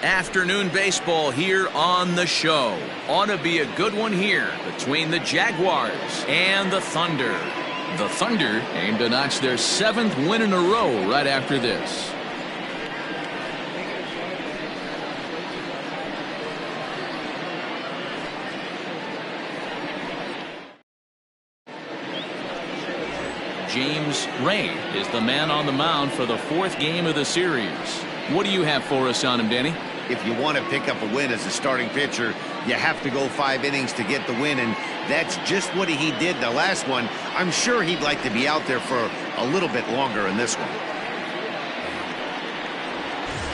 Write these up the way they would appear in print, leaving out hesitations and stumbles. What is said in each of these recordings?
Afternoon baseball here on the show. Ought to be a good one here between the Jaguars and the Thunder. The Thunder aim to notch their 7th win in a row right after this. James Ray is the man on the mound for the 4th game of the series. What do you have for us on him, Danny? If you want to pick up a win as a starting pitcher, you have to go 5 innings to get the win, and that's just what he did the last one. I'm sure he'd like to be out there for a little bit longer in this one.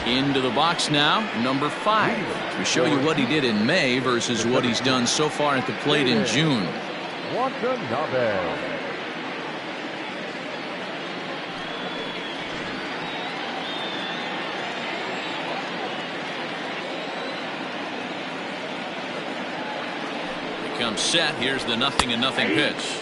Into the box now, number 5, to show you what he did in May versus what he's done so far at the plate in June. Watanabe. Comes set. Here's the 0-0 pitch.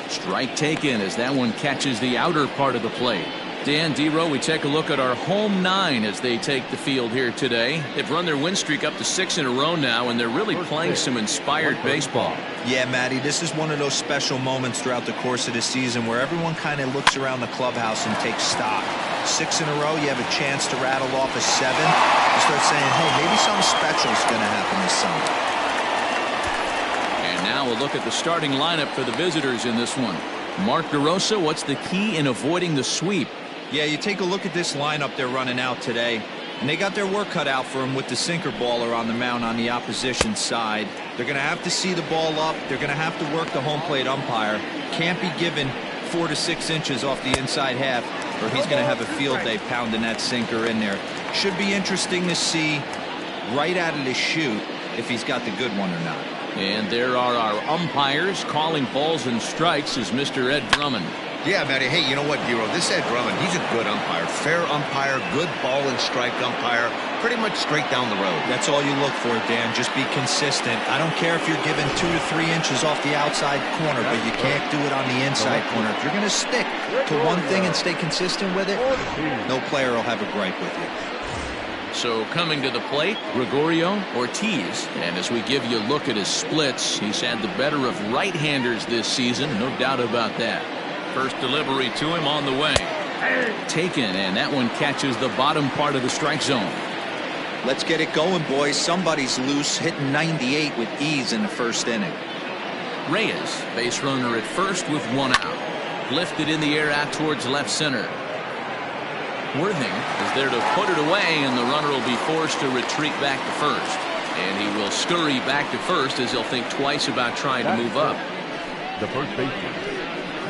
Strike taken as that one catches the outer part of the plate. Dan Dero, we take a look at our home 9 as they take the field here today. They've run their win streak up to 6 in a row now, and they're really playing some inspired baseball. Yeah, Matty, this is one of those special moments throughout the course of the season where everyone kind of looks around the clubhouse and takes stock. 6 in a row, you have a chance to rattle off a 7. You start saying, hey, maybe something special is going to happen this summer. Now we'll look at the starting lineup for the visitors in this one. Mark DeRosa, what's the key in avoiding the sweep? Yeah, you take a look at this lineup they're running out today, and they got their work cut out for them with the sinker baller on the mound on the opposition side. They're going to have to see the ball up. They're going to have to work the home plate umpire. Can't be given 4 to 6 inches off the inside half, or he's going to have a field day pounding that sinker in there. Should be interesting to see right out of the chute if he's got the good one or not. And there are our umpires calling balls and strikes is Mr. Ed Drummond. Yeah, Matty. Hey, you know what, Dero? This Ed Drummond, he's a good umpire. Fair umpire, good ball and strike umpire. Pretty much straight down the road. That's all you look for, Dan. Just be consistent. I don't care if you're given 2 to 3 inches off the outside corner, but you can't do it on the inside corner. If you're going to stick to one thing and stay consistent with it, no player will have a gripe with you. So coming to the plate, Gregorio Ortiz. And as we give you a look at his splits, he's had the better of right-handers this season. No doubt about that. First delivery to him on the way. Taken, and that one catches the bottom part of the strike zone. Let's get it going, boys. Somebody's loose, hitting 98 with ease in the first inning. Reyes, base runner at first with 1 out. Lifted in the air out towards left center. Worthing is there to put it away, and the runner will be forced to retreat back to first. And he will scurry back to first as he'll think twice about trying to move up. The first baseman,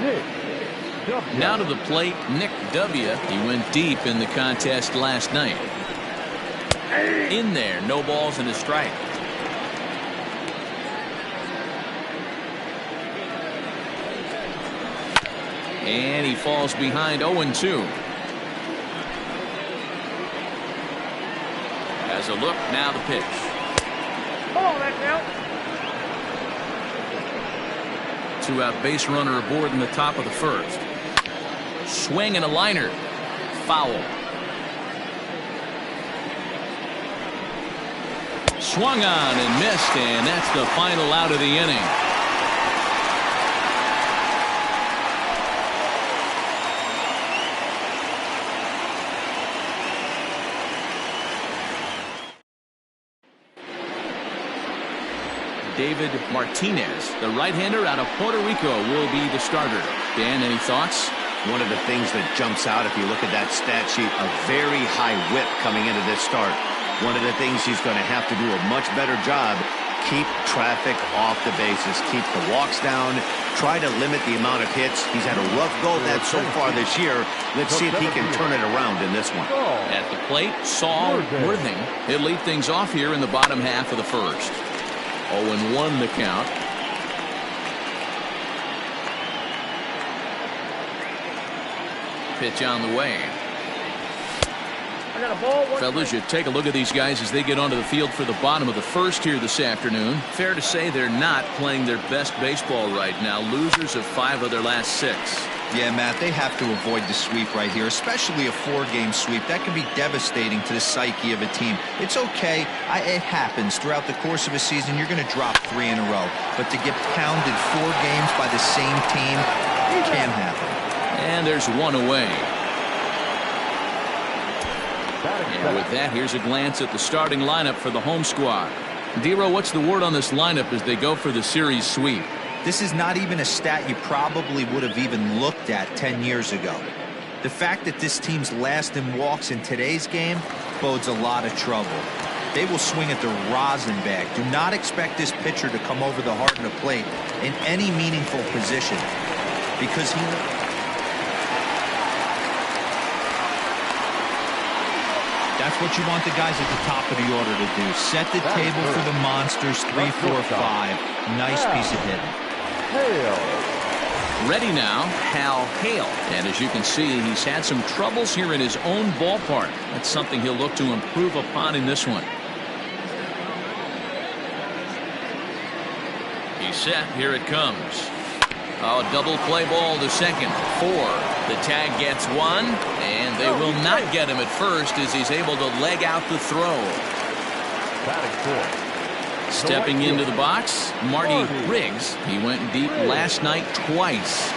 Nick W. Now to the plate, Nick W. He went deep in the contest last night. In there, no balls and a strike. And he falls behind 0-2. As a look, now the pitch. Oh, that's out. 2-out base runner aboard in the top of the first. Swing and a liner. Foul. Swung on and missed, and that's the final out of the inning. David Martinez, the right-hander out of Puerto Rico, will be the starter. Dan, any thoughts? One of the things that jumps out if you look at that stat sheet, a very high whip coming into this start. One of the things he's going to have to do a much better job, keep traffic off the bases, keep the walks down, try to limit the amount of hits. He's had a rough go at that so far this year. Let's see if he can turn it around in this one. At the plate, Saul Worthing. He'll lead things off here in the bottom half of the first. 0-1 the count. Pitch on the way. Fellas, you take a look at these guys as they get onto the field for the bottom of the first here this afternoon. Fair to say they're not playing their best baseball right now. Losers of 5 of their last 6. Yeah, Matt, they have to avoid the sweep right here, especially a 4-game sweep. That can be devastating to the psyche of a team. It's okay. It happens. Throughout the course of a season, you're going to drop 3 in a row. But to get pounded 4 games by the same team, it can happen. And there's one away. And with that, here's a glance at the starting lineup for the home squad. Dero, what's the word on this lineup as they go for the series sweep? This is not even a stat you probably would have even looked at 10 years ago. The fact that this team's last in walks in today's game bodes a lot of trouble. They will swing at the rosin bag. Do not expect this pitcher to come over the heart of the plate in any meaningful position, because that's what you want the guys at the top of the order to do. Set the table for the monsters. 3, 4, 5. Nice piece of hitting. Ready now, Hal Hale. And as you can see, he's had some troubles here in his own ballpark. That's something he'll look to improve upon in this one. He's set. Here it comes. Oh, double play ball to second. 4. The tag gets 1, and they will not get him at first as he's able to leg out the throw. Stepping into the box, Marty Riggs. He went deep last night twice.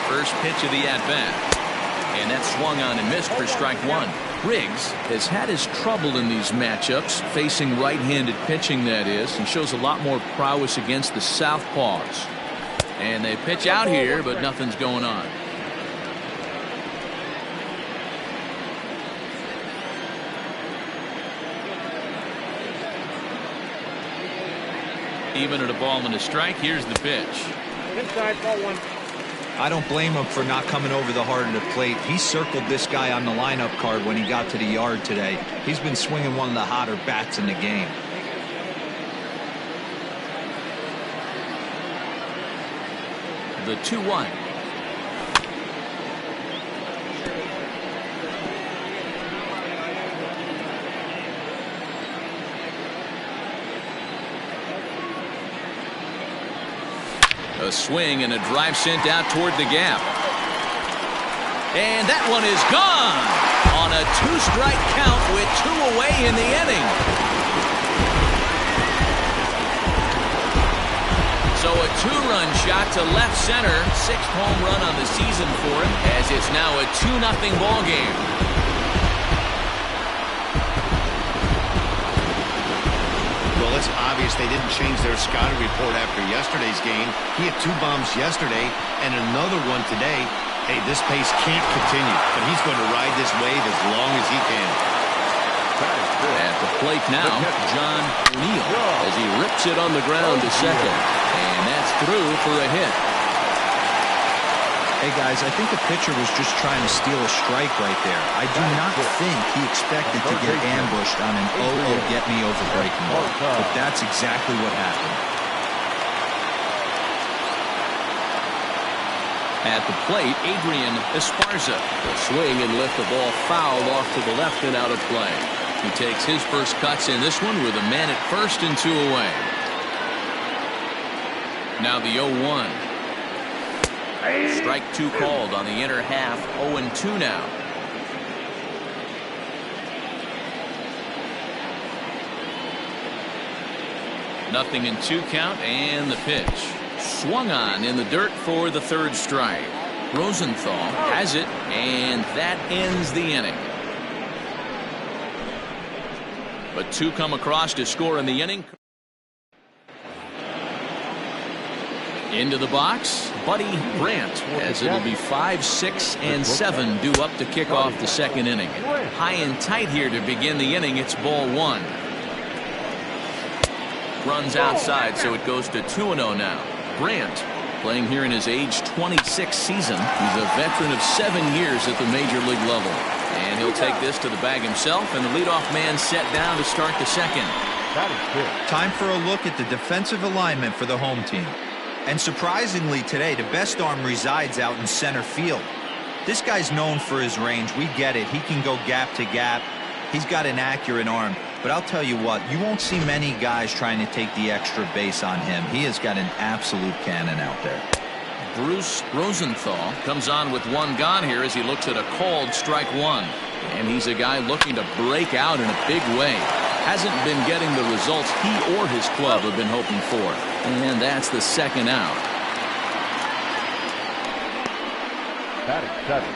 First pitch of the at-bat. And that swung on and missed for strike 1. Riggs has had his trouble in these matchups, facing right-handed pitching, that is. He shows a lot more prowess against the southpaws. And they pitch out here, but nothing's going on. Even at a ball and a strike, here's the pitch. Inside, ball 1. I don't blame him for not coming over the heart of the plate. He circled this guy on the lineup card when he got to the yard today. He's been swinging one of the hotter bats in the game. The 2-1. A swing and a drive sent out toward the gap. And that one is gone on a 2-strike count with 2 away in the inning. So a 2-run shot to left center. 6th home run on the season for him, as it's now a 2-0 ball game. Well, it's obvious they didn't change their scouting report after yesterday's game. He had 2 bombs yesterday and another one today. Hey, this pace can't continue, but he's going to ride this wave as long as he can. At the plate now, John O'Neill, as he rips it on the ground to second. And that's through for a hit. Hey, guys, I think the pitcher was just trying to steal a strike right there. I do not think he expected to get ambushed on an get-me-over breaking ball. But that's exactly what happened. At the plate, Adrian Esparza. The swing and lift the ball foul off to the left and out of play. He takes his first cuts in this one with a man at first and 2 away. Now the 0-1. Strike 2 called on the inner half. 0-2 now. Nothing in 2 count, and the pitch. Swung on in the dirt for the 3rd strike. Rosenthal has it, and that ends the inning. But 2 come across to score in the inning. Into the box, Buddy Brandt, as it'll be 5, 6, and 7 due up to kick off the 2nd inning. High and tight here to begin the inning. It's ball 1. Runs outside, so it goes to 2-0 now. Brandt playing here in his age 26 season. He's a veteran of 7 years at the major league level. And he'll take this to the bag himself, and the leadoff man set down to start the 2nd. Time for a look at the defensive alignment for the home team. And surprisingly today, the best arm resides out in center field. This guy's known for his range. We get it. He can go gap to gap. He's got an accurate arm. But I'll tell you what, you won't see many guys trying to take the extra base on him. He has got an absolute cannon out there. Bruce Rosenthal comes on with one gone here as he looks at a called strike one. And he's a guy looking to break out in a big way. Hasn't been getting the results he or his club have been hoping for. And that's the second out. Batting seven,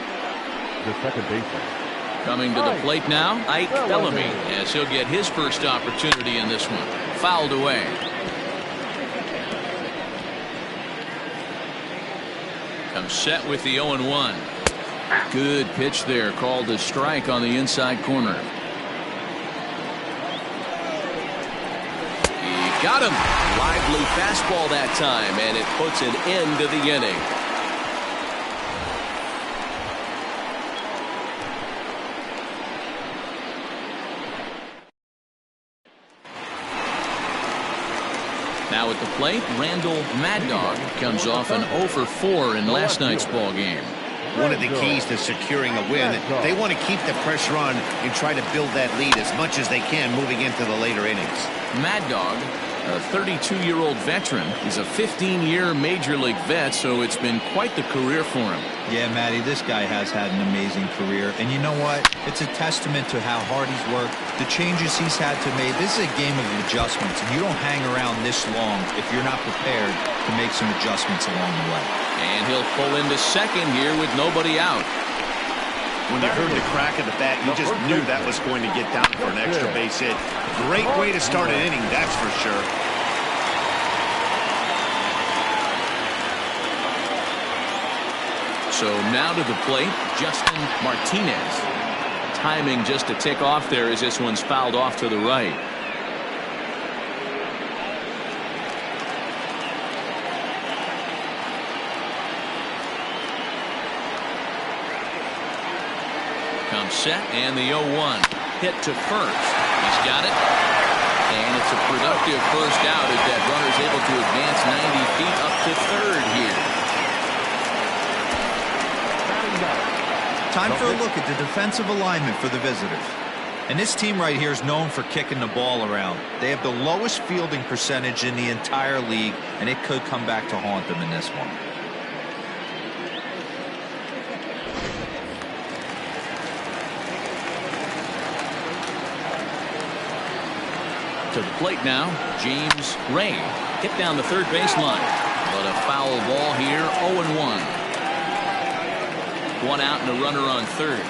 the second baseman. Coming to the plate now, Ike Bellamy, as he'll get his first opportunity in this one. Fouled away. Comes set with the 0-1. Good pitch there, called a strike on the inside corner. He got him. Lively fastball that time, and it puts an end to the inning. Now at the plate, Randall Mad Dog comes off an 0 for 4 in last night's ball game. One of the keys to securing a win, they want to keep the pressure on and try to build that lead as much as they can moving into the later innings. Mad Dog, a 32-year-old veteran. He's a 15-year major league vet, so it's been quite the career for him. Yeah, Matty, this guy has had an amazing career. And you know what? It's a testament to how hard he's worked, the changes he's had to make. This is a game of adjustments, and you don't hang around this long if you're not prepared to make some adjustments along the way. And he'll pull into second here with nobody out. When you heard the crack of the bat, you just knew that was going to get down for an extra base hit. Great way to start an inning, that's for sure. So now to the plate, Justin Martinez. Timing just a tick off there as this one's fouled off to the right. Comes set, and the 0-1 hit to first. He's got it. And it's a productive first out as that runner's able to advance 90 feet up to third here. Time for a look at the defensive alignment for the visitors. And this team right here is known for kicking the ball around. They have the lowest fielding percentage in the entire league, and it could come back to haunt them in this one. To the plate now, James Ray. Hit down the third baseline. But a foul ball here, 0-1. One out and a runner on third.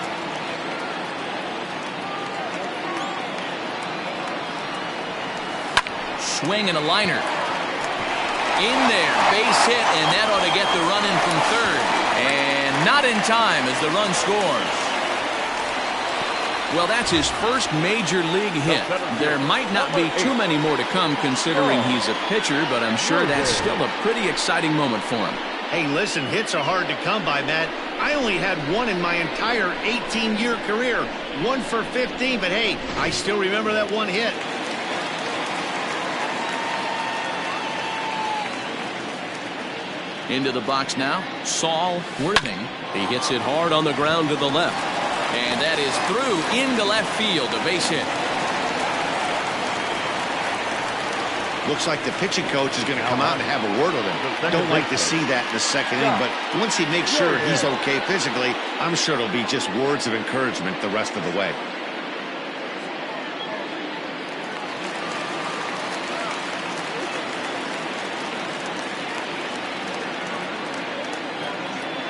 Swing and a liner. In there, base hit, and that ought to get the run in from third. And not in time as the run scores. Well, that's his first major league hit. There might not be too many more to come considering he's a pitcher, but I'm sure that's still a pretty exciting moment for him. Hey, listen, hits are hard to come by, Matt. I only had one in my entire 18-year career. 1 for 15, but hey, I still remember that one hit. Into the box now, Saul Worthing. He hits it hard on the ground to the left. And that is through into left field, a base hit. Looks like the pitching coach is going to come out and have a word with him. Don't like to see that in the second inning, but once he makes sure he's okay physically, I'm sure it'll be just words of encouragement the rest of the way.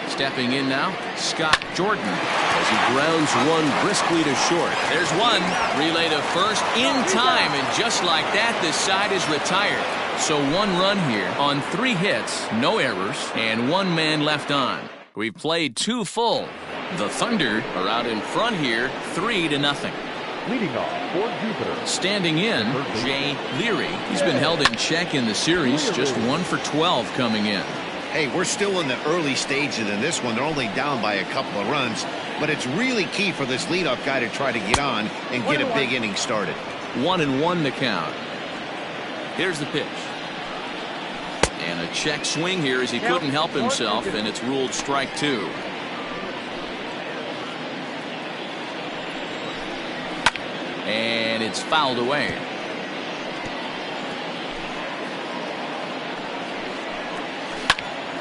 Stepping in now, Scott Jordan, as he grounds one briskly to short. There's one. Relay to first in time, and just like that, this side is retired. So one run here on 3 hits, no errors, and 1 man left on. We've played 2 full. The Thunder are out in front here, 3-0. Leading off for Jupiter. Standing in, Jay Leary. He's been held in check in the series, just 1 for 12 coming in. Hey, we're still in the early stages in this one. They're only down by a couple of runs, but it's really key for this leadoff guy to try to get on and get a big inning started. 1-1 to count. Here's the pitch. And a check swing here as he couldn't help himself, and it's ruled strike 2. And it's fouled away.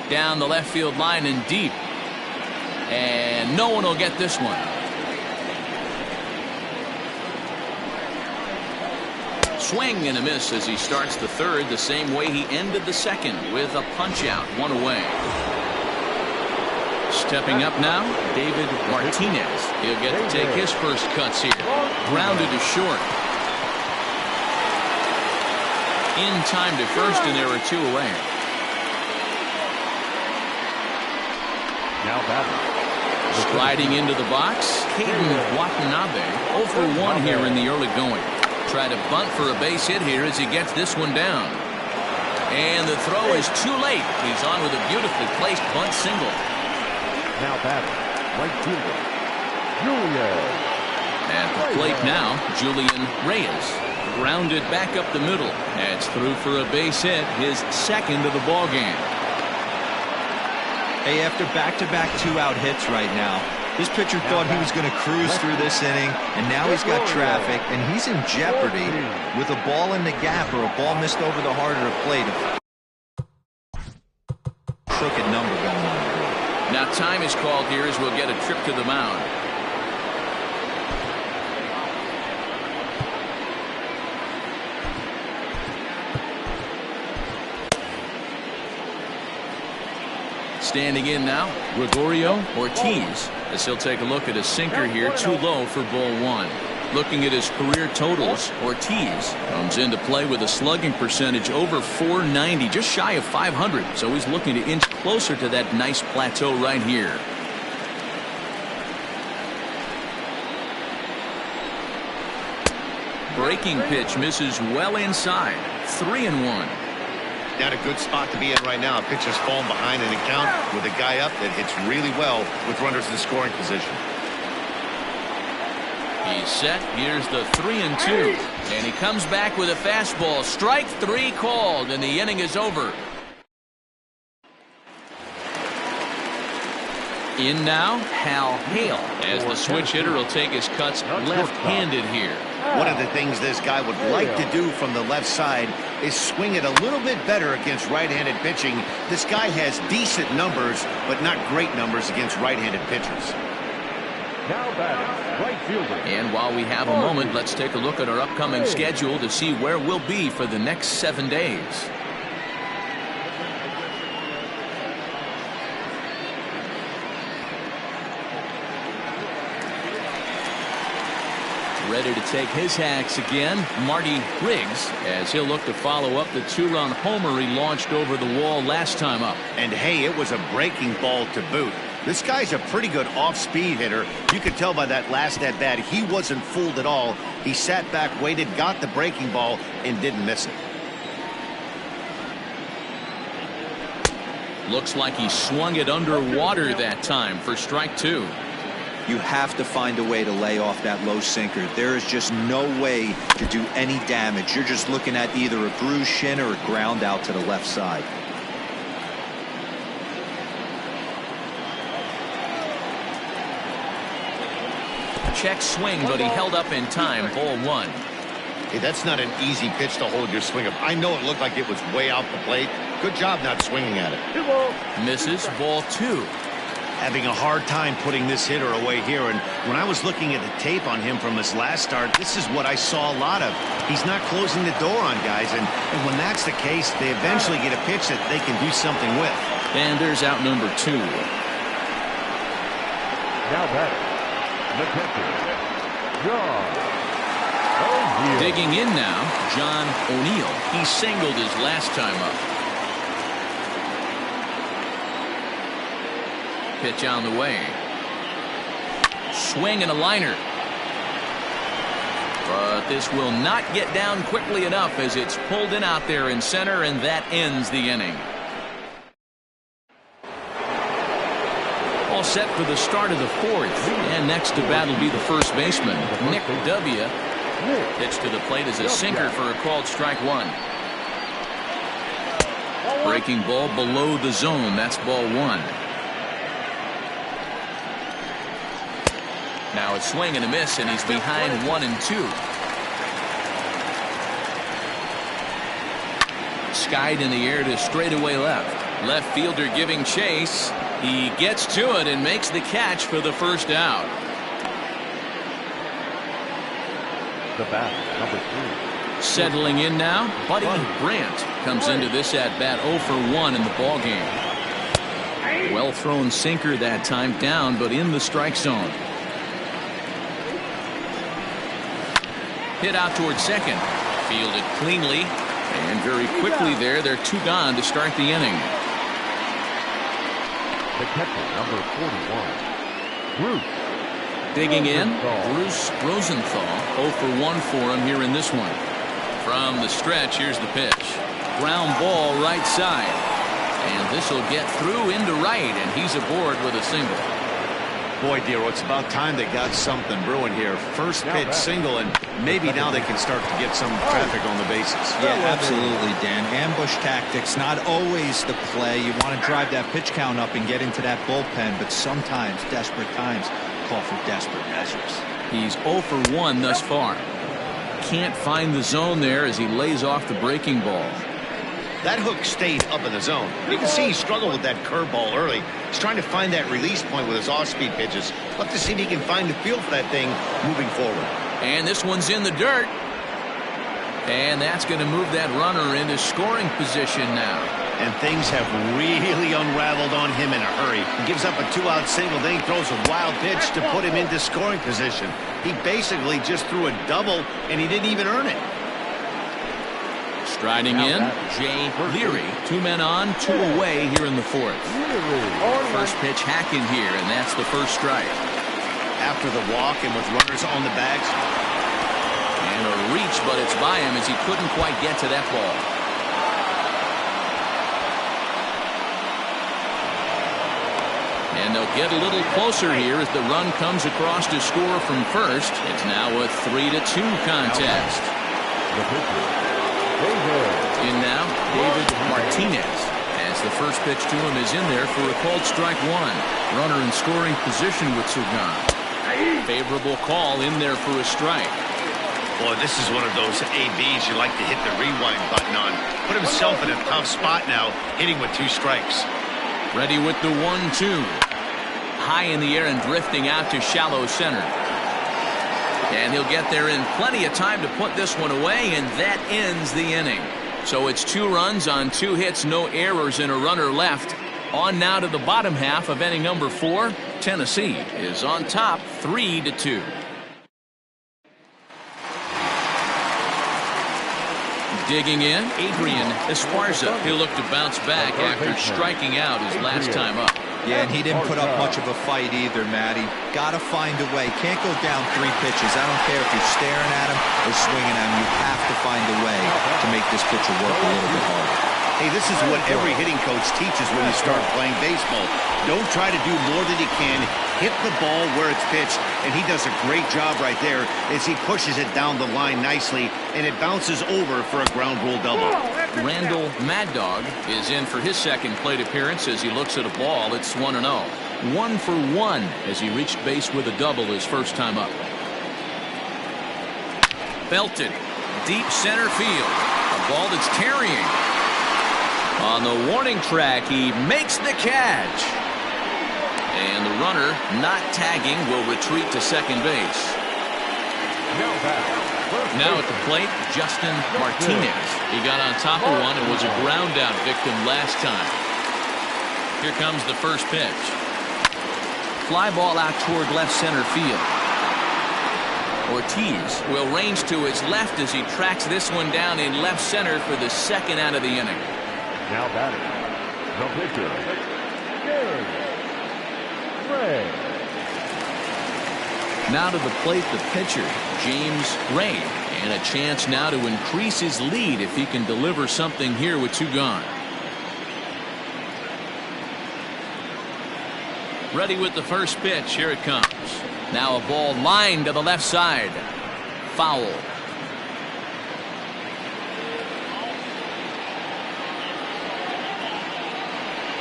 Down the left field line and deep. And no one will get this one. Swing and a miss as he starts the third the same way he ended the second with a punch out, one away. Stepping up now, David Martinez. He'll get to take his first cuts here. Grounded to short. In time to first, and there are two away. Now batting. Striding into the box, Caden Watanabe. 0 for 1 here in the early going. Try to bunt for a base hit here as he gets this one down. And the throw is too late. He's on with a beautifully placed bunt single. Now batting. Right fielder. Julian. At the plate now, Julian Reyes. Grounded back up the middle. That's through for a base hit, his second of the ball game. Hey, after back-to-back two-out hits right now, this pitcher thought he was going to cruise through this inning, and now he's got traffic, and he's in jeopardy with a ball in the gap or a ball missed over the heart of the plate. Crooked number going on. Now time is called here as we'll get a trip to the mound. Standing in now, Gregorio Ortiz, as he'll take a look at a sinker here, too low for ball one. Looking at his career totals, Ortiz comes into play with a slugging percentage over .490, just shy of 500. So he's looking to inch closer to that nice plateau right here. Breaking pitch misses well inside. 3-1. Not a good spot to be in right now. Pitcher's falling behind in the count with a guy up that hits really well with runners in scoring position. He's set. Here's the 3-2. And he comes back with a fastball. Strike three called, and the inning is over. In now, Hal Hale, as the switch hitter will take his cuts left-handed here. One of the things this guy would like to do from the left side is swing it a little bit better against right-handed pitching. This guy has decent numbers, but not great numbers against right-handed pitchers. Now batting. Right fielder. And while we have a moment, let's take a look at our upcoming schedule to see where we'll be for the next 7 days. Ready to take his hacks again, Marty Riggs, as he'll look to follow up the two-run homer he launched over the wall last time up. And hey, it was a breaking ball to boot. This guy's a pretty good off-speed hitter. You could tell by that last at-bat he wasn't fooled at all. He sat back, waited, got the breaking ball, and didn't miss it. Looks like he swung it underwater that time for strike two. You have to find a way to lay off that low sinker. There is just no way to do any damage. You're just looking at either a bruised shin or a ground out to the left side. Check swing, but he held up in time. Ball one. Hey, that's not an easy pitch to hold your swing up. I know it looked like it was way out the plate. Good job not swinging at it. Misses. Ball two. Having a hard time putting this hitter away here, and when I was looking at the tape on him from his last start, this is what I saw a lot of. He's not closing the door on guys, and when that's the case, they eventually get a pitch that they can do something with. And there's out number two. Now batting. The catcher, John O'Neill. Digging in now, John O'Neill. He singled his last time up. Pitch on the way. Swing and a liner. But this will not get down quickly enough as it's pulled in out there in center, and that ends the inning. All set for the start of the fourth. And next to bat will be the first baseman, Nick W. Pitch to the plate is a sinker for a called strike one. Breaking ball below the zone. That's ball one. Now a swing and a miss, and he's behind 1-2. Skied in the air to straightaway left. Left fielder giving chase. He gets to it and makes the catch for the first out. The bat, number 3. Settling in now, Buddy Brandt comes into this at bat 0 for 1 in the ball game. Well thrown sinker that time, down but in the strike zone. Hit out towards second. Fielded cleanly. And very quickly there, they're 2 gone to start the inning. The catcher, number 41. Bruce. Digging in, Bruce Rosenthal. 0 for 1 for him here in this one. From the stretch, here's the pitch. Ground ball right side. And this will get through into right, and he's aboard with a single. Boy, Dero, it's about time they got something brewing here. First pitch single, and maybe now they can start to get some traffic on the bases. Yeah, absolutely, Dan. Ambush tactics, not always the play. You want to drive that pitch count up and get into that bullpen, but sometimes desperate times call for desperate measures. He's 0 for 1 thus far. Can't find the zone there as he lays off the breaking ball. That hook stayed up in the zone. You can see he struggled with that curveball early. He's trying to find that release point with his off-speed pitches. Look to see if he can find the feel for that thing moving forward. And this one's in the dirt. And that's going to move that runner into scoring position now. And things have really unraveled on him in a hurry. He gives up a 2-out single, then he throws a wild pitch to put him into scoring position. He basically just threw a double, and he didn't even earn it. Striding in, Jay Leary. 2 men on, 2 away here in the 4th. First pitch hacking here, and that's the first strike. After the walk and with runners on the backs. And a reach, but it's by him as he couldn't quite get to that ball. And they'll get a little closer here as the run comes across to score from first. It's now a 3-2 contest. The pitcher. In now, David Martinez, as the first pitch to him is in there for a called strike 1. Runner in scoring position with Sugan. Favorable call in there for a strike. Boy, this is one of those ABs you like to hit the rewind button on. Put himself in a tough spot now, hitting with 2 strikes. Ready with the 1-2. High in the air and drifting out to shallow center. And he'll get there in plenty of time to put this one away, and that ends the inning. So it's 2 runs on 2 hits, no errors, and a runner left. On now to the bottom half of inning number 4. Tennessee is on top 3-2. Digging in, Adrian Esparza. He'll look to bounce back after striking out his last time up. Yeah, and he didn't put up much of a fight either, Matty. Got to find a way. Can't go down 3 pitches. I don't care if you're staring at him or swinging at him. You have to find a way to make this pitcher work a little bit harder. Hey, this is what every hitting coach teaches when you start playing baseball. Don't try to do more than you can. Hit the ball where it's pitched, and he does a great job right there as he pushes it down the line nicely, and it bounces over for a ground rule double. Randall Mad Dog is in for his second plate appearance as he looks at a ball. It's 1-0. 1 for 1 as he reached base with a double his first time up. Belted deep center field. A ball that's carrying. On the warning track, he makes the catch. And the runner, not tagging, will retreat to second base. Now at the plate, Justin Martinez. He got on top of one and was a ground out victim last time. Here comes the first pitch. Fly ball out toward left center field. Ortiz will range to his left as he tracks this one down in left center for the second out of the inning. Now batting, the pitcher, James Ray. Now to the plate, the pitcher, James Ray. And a chance now to increase his lead if he can deliver something here with 2 gone. Ready with the first pitch. Here it comes. Now a ball lined to the left side. Foul.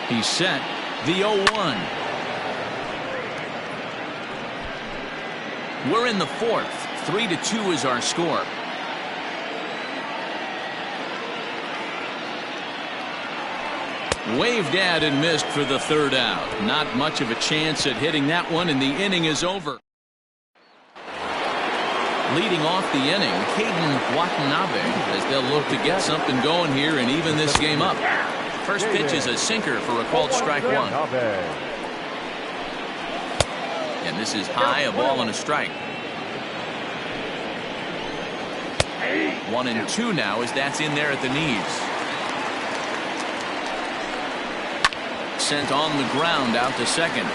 He's set. The 0-1. We're in the 4th. 3-2 is our score. Waved at and missed for the third out. Not much of a chance at hitting that one, and the inning is over. Leading off the inning, Caden Watanabe, as they'll look to get something going here and even this game up. First pitch is a sinker for a called strike one. And this is high, a ball and a strike. 1-2 now as that's in there at the knees. Sent on the ground out to second.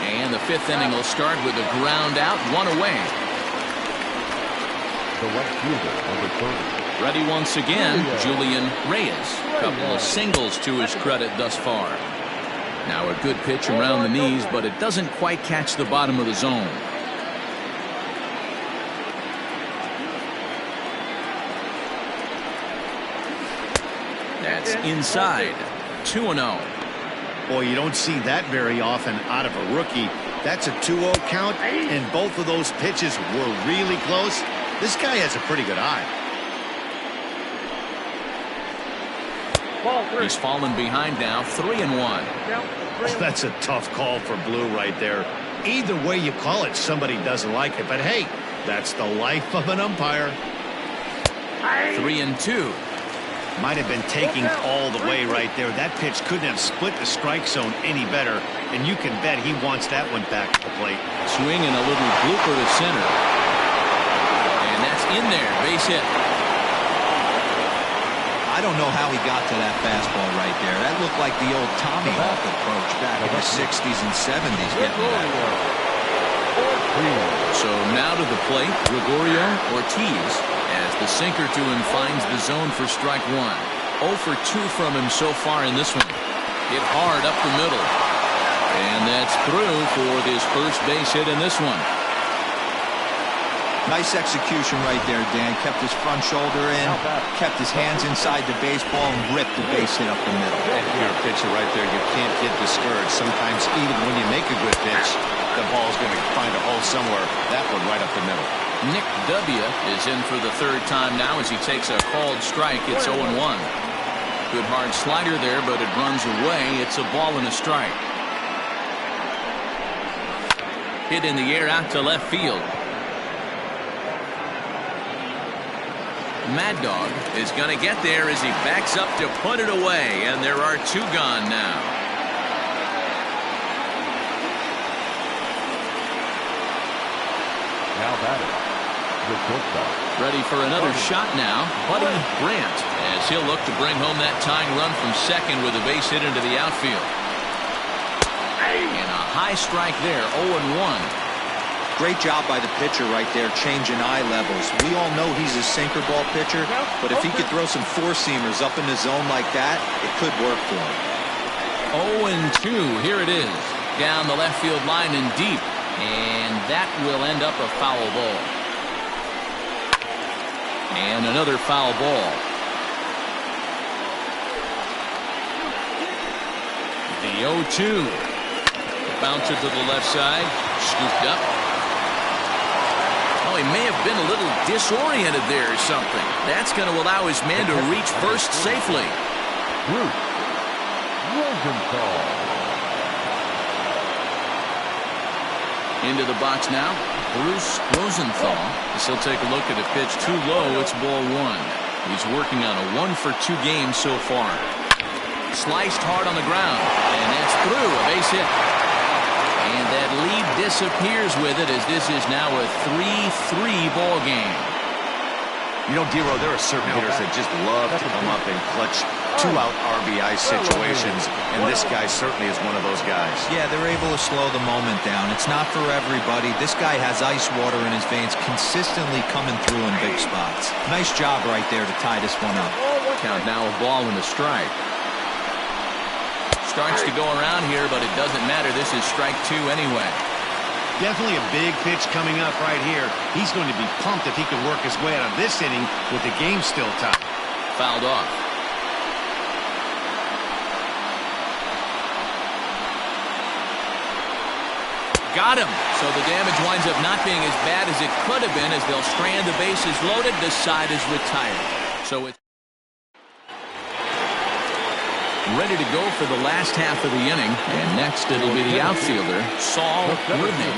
And the fifth inning will start with a ground out, one away. The left fielder, number 30. Ready once again, Julian Reyes. Couple of singles to his credit thus far. Now a good pitch around the knees, but it doesn't quite catch the bottom of the zone. That's inside. 2-0. Boy, you don't see that very often out of a rookie. That's a 2-0 count, and both of those pitches were really close. This guy has a pretty good eye. He's fallen behind now, 3-1. Oh, that's a tough call for Blue right there. Either way you call it, somebody doesn't like it. But hey, that's the life of an umpire. 3-2. Might have been taking all the way right there. That pitch couldn't have split the strike zone any better. And you can bet he wants that one back to the plate. Swinging a little blooper to center. And that's in there. Base hit. I don't know how he got to that fastball right there. That looked like the old Tommy Hawk approach back in the 60s and 70s getting that one. So now to the plate, Gregorio Ortiz, as the sinker to him finds the zone for strike one. 0 for 2 from him so far in this one. Hit hard up the middle. And that's through for his first base hit in this one. Nice execution right there, Dan. Kept his front shoulder in, kept his hands inside the baseball, and ripped the base hit up the middle. And if you're a pitcher right there, you can't get discouraged. Sometimes even when you make a good pitch, the ball's going to find a hole somewhere. That one right up the middle. Nick W. is in for the third time now as he takes a called strike. It's 0-1. Good hard slider there, but it runs away. It's a ball and a strike. Hit in the air out to left field. Mad Dog is going to get there as he backs up to put it away, and there are 2 gone now. Now batting, the shortstop. Ready for another shot now, Buddy Brandt, as he'll look to bring home that tying run from second with a base hit into the outfield. And a high strike there, 0-1. Great job by the pitcher right there, changing eye levels. We all know he's a sinker ball pitcher, but if he could throw some four-seamers up in the zone like that, it could work for him. 0-2. Here it is. Down the left field line and deep. And that will end up a foul ball. And another foul ball. The 0-2. Bouncer to the left side. Scooped up. Oh, he may have been a little disoriented there or something. That's going to allow his man to reach first safely. Bruce Rosenthal. Into the box now, Bruce Rosenthal. As he'll take a look at a pitch too low. It's ball 1. He's working on a 1 for 2 game so far. Sliced hard on the ground, and that's through. A base hit. And that lead disappears with it as this is now a 3-3 ball game. You know, Dero, there are certain hitters that just love to come up and clutch 2-out RBI situations, and this guy certainly is one of those guys. Yeah, they're able to slow the moment down. It's not for everybody. This guy has ice water in his veins, consistently coming through in big spots. Nice job right there to tie this one up. Count now a ball and a strike. Starts to go around here, but it doesn't matter. This is strike 2 anyway. Definitely a big pitch coming up right here. He's going to be pumped if he can work his way out of this inning with the game still tied. Fouled off. Got him. So the damage winds up not being as bad as it could have been as they'll strand the bases loaded. This side is retired. So it's ready to go for the last half of the inning. And next it'll be the outfielder, Saul Worthing.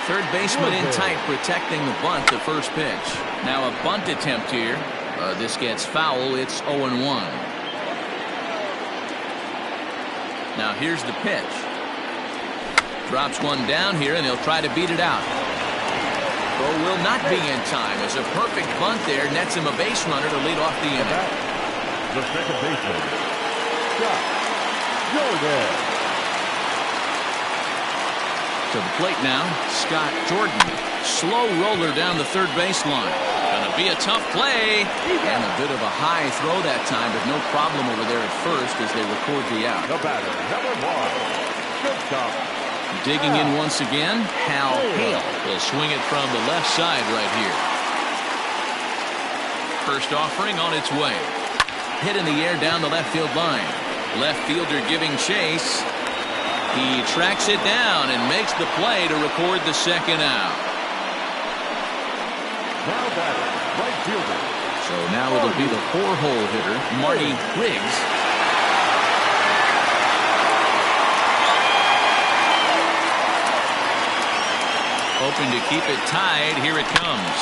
Third baseman in tight, protecting the bunt, the first pitch. Now a bunt attempt here. This gets foul. It's 0-1. Now here's the pitch. Drops one down here, and he'll try to beat it out. Throw will not be in time. As a perfect bunt there nets him a base runner to lead off the inning. The second baseman, Scott Jordan. To the plate now, Scott Jordan. Slow roller down the third baseline. Gonna be a tough play. And a bit of a high throw that time, but no problem over there at first as they record the out. The batter, number 1, shortstop. Digging in once again, Hal Hale will swing it from the left side right here. First offering on its way. Hit in the air down the left field line. Left fielder giving chase. He tracks it down and makes the play to record the second out. Now batter, right fielder. So now it'll be the 4-hole hitter, Marty Riggs. Hoping to keep it tied. Here it comes.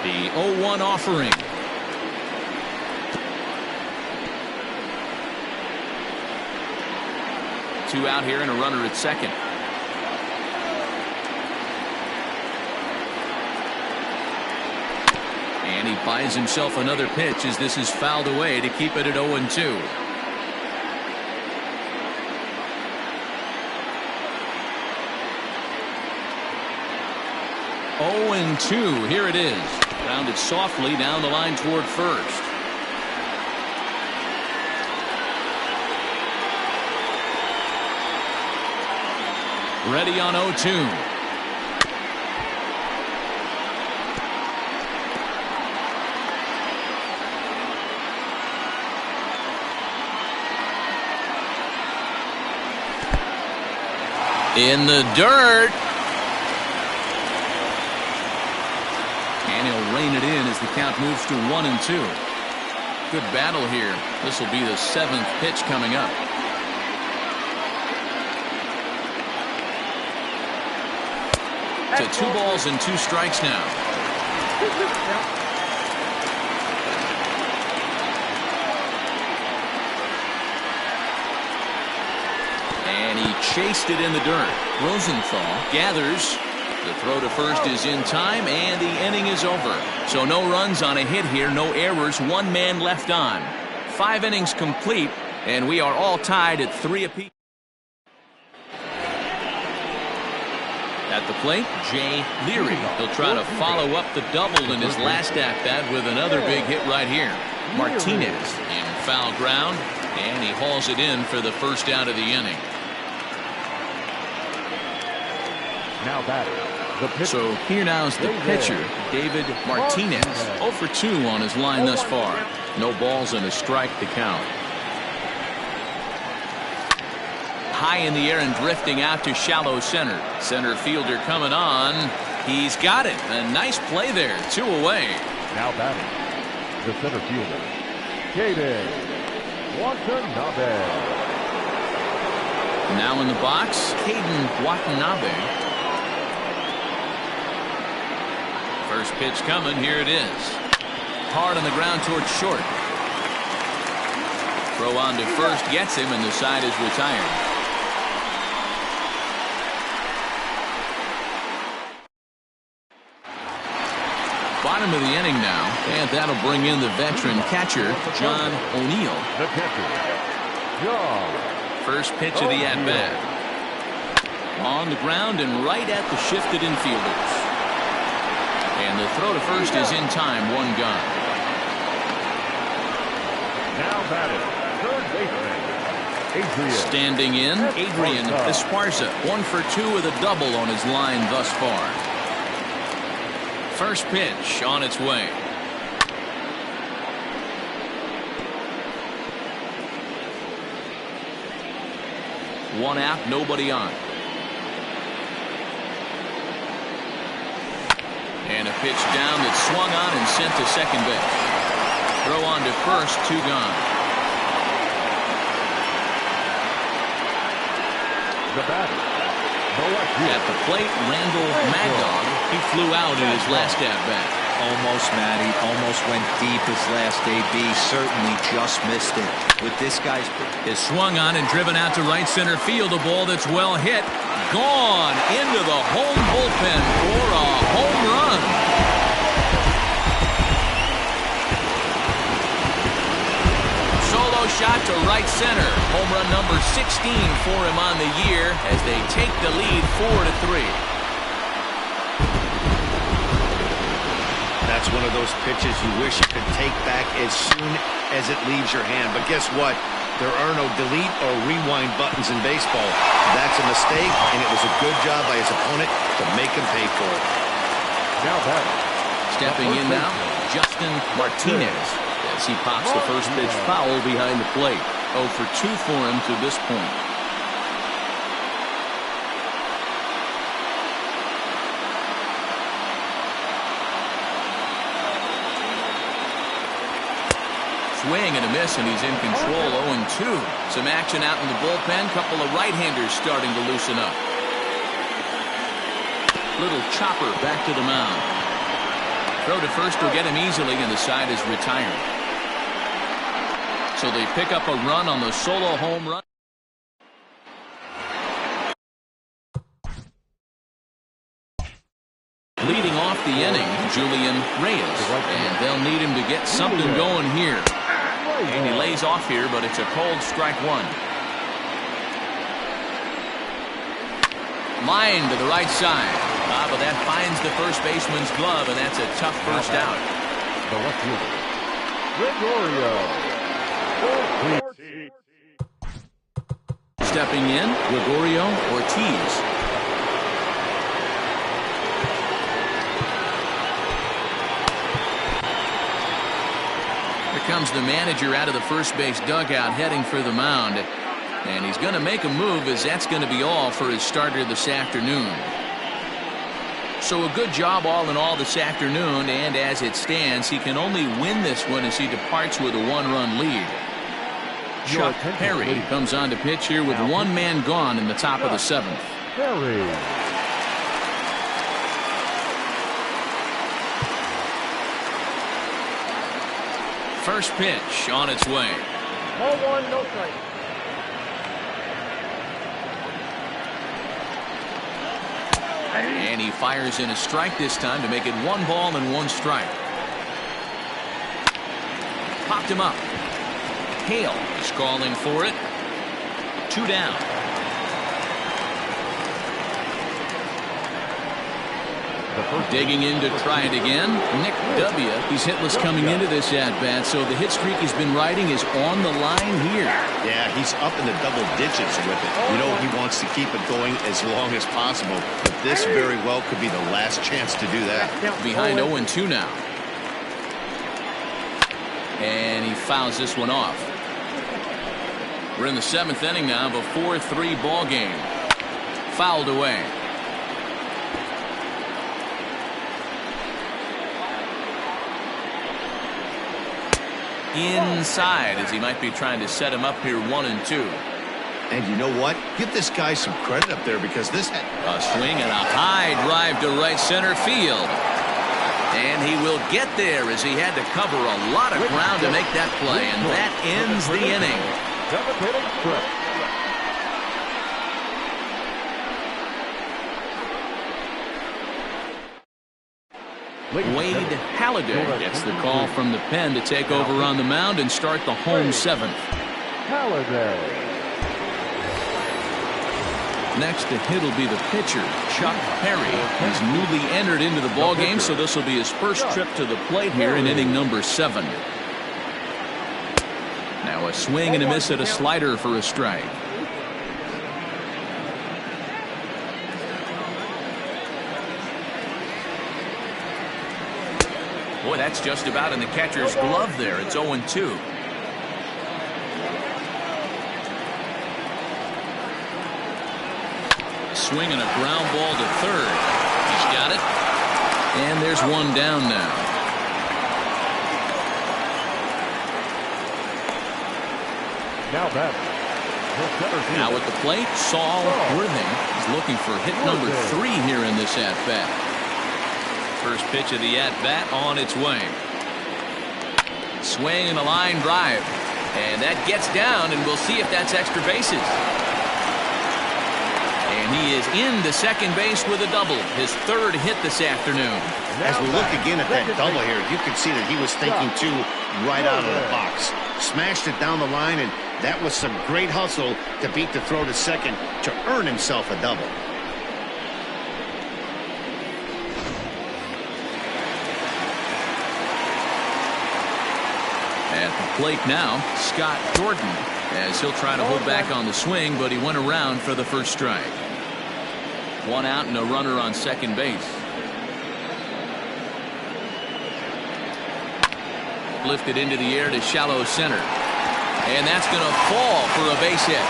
The 0-1 offering. Two out here and a runner at second. And he buys himself another pitch as this is fouled away to keep it at 0-2. Here it is. Grounded softly down the line toward first. Ready on 0-2. In the dirt. And he'll rein it in as the count moves to 1-2. Good battle here. This will be the 7th pitch coming up. To 2 balls and 2 strikes now. And he chased it in the dirt. Rosenthal gathers. The throw to first is in time, and the inning is over. So no runs on a hit here, no errors, 1 man left on. 5 innings complete, and we are all tied at 3 apiece. At the plate, Jay Leary. He'll try to follow up the double in his last at-bat with another big hit right here. Martinez in foul ground, and he hauls it in for the first out of the inning. Now batter. So here now is the pitcher, David Martinez. 0 for 2 on his line thus far. No balls and a strike to count. High in the air and drifting out to shallow center. Center fielder coming on. He's got it. A nice play there. 2 away. Now batting, the center fielder, Caden Watanabe. Now in the box, Caden Watanabe. First pitch coming. Here it is. Hard on the ground towards short. Throw on to first gets him, and the side is retired. Bottom of the inning now, and that'll bring in the veteran catcher, John O'Neill. The catcher, John. First pitch of the at-bat. On the ground and right at the shifted infielders. And the throw to first is in time. 1 gone. Now batting, third baseman, Adrian. Standing in, Adrian Esparza. 1 for 2 with a double on his line thus far. First pitch on its way. 1 out, nobody on. And a pitch down that swung on and sent to second base. Throw on to first, 2 gone. The batter, At the plate, Randall Mad Dog. He flew out in his last at-bat. Almost, Matty. Almost went deep his last AB. Certainly just missed it. With this guy's... Is swung on and driven out to right center field. A ball that's well hit. Gone into the home bullpen for a home run. Solo shot to right center. Home run number 16 for him on the year as they take the lead 4-3. That's one of those pitches you wish you could take back as soon as it leaves your hand. But guess what? There are no delete or rewind buttons in baseball. That's a mistake, and it was a good job by his opponent to make him pay for it. now batting. Stepping in now, Justin Martinez as he pops the first pitch foul behind the plate. 0 for 2 for him to this point. Swing and a miss, and he's in control. 0-2. Some action out in the bullpen. Couple of right-handers starting to loosen up. Little chopper back to the mound. Throw to first will get him easily, and the side is retired. So they pick up a run on the solo home run. Leading off the inning, Julian Reyes, and they'll need him to get something going here. And he lays off here, but it's a cold strike 1. Line to the right side. But that finds the first baseman's glove, and that's a tough first out. The left fielder, Gregorio. Stepping in, Gregorio Ortiz. Here comes the manager out of the first base dugout heading for the mound. And he's going to make a move, as that's going to be all for his starter this afternoon. So a good job all in all this afternoon, and as it stands, he can only win this one as he departs with a 1-run lead. Chuck Perry comes on to pitch here with 1 man gone in the top of the 7th. Perry. First pitch on its way. 0-1, no strike. And he fires in a strike this time to make it 1 ball and 1 strike. Popped him up. Hale is calling for it. 2 down. Digging in to try it again. Nick W. He's hitless coming into this at-bat, so the hit streak he's been riding is on the line here. Yeah, he's up in the double digits with it. You know, he wants to keep it going as long as possible, but this very well could be the last chance to do that. Behind 0-2 now. And he fouls this one off. We're in the 7th inning now of a 4-3 ball game. Fouled away. Inside, as he might be trying to set him up here 1-2. And you know what? Give this guy some credit up there, because this... A swing and a high drive to right center field. And he will get there, as he had to cover a lot of ground to make that play. And that ends the inning. Wade Halladay gets the call from the pen to take over on the mound and start the home 7th. Halladay. Next to hit will be the pitcher, Chuck Perry. He's newly entered into the ballgame, so this will be his first trip to the plate here in inning number 7. Now a swing and a miss at a slider for a strike. Boy, that's just about in the catcher's glove there. It's 0-2. swing and a ground ball to third. He's got it. And there's one down now. Now batting. Now at the plate, Saul Worthing is looking for hit number 3 here in this at-bat. First pitch of the at-bat on its way. Swing and a line drive. And that gets down, and we'll see if that's extra bases. And he is into second base with a double. His 3rd hit this afternoon. As we look again at that double here, you can see that he was thinking too right out of the box. Smashed it down the line, and that was some great hustle to beat the throw to second to earn himself a double. At the plate now, Scott Jordan, as he'll try to hold back on the swing, but he went around for the first strike. 1 out and a runner on second base. Lifted into the air to shallow center. And that's going to fall for a base hit.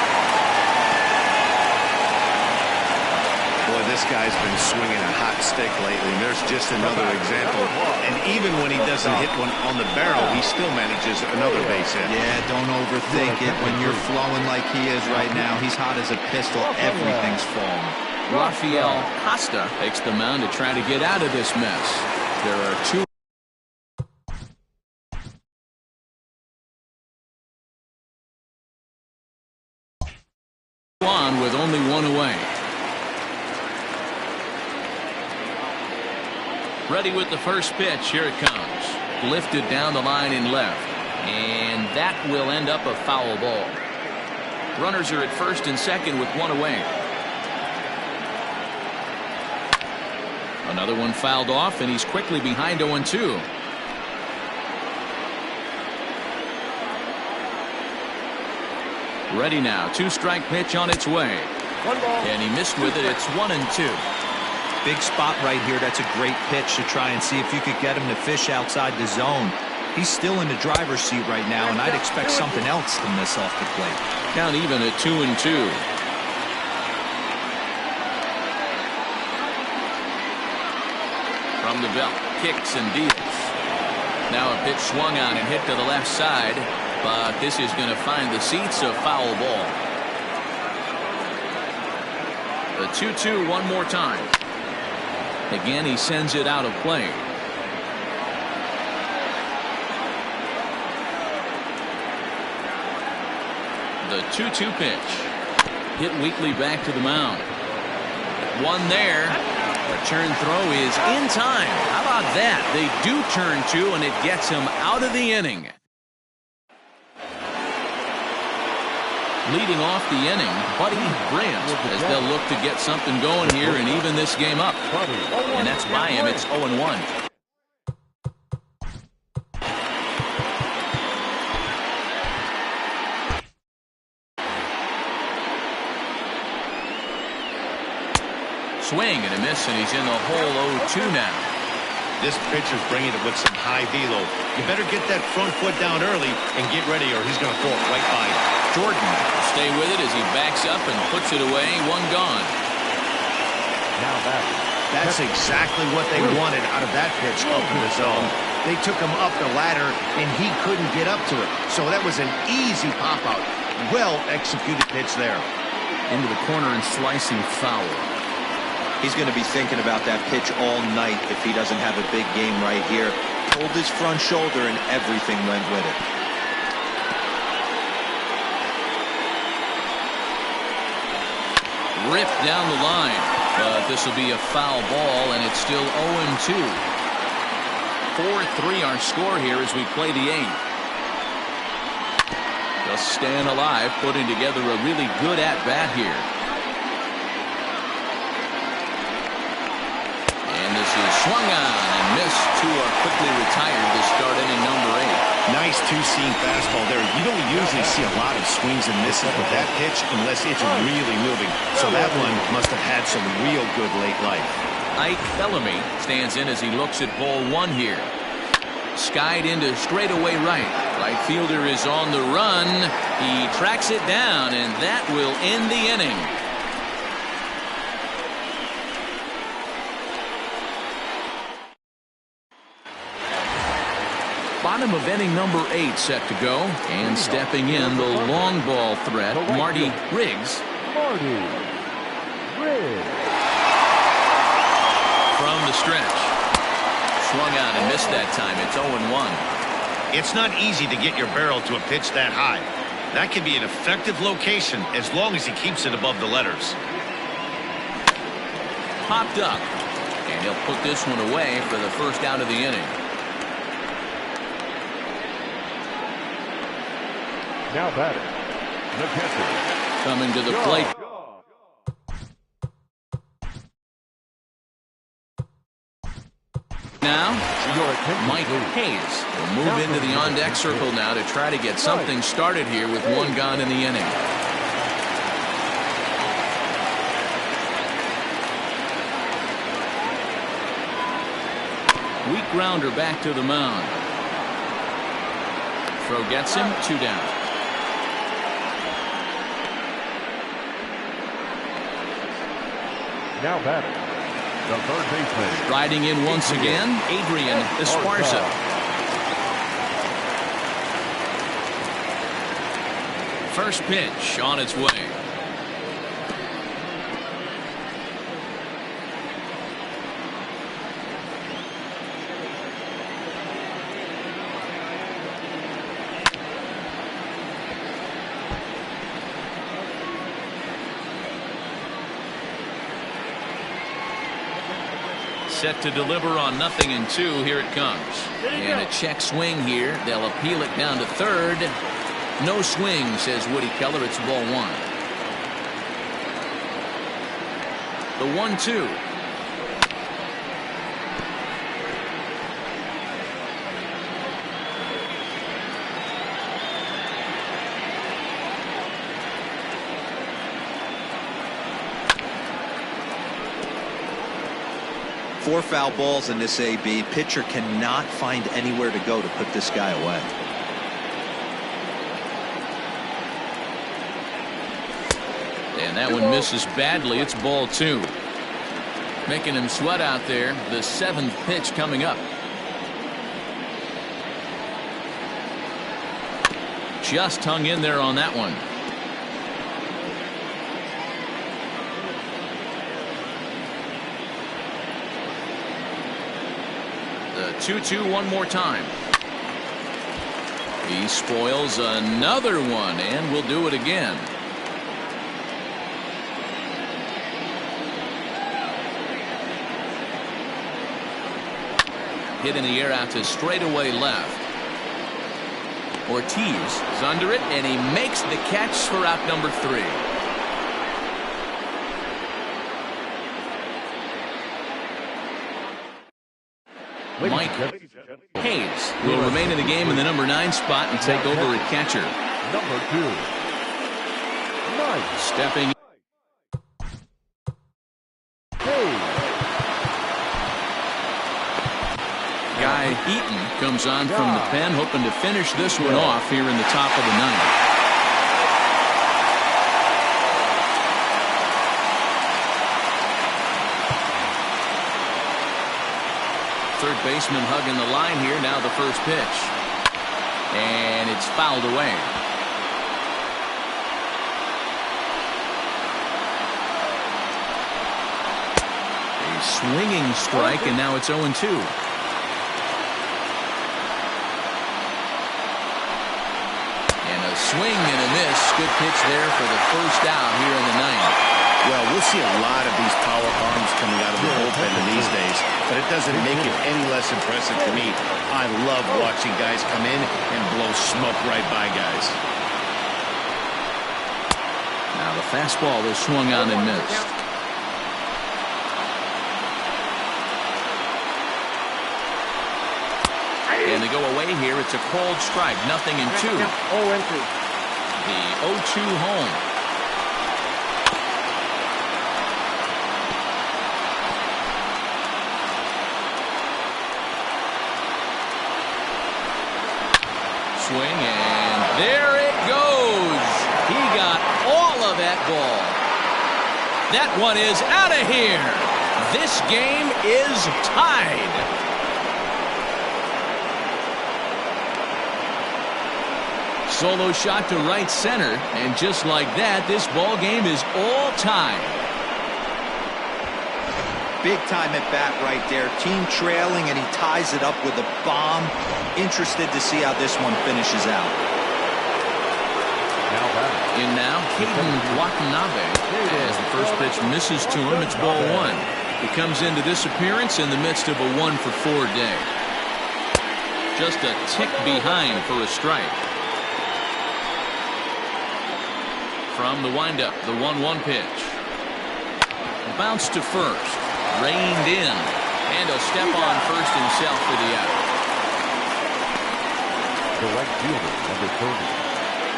Boy, this guy's been swinging a hot stick lately. There's just another example. And even when he doesn't hit one on the barrel, he still manages another base hit. Yeah, don't overthink it. When you're flowing like he is right now, he's hot as a pistol. Everything's falling. Rafael Costa takes the mound to try to get out of this mess. There are 2 on with only 1 away. Ready with the first pitch. Here it comes. Lifted down the line in left. And that will end up a foul ball. Runners are at first and second with 1 away. Another one fouled off, and he's quickly behind 0-2. Ready now. 2-strike pitch on its way. 1 ball. And he missed with it. It's 1-2. Big spot right here. That's a great pitch to try and see if you could get him to fish outside the zone. He's still in the driver's seat right now, and I'd expect something else to miss off the plate. Count even at 2-2. From the belt, kicks and deals. Now a pitch swung on and hit to the left side, but this is going to find the seats, a foul ball. The 2-2 one more time. Again, he sends it out of play. The 2-2 pitch. Hit weakly back to the mound. One there. Return throw is in time. How about that? They do turn 2, and it gets him out of the inning. Leading off the inning, Buddy Bryant, as they'll look to get something going here and even this game up. And that's by him. It's 0-1. Swing and a miss, and he's in the hole 0-2 now. This pitcher's bringing it with some high velo. You better get that front foot down early and get ready, or he's going to throw it right by you. Jordan will stay with it as he backs up and puts it away. 1 gone. Now batting. That's exactly what they wanted out of that pitch up in the zone. They took him up the ladder, and he couldn't get up to it. So that was an easy pop-out. Well-executed pitch there. Into the corner and slicing foul. He's going to be thinking about that pitch all night if he doesn't have a big game right here. Pulled his front shoulder, and everything went with it. Ripped down the line, but this will be a foul ball, and it's still 0-2. 4-3 our score here as we play the 8th. Just staying alive, putting together a really good at-bat here. And this is swung on and missed. 2 are quickly retired to start inning number 8. Nice two-seam fastball there. You don't usually see a lot of swings and misses with that pitch unless it's really moving. So that one must have had some real good late life. Ike Bellamy stands in as he looks at ball 1 here. Skied into straightaway right. Right fielder is on the run. He tracks it down, and that will end the inning. Bottom of inning number 8 set to go. And stepping in, the long ball threat, Marty Riggs. Marty Riggs. From the stretch. Swung out and missed that time. It's 0-1. It's not easy to get your barrel to a pitch that high. That can be an effective location as long as he keeps it above the letters. Popped up. And he'll put this one away for the first out of the inning. Now batting, the catcher. Coming to the plate. Now, Mike Hayes will move into the on-deck circle now to try to get something started here with one gone in the inning. Weak grounder back to the mound. Throw gets him, 2 down. Now batting, the third baseman. Riding in once again, Adrian Esparza. First pitch on its way. Set to deliver on 0-2. Here it comes. And a check swing here. They'll appeal it down to third. No swing, says Woody Keller. It's ball 1. The 1-2. Four foul balls in this AB. Pitcher cannot find anywhere to go to put this guy away. And that one misses badly. It's ball 2. Making him sweat out there. The 7th pitch coming up. Just hung in there on that one. The 2-2 one more time. He spoils another one and will do it again. Hit in the air out to straightaway left. Ortiz is under it and he makes the catch for out number 3. Mike Hayes will remain in the game in the number 9 spot and take over at catcher. Number 2. Mike. Stepping. Guy Eaton comes on from the pen, hoping to finish this one off here in the top of the 9th. Third baseman hugging the line here. Now the first pitch. And it's fouled away. A swinging strike, and now it's 0-2. And a swing and a miss. Good pitch there for the first out here in the 9th. Well, we'll see a lot of these power arms coming out of the bullpen in these days, but it doesn't make it any less impressive to me. I love watching guys come in and blow smoke right by guys. Now the fastball was swung on and missed. And they go away here. It's a cold strike. 0-2. 0-2. The 0-2 home. Swing, and there it goes. He got all of that ball. That one is out of here. This game is tied. Solo shot to right center, and just like that, this ball game is all tied. Big time at bat right there. Team trailing, and he ties it up with a bomb. Interested to see how this one finishes out. In now, Caden Watanabe. As the first pitch misses to him, it's ball one. He comes into this appearance in the midst of a 1-for-4 day. Just a tick behind for a strike. From the windup, the 1-1 pitch. Bounce to first. Reined in. And a step on first himself for the out. The right fielder, number 30.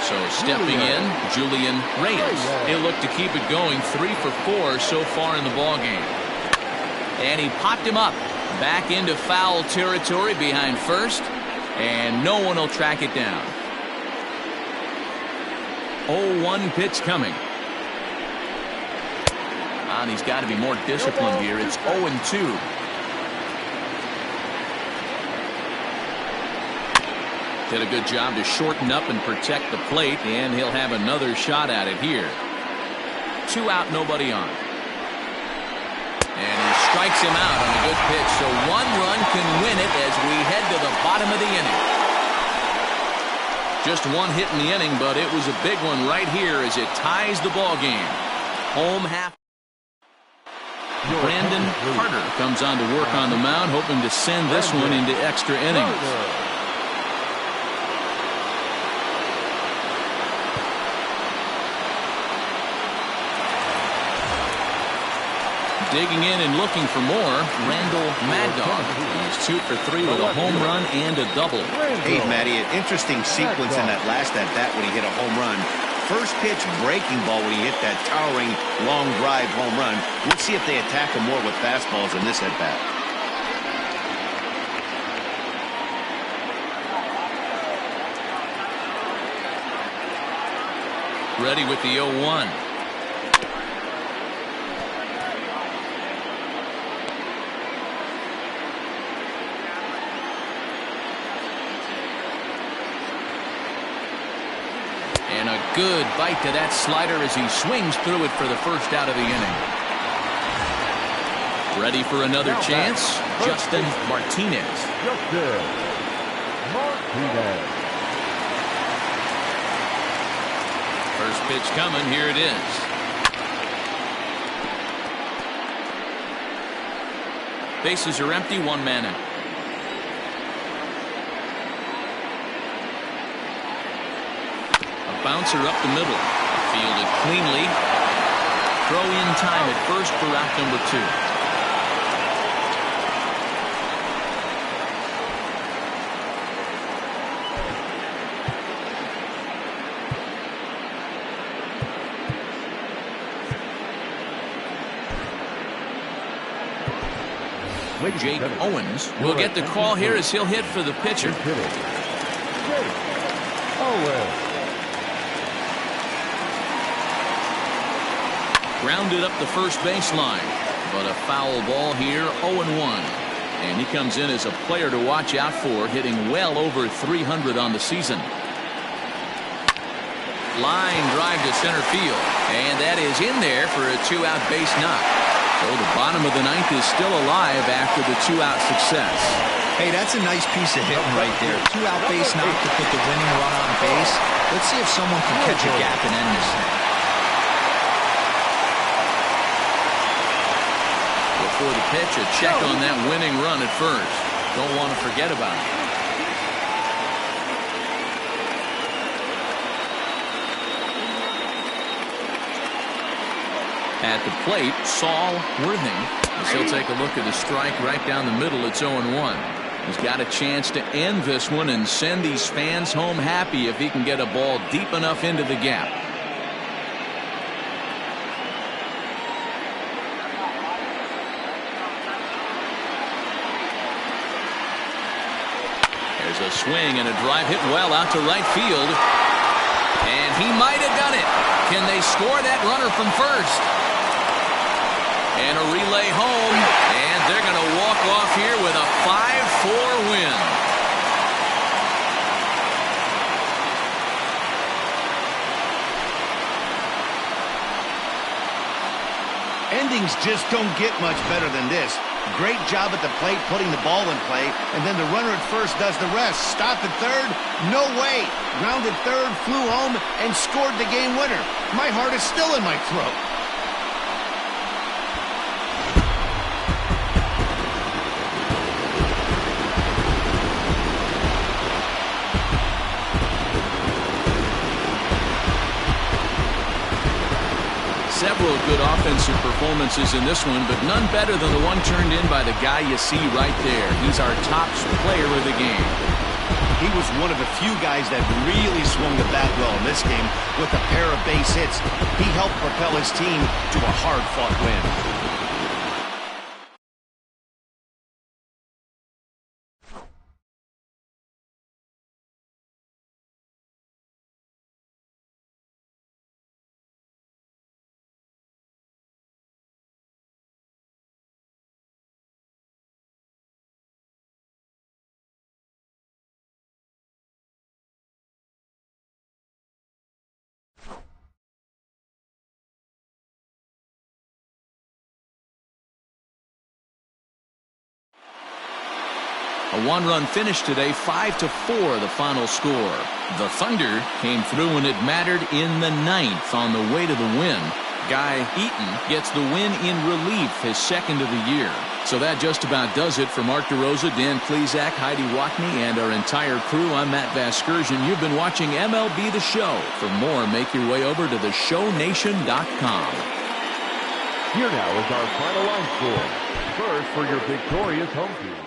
So stepping in, Julian Reyes. He'll look to keep it going. 3 for 4 so far in the ballgame. And he popped him up. Back into foul territory behind first. And no one will track it down. 0-1 pitch coming. And he's got to be more disciplined here. It's 0-2. Did a good job to shorten up and protect the plate, and he'll have another shot at it here. 2 out, nobody on. And he strikes him out on a good pitch, so 1 run can win it as we head to the bottom of the inning. Just 1 hit in the inning, but it was a big one right here as it ties the ball game. Home half. Brandon Carter comes on to work on the mound, hoping to send this one into extra innings. Digging in and looking for more, Randall Mad Dog. He's 2 for 3 with a home run and a double. Hey, Matty, an interesting sequence in that last at-bat when he hit a home run. First pitch breaking ball when he hit that towering long drive home run. We'll see if they attack him more with fastballs in this at-bat. Ready with the 0-1. And a good bite to that slider as he swings through it for the first out of the inning. Ready for another chance? Justin Martinez. First pitch coming. Here it is. Bases are empty. 1 man out. Bouncer up the middle. Fielded cleanly. Throw in time at first for out number 2. Jake Owens will get the call here as he'll hit for the pitcher. Grounded up the first baseline, but a foul ball here. 0-1, and he comes in as a player to watch out for, hitting well over 300 on the season. Line drive to center field, and that is in there for a 2-out base knock. So the bottom of the 9th is still alive after the 2-out success. Hey, that's a nice piece of hitting right there. 2-out base knock to put the winning run on base. Let's see if someone can catch a gap and end this thing. Before the pitch, a check on that winning run at first. Don't want to forget about it. At the plate, Saul Worthing, as he'll take a look at a strike right down the middle. It's 0-1. He's got a chance to end this one and send these fans home happy if he can get a ball deep enough into the gap. There's a swing and a drive hit well out to right field. And he might have done it. Can they score that runner from first? And a relay home, and they're going to walk off here with a 5-4 win. endings just don't get much better than this. Great job at the plate putting the ball in play, and then the runner at first does the rest. Stop at third? No way. Grounded third, flew home, and scored the game winner. My heart is still in my throat. Several good offensive performances in this one, but none better than the one turned in by the guy you see right there. He's our top player of the game. He was one of the few guys that really swung the bat well in this game with a pair of base hits. He helped propel his team to a hard-fought win. A one-run finish today, 5-4 the final score. The Thunder came through when it mattered in the ninth on the way to the win. Guy Eaton gets the win in relief, his second of the year. So that just about does it for Mark DeRosa, Dan Plesac, Heidi Watney, and our entire crew. I'm Matt Vasgersian. You've been watching MLB The Show. For more, make your way over to theshownation.com. Here now is our final line score. First for your victorious home team.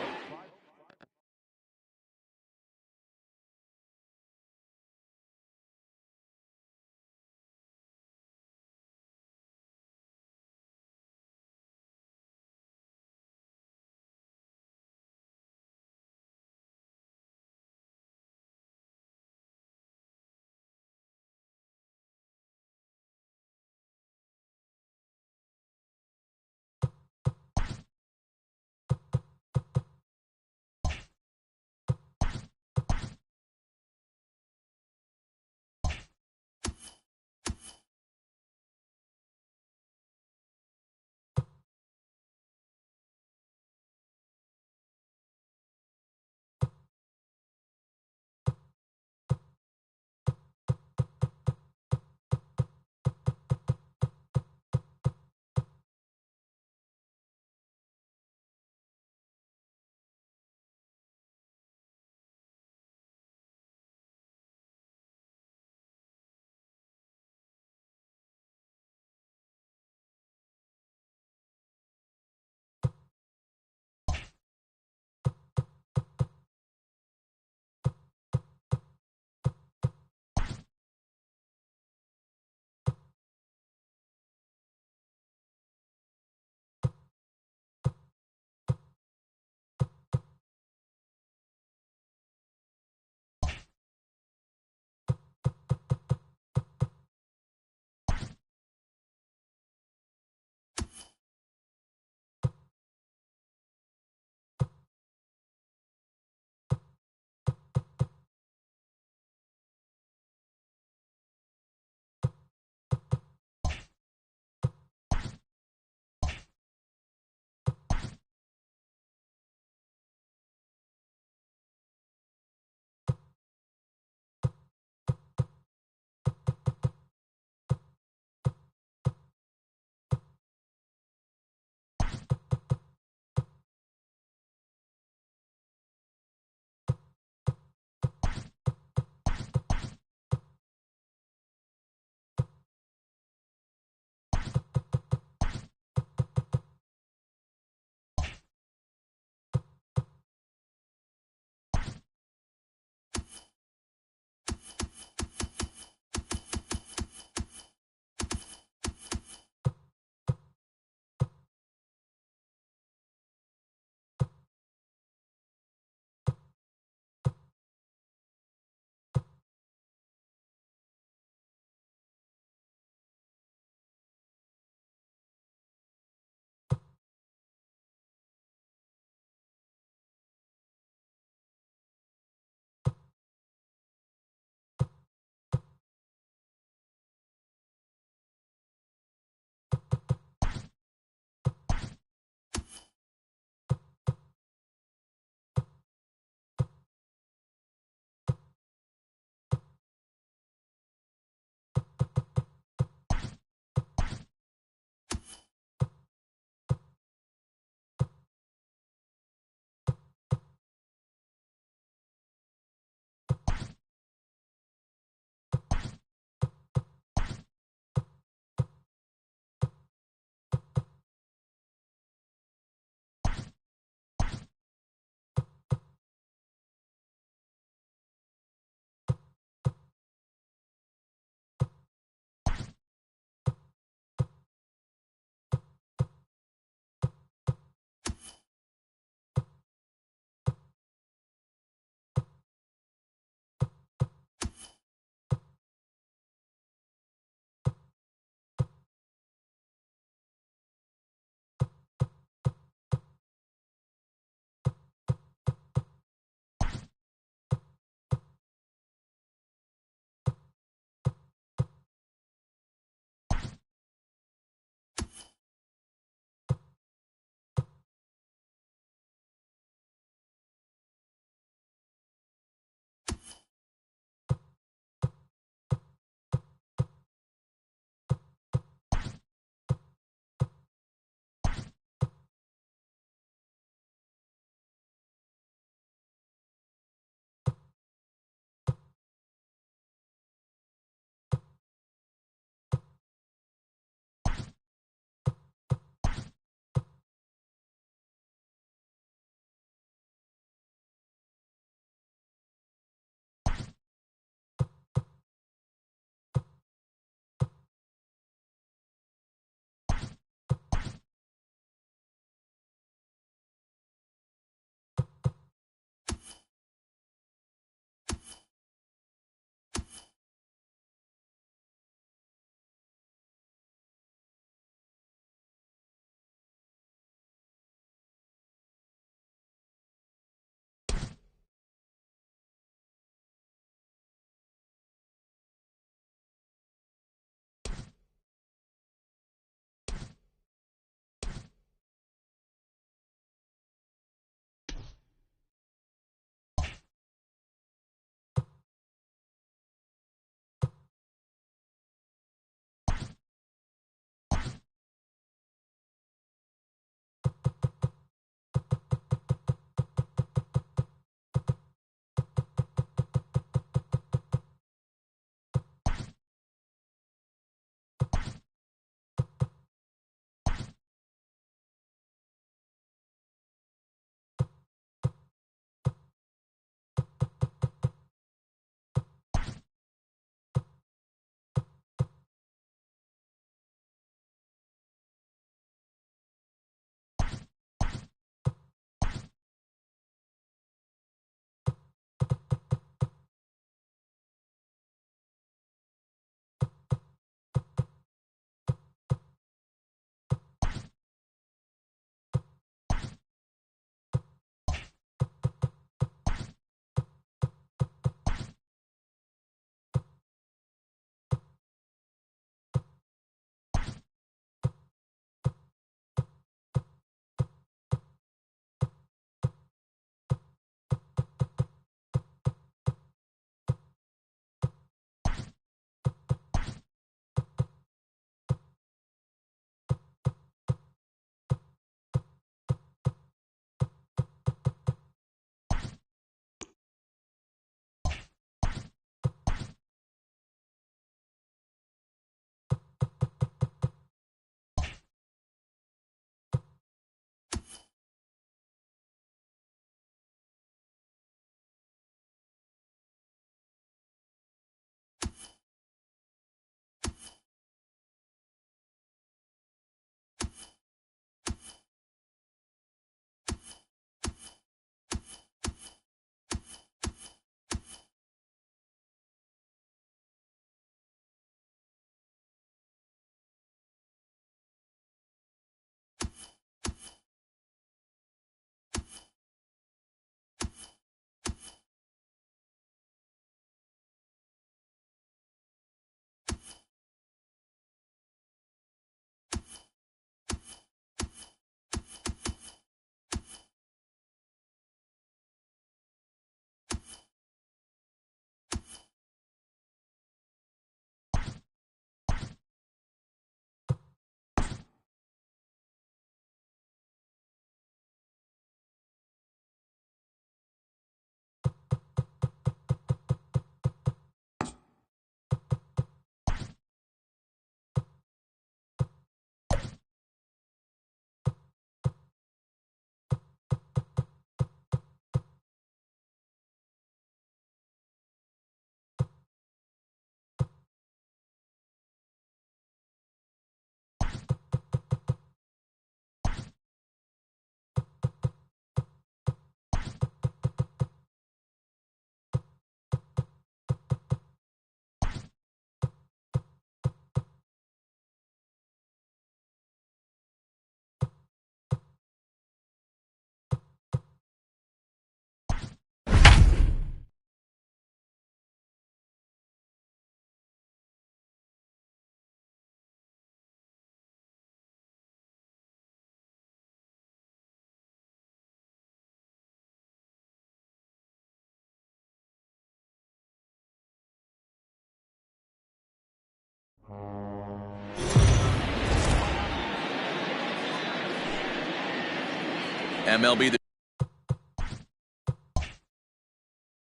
MLB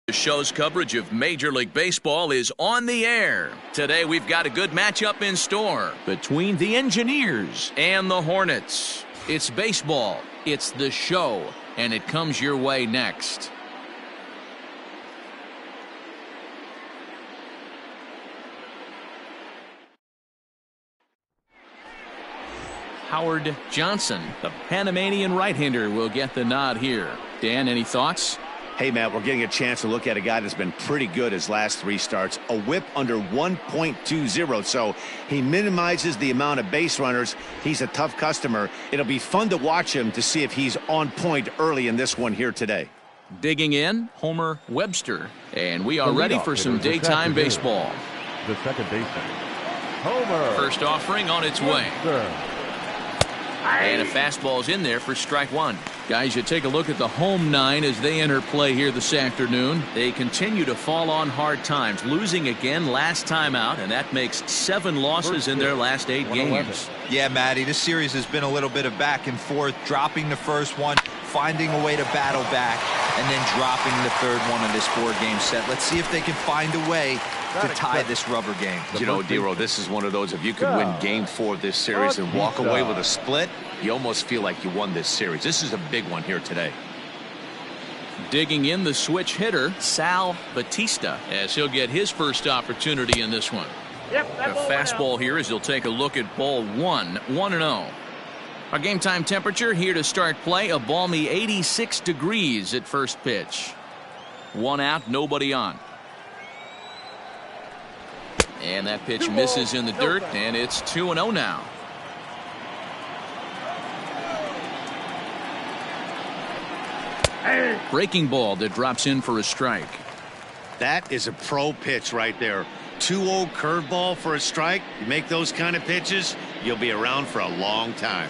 The show's coverage of Major League Baseball is on the air. Today we've got a good matchup in store between the Engineers and the Hornets. It's baseball, it's the show, and it comes your way next. Howard Johnson, the Panamanian right-hander, will get the nod here. Dan, any thoughts? Hey, Matt, we're getting a chance to look at a guy that's been pretty good his last 3 starts. A whip under 1.20, so he minimizes the amount of base runners. He's a tough customer. It'll be fun to watch him to see if he's on point early in this one here today. Digging in, Homer Webster. And we are ready for some daytime baseball. The second baseman, Homer. First offering on its way. And a fastball's in there for strike 1. Guys, you take a look at the home 9 as they enter play here this afternoon. They continue to fall on hard times, losing again last time out, and that makes 7 losses in their last 8 games. Yeah, Matty, this series has been a little bit of back and forth, dropping the first one, finding a way to battle back, and then dropping the third one of this 4-game set. Let's see if they can find a way to tie this rubber game. You know, Dero, this is one of those, if you could win game 4 of this series and walk away with a split, you almost feel like you won this series. This is a big one here today. Digging in, the switch hitter, Sal Batista, as he'll get his first opportunity in this one. Yep, A fastball here as he'll take a look at ball 1, 1-0. Our game time temperature here to start play, a balmy 86 degrees at first pitch. 1 out, nobody on. And that pitch misses in the dirt, and it's 2-0 now. Breaking ball that drops in for a strike. That is a pro pitch right there. 2-0 curveball for a strike. You make those kind of pitches, you'll be around for a long time.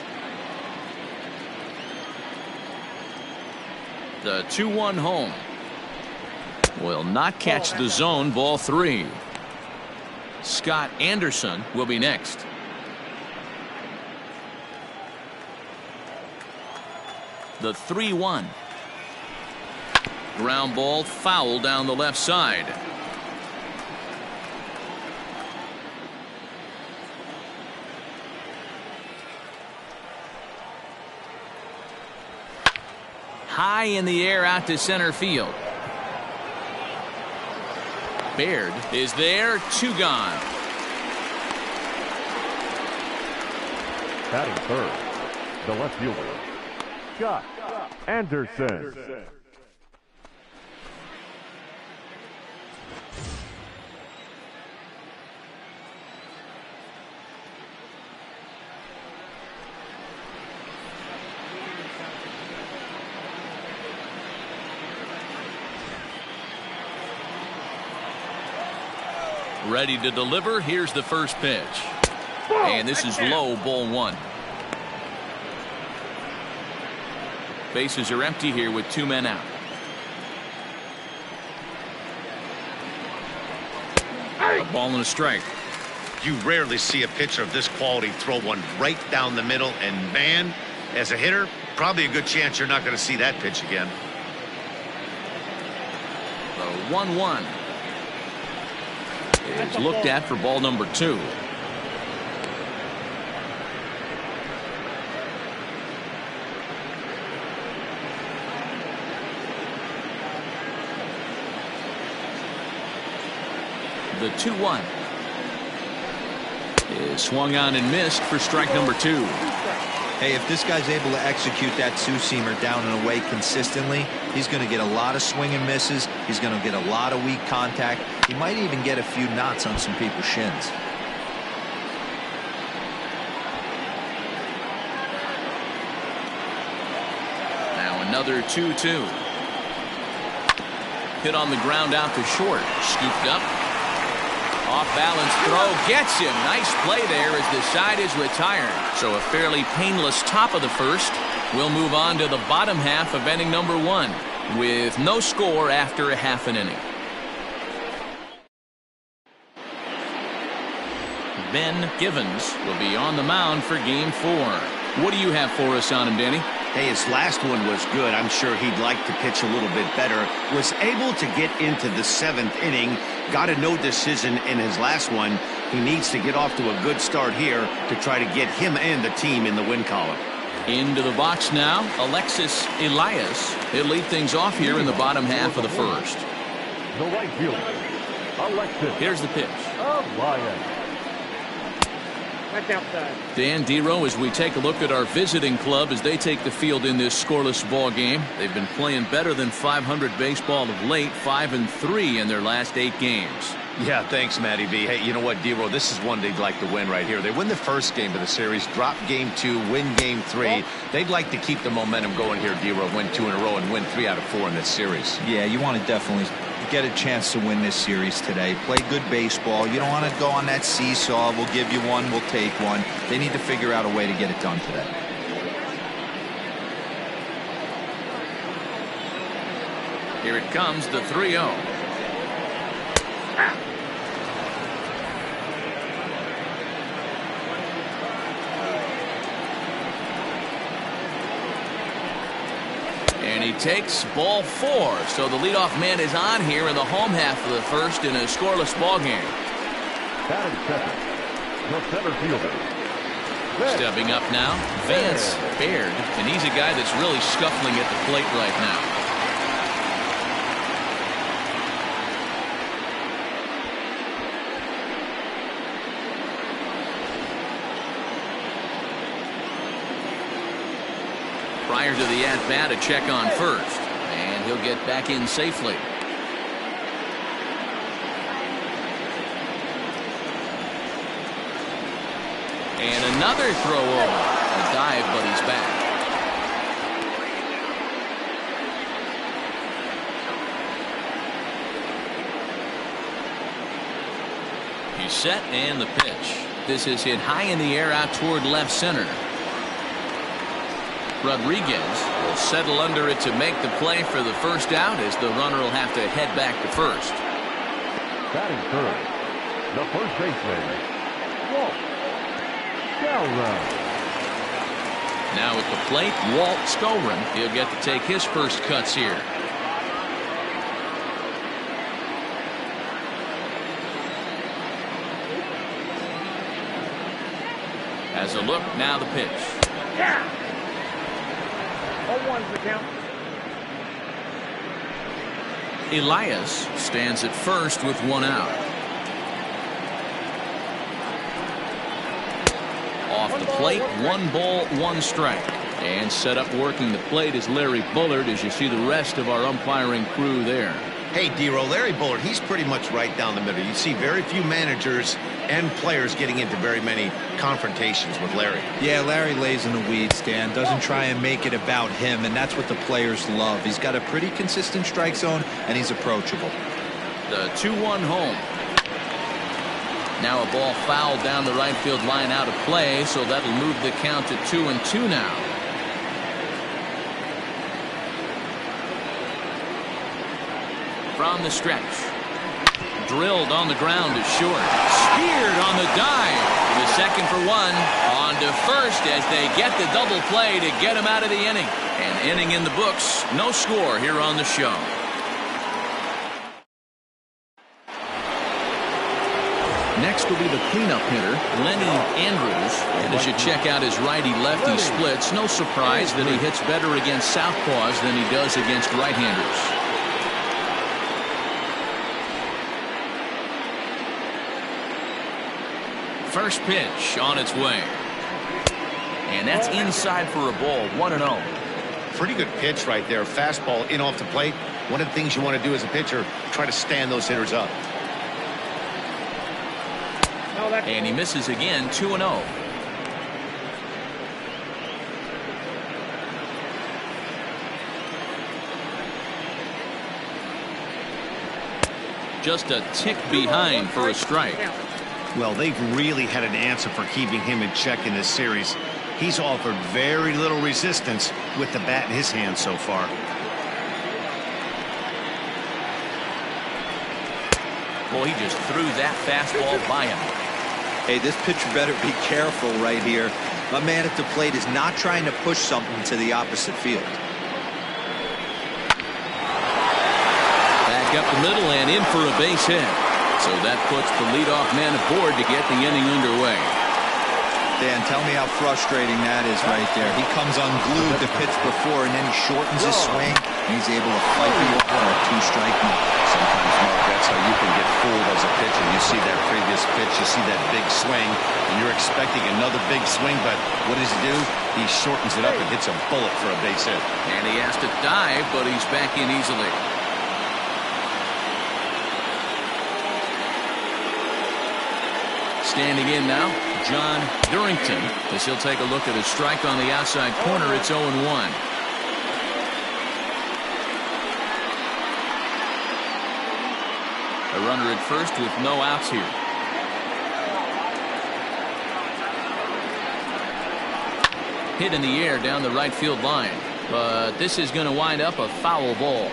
The 2-1 home. Will not catch the zone, ball 3. Scott Anderson will be next. The 3-1. Ground ball foul down the left side. High in the air out to center field. Baird is there, 2 gone. Batting third, the left fielder, Scott Anderson. Ready to deliver. Here's the first pitch. And this is low, ball 1. Bases are empty here with 2 men out. A ball and a strike. You rarely see a pitcher of this quality throw one right down the middle, and man, as a hitter, probably a good chance you're not going to see that pitch again. The 1-1 is looked at for ball number 2. The 2-1 is swung on and missed for strike number 2. Hey, if this guy's able to execute that 2-seamer down and away consistently, he's going to get a lot of swing and misses. He's going to get a lot of weak contact. He might even get a few knots on some people's shins. Now another 2-2. Hit on the ground out to short. Scooped up. Off balance throw gets him. Nice play there as the side is retired. So a fairly painless top of the first. We'll move on to the bottom half of inning number 1 with no score after a half an inning. Ben Givens will be on the mound for game 4. What do you have for us on him, Danny? Hey, his last one was good. I'm sure he'd like to pitch a little bit better. Was able to get into the 7th inning. Got a no decision in his last one. He needs to get off to a good start here to try to get him and the team in the win column. Into the box now, Alexis Elias. He'll lead things off here in the bottom half of the first. The right fielder, Alexis. Here's the pitch. Elias. That's outside. Dan Dero, as we take a look at our visiting club as they take the field in this scoreless ball game. They've been playing better than .500 baseball of late, 5-3 in their last 8 games. Yeah, thanks, Matty B. Hey, you know what, Dero? This is one they'd like to win right here. They win the first game of the series, drop game 2, win game 3. They'd like to keep the momentum going here, Dero. Win 2 in a row and win 3 out of 4 in this series. Yeah, you want to definitely get a chance to win this series today. Play good baseball. You don't want to go on that seesaw. We'll give you one, we'll take one. They need to figure out a way to get it done today. Here it comes, the 3-0. And he takes ball 4. So the leadoff man is on here in the home half of the first in a scoreless ball game. Batting second, the center fielder. Stepping up now, Vance Baird. And he's a guy that's really scuffling at the plate right now. Prior to the at-bat, a check on first. And he'll get back in safely. And another throw over. A dive, but he's back. He's set, and the pitch. This is hit high in the air out toward left center. Rodriguez will settle under it to make the play for the first out as the runner will have to head back to first. Batting third, the first baseman, Walt Skowron. Now at the plate, Walt Skowron. He'll get to take his first cuts here. As a look, now the pitch. Yeah. 0-1's the count. Elias stands at first with 1 out. Off the plate, 1 ball, 1 strike. And set up working the plate is Larry Bullard as you see the rest of our umpiring crew there. Hey, Dero, Larry Bullard, he's pretty much right down the middle. You see very few managers and players getting into very many confrontations with Larry. Yeah, Larry lays in the weeds, Dan. Doesn't try and make it about him, and that's what the players love. He's got a pretty consistent strike zone, and he's approachable. The 2-1 home. Now a ball fouled down the right field line out of play, so that'll move the count to 2-2 now. From the stretch. Drilled on the ground to short. Speared on the dive. The second for 1. On to first as they get the double play to get him out of the inning. An inning in the books. No score here on the show. Next will be the cleanup hitter, Lenny Andrews. And as you check out his righty-lefty splits, no surprise that he hits better against southpaws than he does against right-handers. First pitch on its way. And that's inside for a ball, 1-0. Pretty good pitch right there. Fastball in off the plate. One of the things you want to do as a pitcher, try to stand those hitters up. And he misses again, 2-0. Just a tick behind for a strike. Well, they've really had an answer for keeping him in check in this series. He's offered very little resistance with the bat in his hand so far. Boy, he just threw that fastball by him. Hey, this pitcher better be careful right here. My man at the plate is not trying to push something to the opposite field. Back up the middle and in for a base hit. So that puts the leadoff man aboard to get the inning underway. Dan, tell me how frustrating that is right there. He comes unglued the pitch before, and then he shortens his swing, and he's able to fight you off on a 2-strike count. Sometimes, Mark, that's how you can get fooled as a pitcher. You see that previous pitch, you see that big swing, and you're expecting another big swing, but what does he do? He shortens it up and hits a bullet for a base hit. And he has to dive, but he's back in easily. Standing in now, John Durrington, as he'll take a look at a strike on the outside corner. It's 0-1. A runner at first with no outs here. Hit in the air down the right field line, but this is going to wind up a foul ball.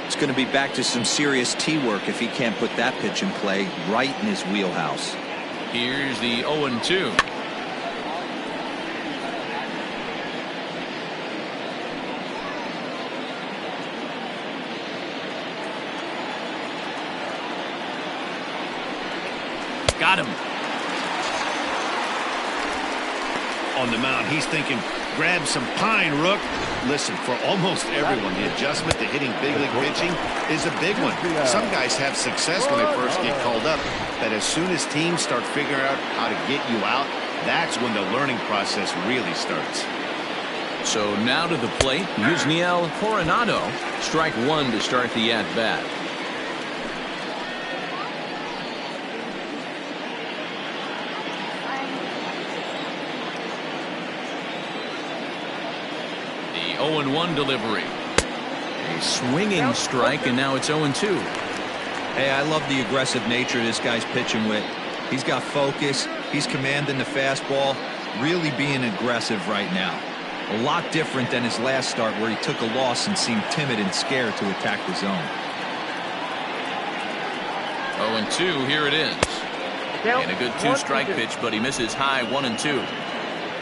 It's going to be back to some serious tee work if he can't put that pitch in play right in his wheelhouse. Here's the 0-2. Got him. On the mound, he's thinking, grab some pine, Rook. Listen, for almost everyone, the adjustment to hitting big league pitching is a big one. Some guys have success when they first get called up, but as soon as teams start figuring out how to get you out, that's when the learning process really starts. So now to the plate, Yusniel Coronado. Strike one to start the at-bat. The 0-1 delivery. A swinging strike, and now it's 0-2. Hey, I love the aggressive nature this guy's pitching with. He's got focus. He's commanding the fastball. Really being aggressive right now. A lot different than his last start where he took a loss and seemed timid and scared to attack the zone. 0-2, here it is. And a good two-strike pitch, but he misses high 1-2.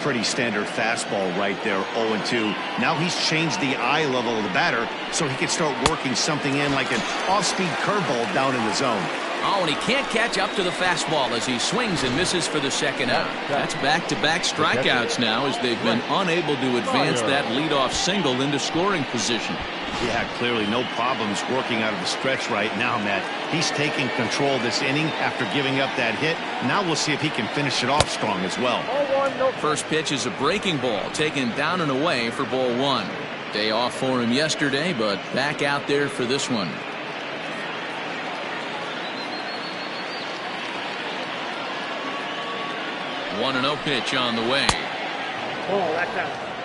Pretty standard fastball right there, 0-2. Now he's changed the eye level of the batter so he can start working something in like an off-speed curveball down in the zone. Oh, and he can't catch up to the fastball as he swings and misses for the second out. That's back-to-back strikeouts now as they've been unable to advance that leadoff single into scoring position. Yeah, clearly no problems working out of the stretch right now, Matt. He's taking control of this inning after giving up that hit. Now we'll see if he can finish it off strong as well. First pitch is a breaking ball taken down and away for ball one. Day off for him yesterday, but back out there for this one. 1-0 pitch on the way.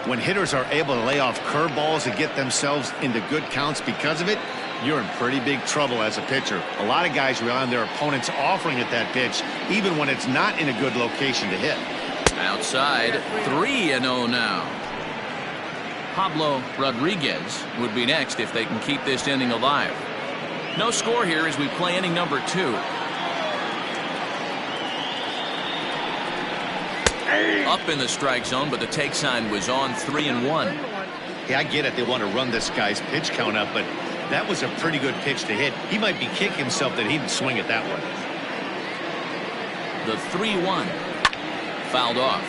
When hitters are able to lay off curveballs and get themselves into good counts because of it, you're in pretty big trouble as a pitcher. A lot of guys rely on their opponents offering at that pitch, even when it's not in a good location to hit. Outside, 3-0 now. Pablo Rodriguez would be next if they can keep this inning alive. No score here as we play inning number 2. Up in the strike zone, but the take sign was on 3-1. Yeah, I get it. They want to run this guy's pitch count up, but that was a pretty good pitch to hit. He might be kicking himself that he didn't swing at that one. The 3-1 fouled off.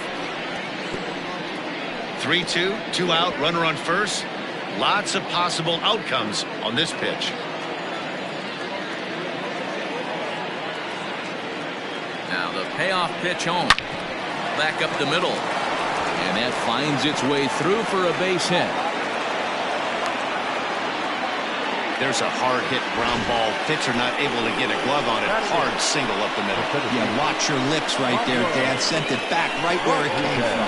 3-2, 2 out, runner on first. Lots of possible outcomes on this pitch. Now the payoff pitch home. Back up the middle. And that finds its way through for a base hit. There's a hard hit ground ball. Pitcher not able to get a glove on it. Hard single up the middle. Yeah, watch your lips right there, Dan. Sent it back right where it came from.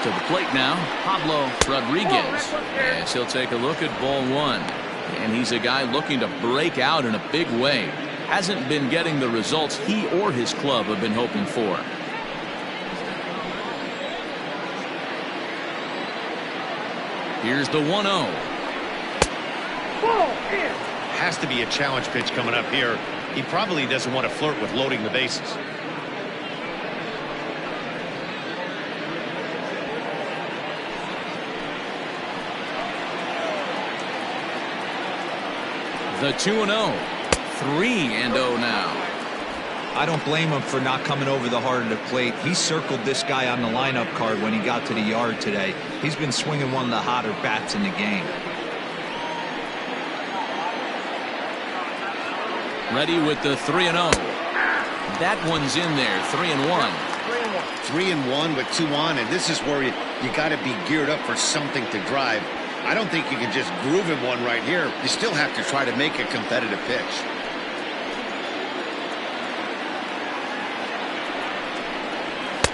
To the plate now, Pablo Rodriguez, as he'll take a look at ball one. And he's a guy looking to break out in a big way. Hasn't been getting the results he or his club have been hoping for. Here's the 1-0. Ball in. Has to be a challenge pitch coming up here. He probably doesn't want to flirt with loading the bases. The 2-0. 3-0 now. I don't blame him for not coming over the heart of the plate. He circled this guy on the lineup card when he got to the yard today. He's been swinging one of the hotter bats in the game. Ready with the 3-0. That one's in there. 3-1. 3-1 with 2 on, and this is where you got to be geared up for something to drive. I don't think you can just groove him one right here. You still have to try to make a competitive pitch.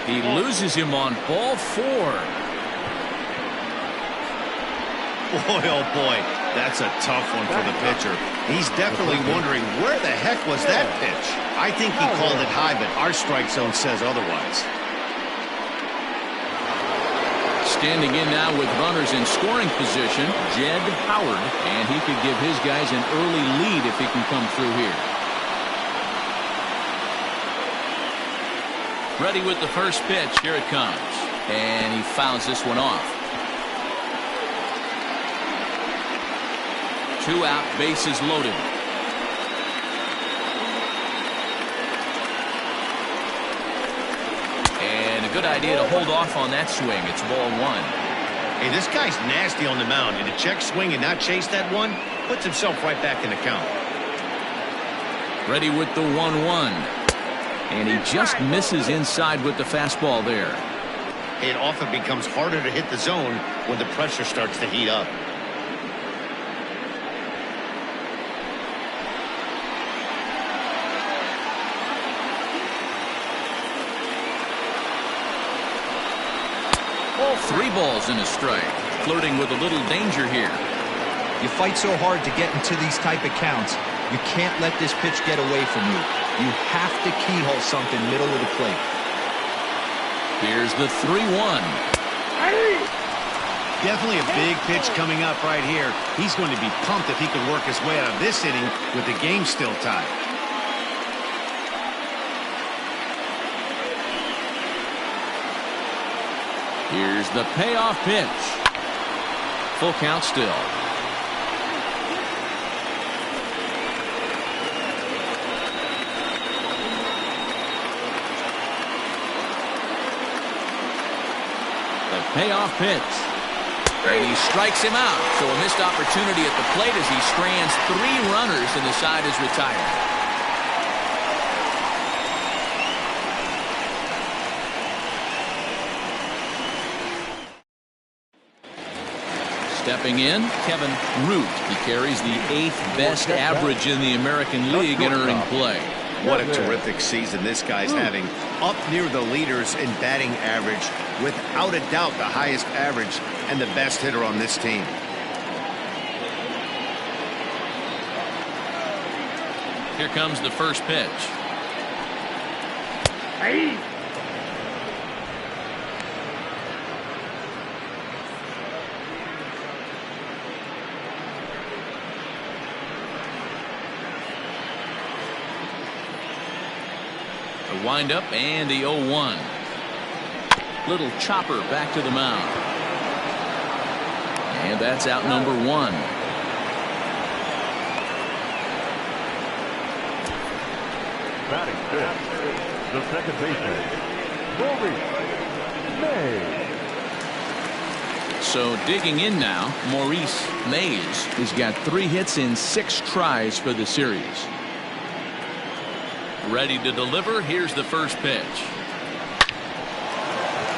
He loses him on ball 4. Boy, oh boy, that's a tough one for the pitcher. He's definitely wondering where the heck was that pitch. I think he called it high, but our strike zone says otherwise. Standing in now with runners in scoring position, Jed Howard, and he could give his guys an early lead if he can come through here. Ready with the first pitch. Here it comes. And he fouls this one off. 2 out, bases loaded. And a good idea to hold off on that swing. It's ball 1. Hey, this guy's nasty on the mound, and to check swing and not chase that one puts himself right back in the count. Ready with the 1-1. And he just misses inside with the fastball there. It often becomes harder to hit the zone when the pressure starts to heat up. Oh, 3 balls and a strike. Flirting with a little danger here. You fight so hard to get into these type of counts. You can't let this pitch get away from you. You have to keyhole something middle of the plate. Here's the 3-1. Definitely a big pitch coming up right here. He's going to be pumped if he can work his way out of this inning with the game still tied. Here's the payoff pitch. Full count still. Payoff pitch. And he strikes him out. So a missed opportunity at the plate as he strands 3 runners and the side is retired. Stepping in, Kevin Root. He carries the 8th best average in the American League entering play. What a terrific season this guy's having. Up near the leaders in batting average. Without a doubt the highest average and the best hitter on this team. Here comes the first pitch. Hey. The windup and the 0-1. Little chopper back to the mound. And that's out number 1. Batting fifth, the second baseman, Maurice May. So digging in now, Maurice Mays. He's got 3 hits in 6 tries for the series. Ready to deliver. Here's the first pitch.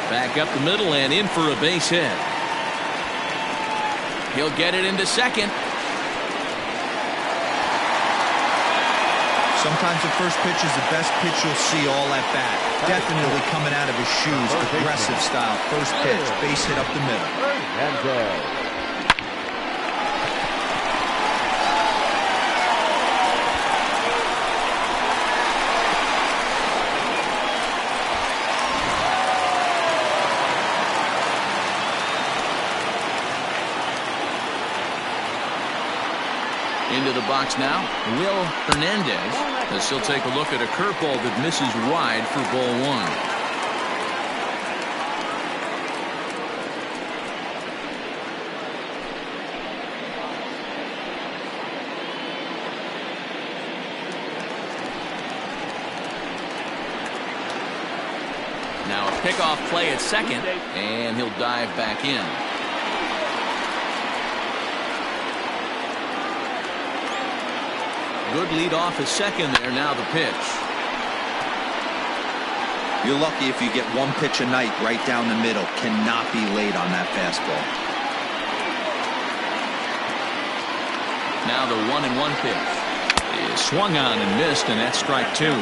Back up the middle and in for a base hit. He'll get it into second. Sometimes the first pitch is the best pitch you'll see all at bat. Definitely coming out of his shoes. Aggressive style. First pitch. Base hit up the middle. And go. Into the box now, Will Hernandez, as he'll take a look at a curveball that misses wide for ball one. Now a pickoff play at second, and he'll dive back in. Good lead off at second there. Now the pitch. You're lucky if you get one pitch a night right down the middle. Cannot be late on that fastball. Now the 1-1 pitch is swung on and missed, and that's strike two.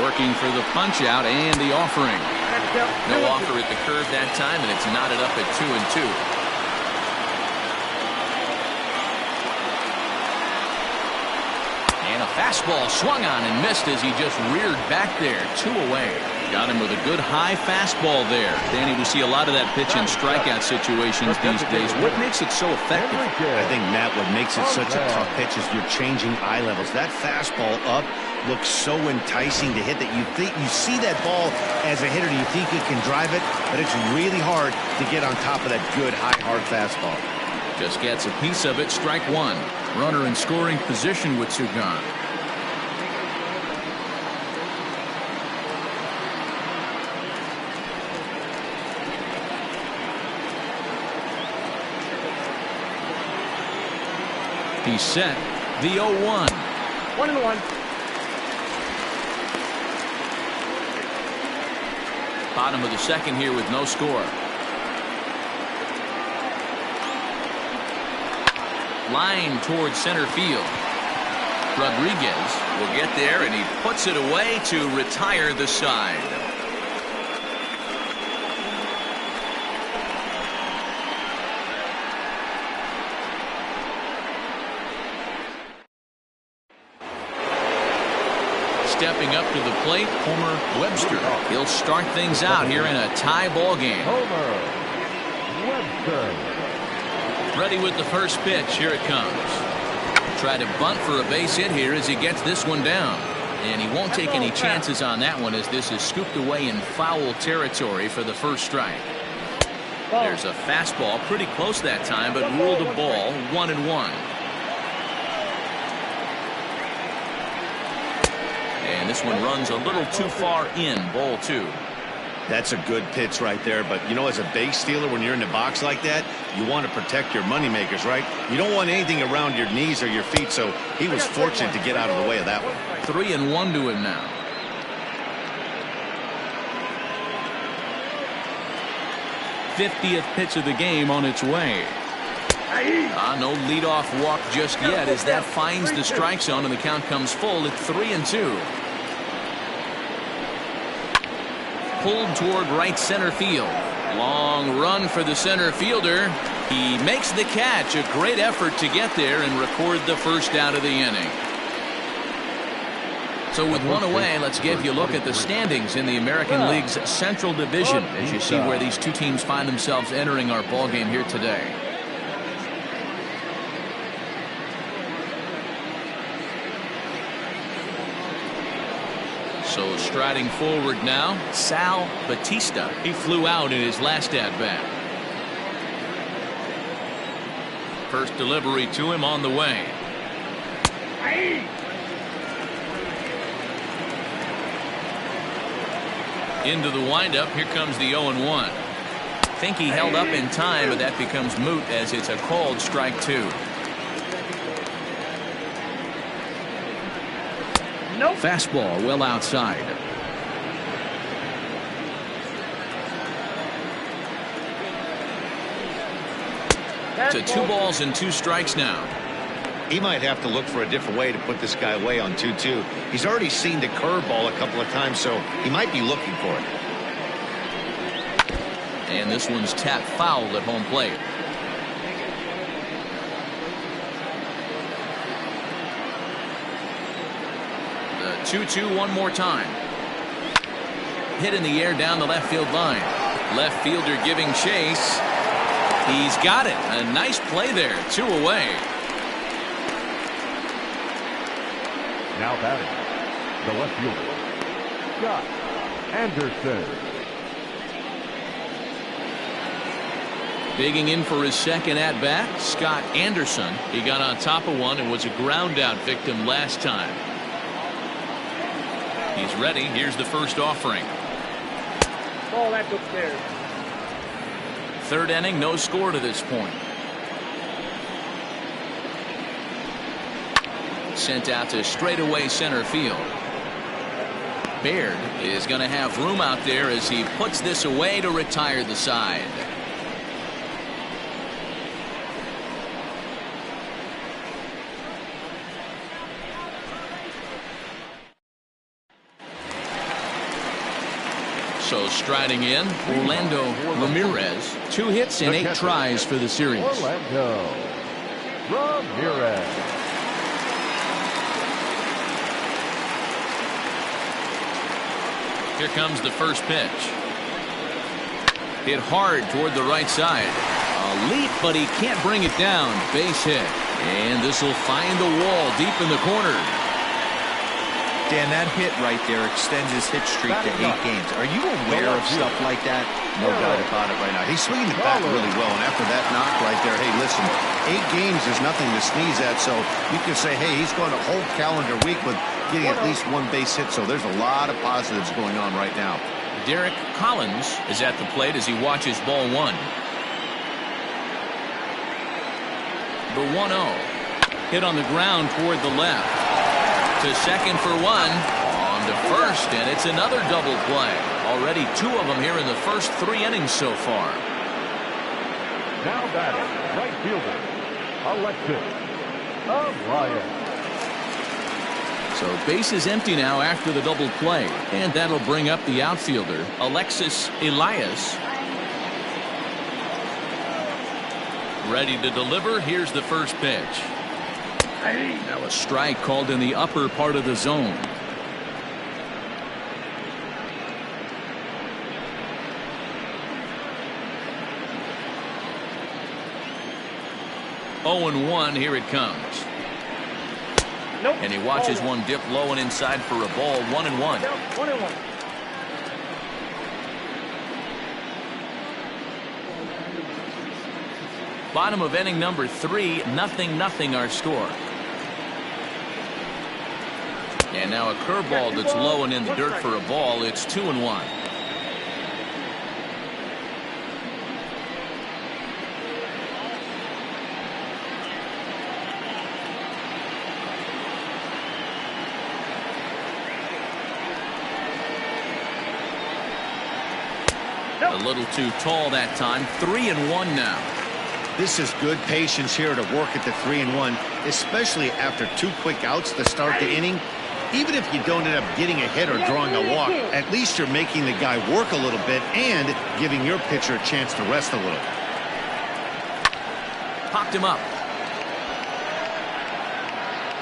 Working for the punch out and the offering. No offer at the curve that time, and it's knotted up at 2-2. And a fastball swung on and missed as he just reared back there. 2 away. Got him with a good high fastball there. Danny, we see a lot of that pitch in strikeout situations these days. What makes it so effective? I think, Matt, what makes it such a tough pitch is you're changing eye levels. That fastball up looks so enticing to hit that you see that ball as a hitter, you think you can drive it, but it's really hard to get on top of that good high hard fastball. Just gets a piece of it. Strike one. Runner in scoring position with two gone. He's set. The 0-1. 1-1. Bottom of the second here with no score. Line towards center field. Rodriguez will get there, and he puts it away to retire the side. Stepping up to the plate, Homer Webster. He'll start things out here in a tie ball game. Homer Webster. Ready with the first pitch. Here it comes. Try to bunt for a base hit here as he gets this one down. And he won't take any chances on that one as this is scooped away in foul territory for the first strike. There's a fastball pretty close that time, but ruled a ball. 1-1. And this one runs a little too far in. Ball two. That's a good pitch right there, but you know, as a base stealer, when you're in the box like that, you want to protect your money makers, right? You don't want anything around your knees or your feet, so he was fortunate to get out of the way of that one. 3-1 to him now. '50th pitch of the game on its way. No leadoff walk just yet as that finds the strike zone, and the count comes full at 3-2. Pulled toward right center field. Long run for the center fielder. He makes the catch. A great effort to get there and record the first out of the inning. So with one away, let's give you a look at the standings in the American League's Central Division as you see where these two teams find themselves entering our ball game here today. So striding forward now, Sal Batista. He flew out in his last at-bat. First delivery to him on the way. Into the windup. Here comes the 0-1. Think he held up in time, but that becomes moot as it's a called strike two. Nope. Fastball well outside. To 2 balls and 2 strikes now. He might have to look for a different way to put this guy away on 2-2. He's already seen the curveball a couple of times, so he might be looking for it. And this one's tapped foul at home plate. The 2-2 one more time. Hit in the air down the left field line. Left fielder giving chase. He's got it. A nice play there. 2 away. Now batting, the left fielder, Scott Anderson. Digging in for his second at-bat, Scott Anderson. He got on top of one and was a ground-out victim last time. He's ready. Here's the first offering. Ball that's upstairs. Third inning, no score to this point. Sent out to straightaway center field. Baird is going to have room out there as he puts this away to retire the side. So striding in, Orlando Ramirez. 2 hits and 8 tries for the series. Orlando Ramirez. Here comes the first pitch. Hit hard toward the right side. A leap, but he can't bring it down. Base hit. And this will find the wall deep in the corner. Dan, that hit right there extends his hit streak to 8 games. Are you aware of stuff like that? No doubt about it right now. He's swinging the bat really well, and after that knock right there, hey, listen, 8 games is nothing to sneeze at, so you can say, hey, he's going a whole calendar week with getting at least 1 base hit, so there's a lot of positives going on right now. Derek Collins is at the plate as he watches ball 1. The 1-0. Hit on the ground toward the left. To second for 1. On to first, and it's another double play. Already 2 of them here in the first 3 innings so far. Now batting, right fielder, Alexis Elias. So base is empty now after the double play, and that'll bring up the outfielder, Alexis Elias. Ready to deliver. Here's the first pitch. Now a strike called in the upper part of the zone. Oh and 1. Here it comes. Nope. And he watches one dip low and inside for a ball. 1-1. Nope. 1-1. Bottom of inning number 3. 0-0 our score. And now a curveball that's low and in the dirt for a ball. It's 2-1. A little too tall that time. 3-1 now. This is good patience here to work at the 3-1, especially after 2 quick outs to start the inning. Even if you don't end up getting a hit or drawing a walk, at least you're making the guy work a little bit and giving your pitcher a chance to rest a little. Popped him up.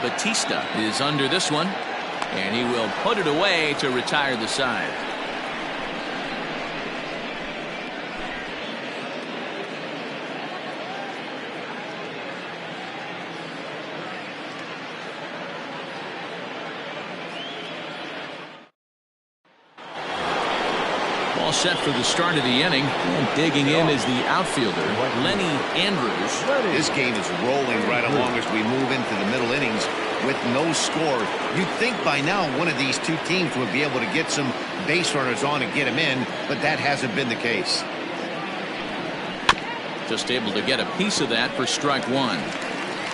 Batista is under this one, and he will put it away to retire the side. All set for the start of the inning, and digging in is the outfielder, Lenny Andrews. This game is rolling right along as we move into the middle innings with no score. You'd think by now one of these 2 teams would be able to get some base runners on and get them in, but that hasn't been the case. Just able to get a piece of that for strike 1.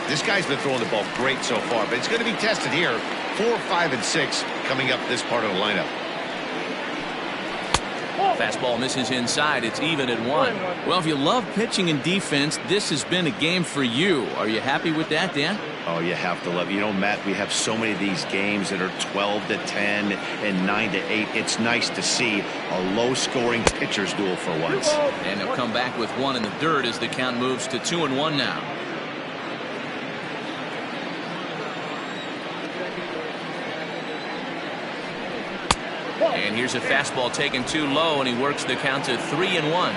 This guy's been throwing the ball great so far, but it's going to be tested here. 4, 5, and 6 coming up this part of the lineup. Fastball misses inside. It's even at 1. Well, if you love pitching and defense, this has been a game for you. Are you happy with that, Dan? Oh, you have to love it. You know, Matt, we have so many of these games that are 12-10 and 9-8. It's nice to see a low-scoring pitcher's duel for once. And they'll come back with 1 in the dirt as the count moves to 2-1 now. And here's a fastball taken too low, and he works the count to 3-1.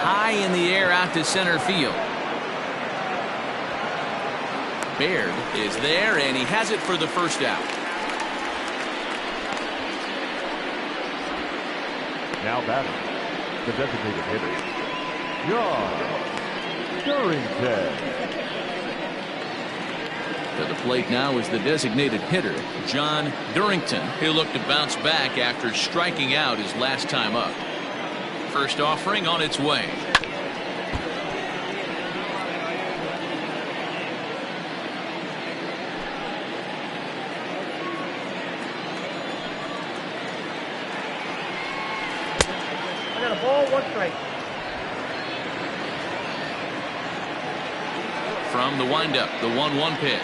High in the air out to center field. Baird is there, and he has it for the first out. Now batting, the designated hitter, John Durrington. To the plate now is the designated hitter, John Durrington. He'll look to bounce back after striking out his last time up. First offering on its way. I got a ball, 1 strike. From the windup, the 1-1 pitch.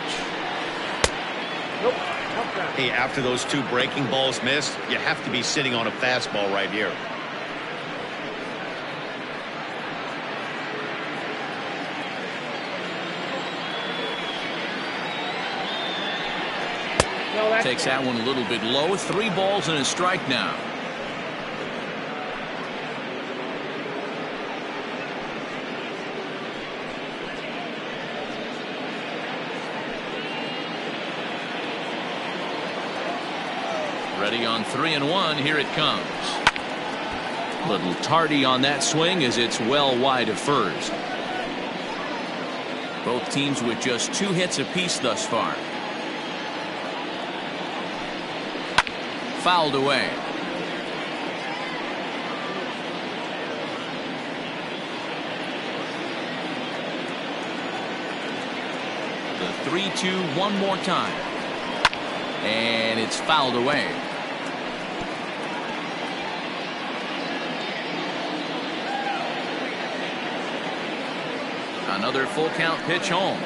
Nope. Outside. Hey, after those 2 breaking balls missed, you have to be sitting on a fastball right here. No, that's Takes that one a little bit low. 3 balls and a strike now. Ready on 3-1. Here it comes. Little tardy on that swing as it's well wide of first. Both teams with just 2 hits apiece thus far. Fouled away. The 3-2 one more time. And it's fouled away. Another full count pitch home.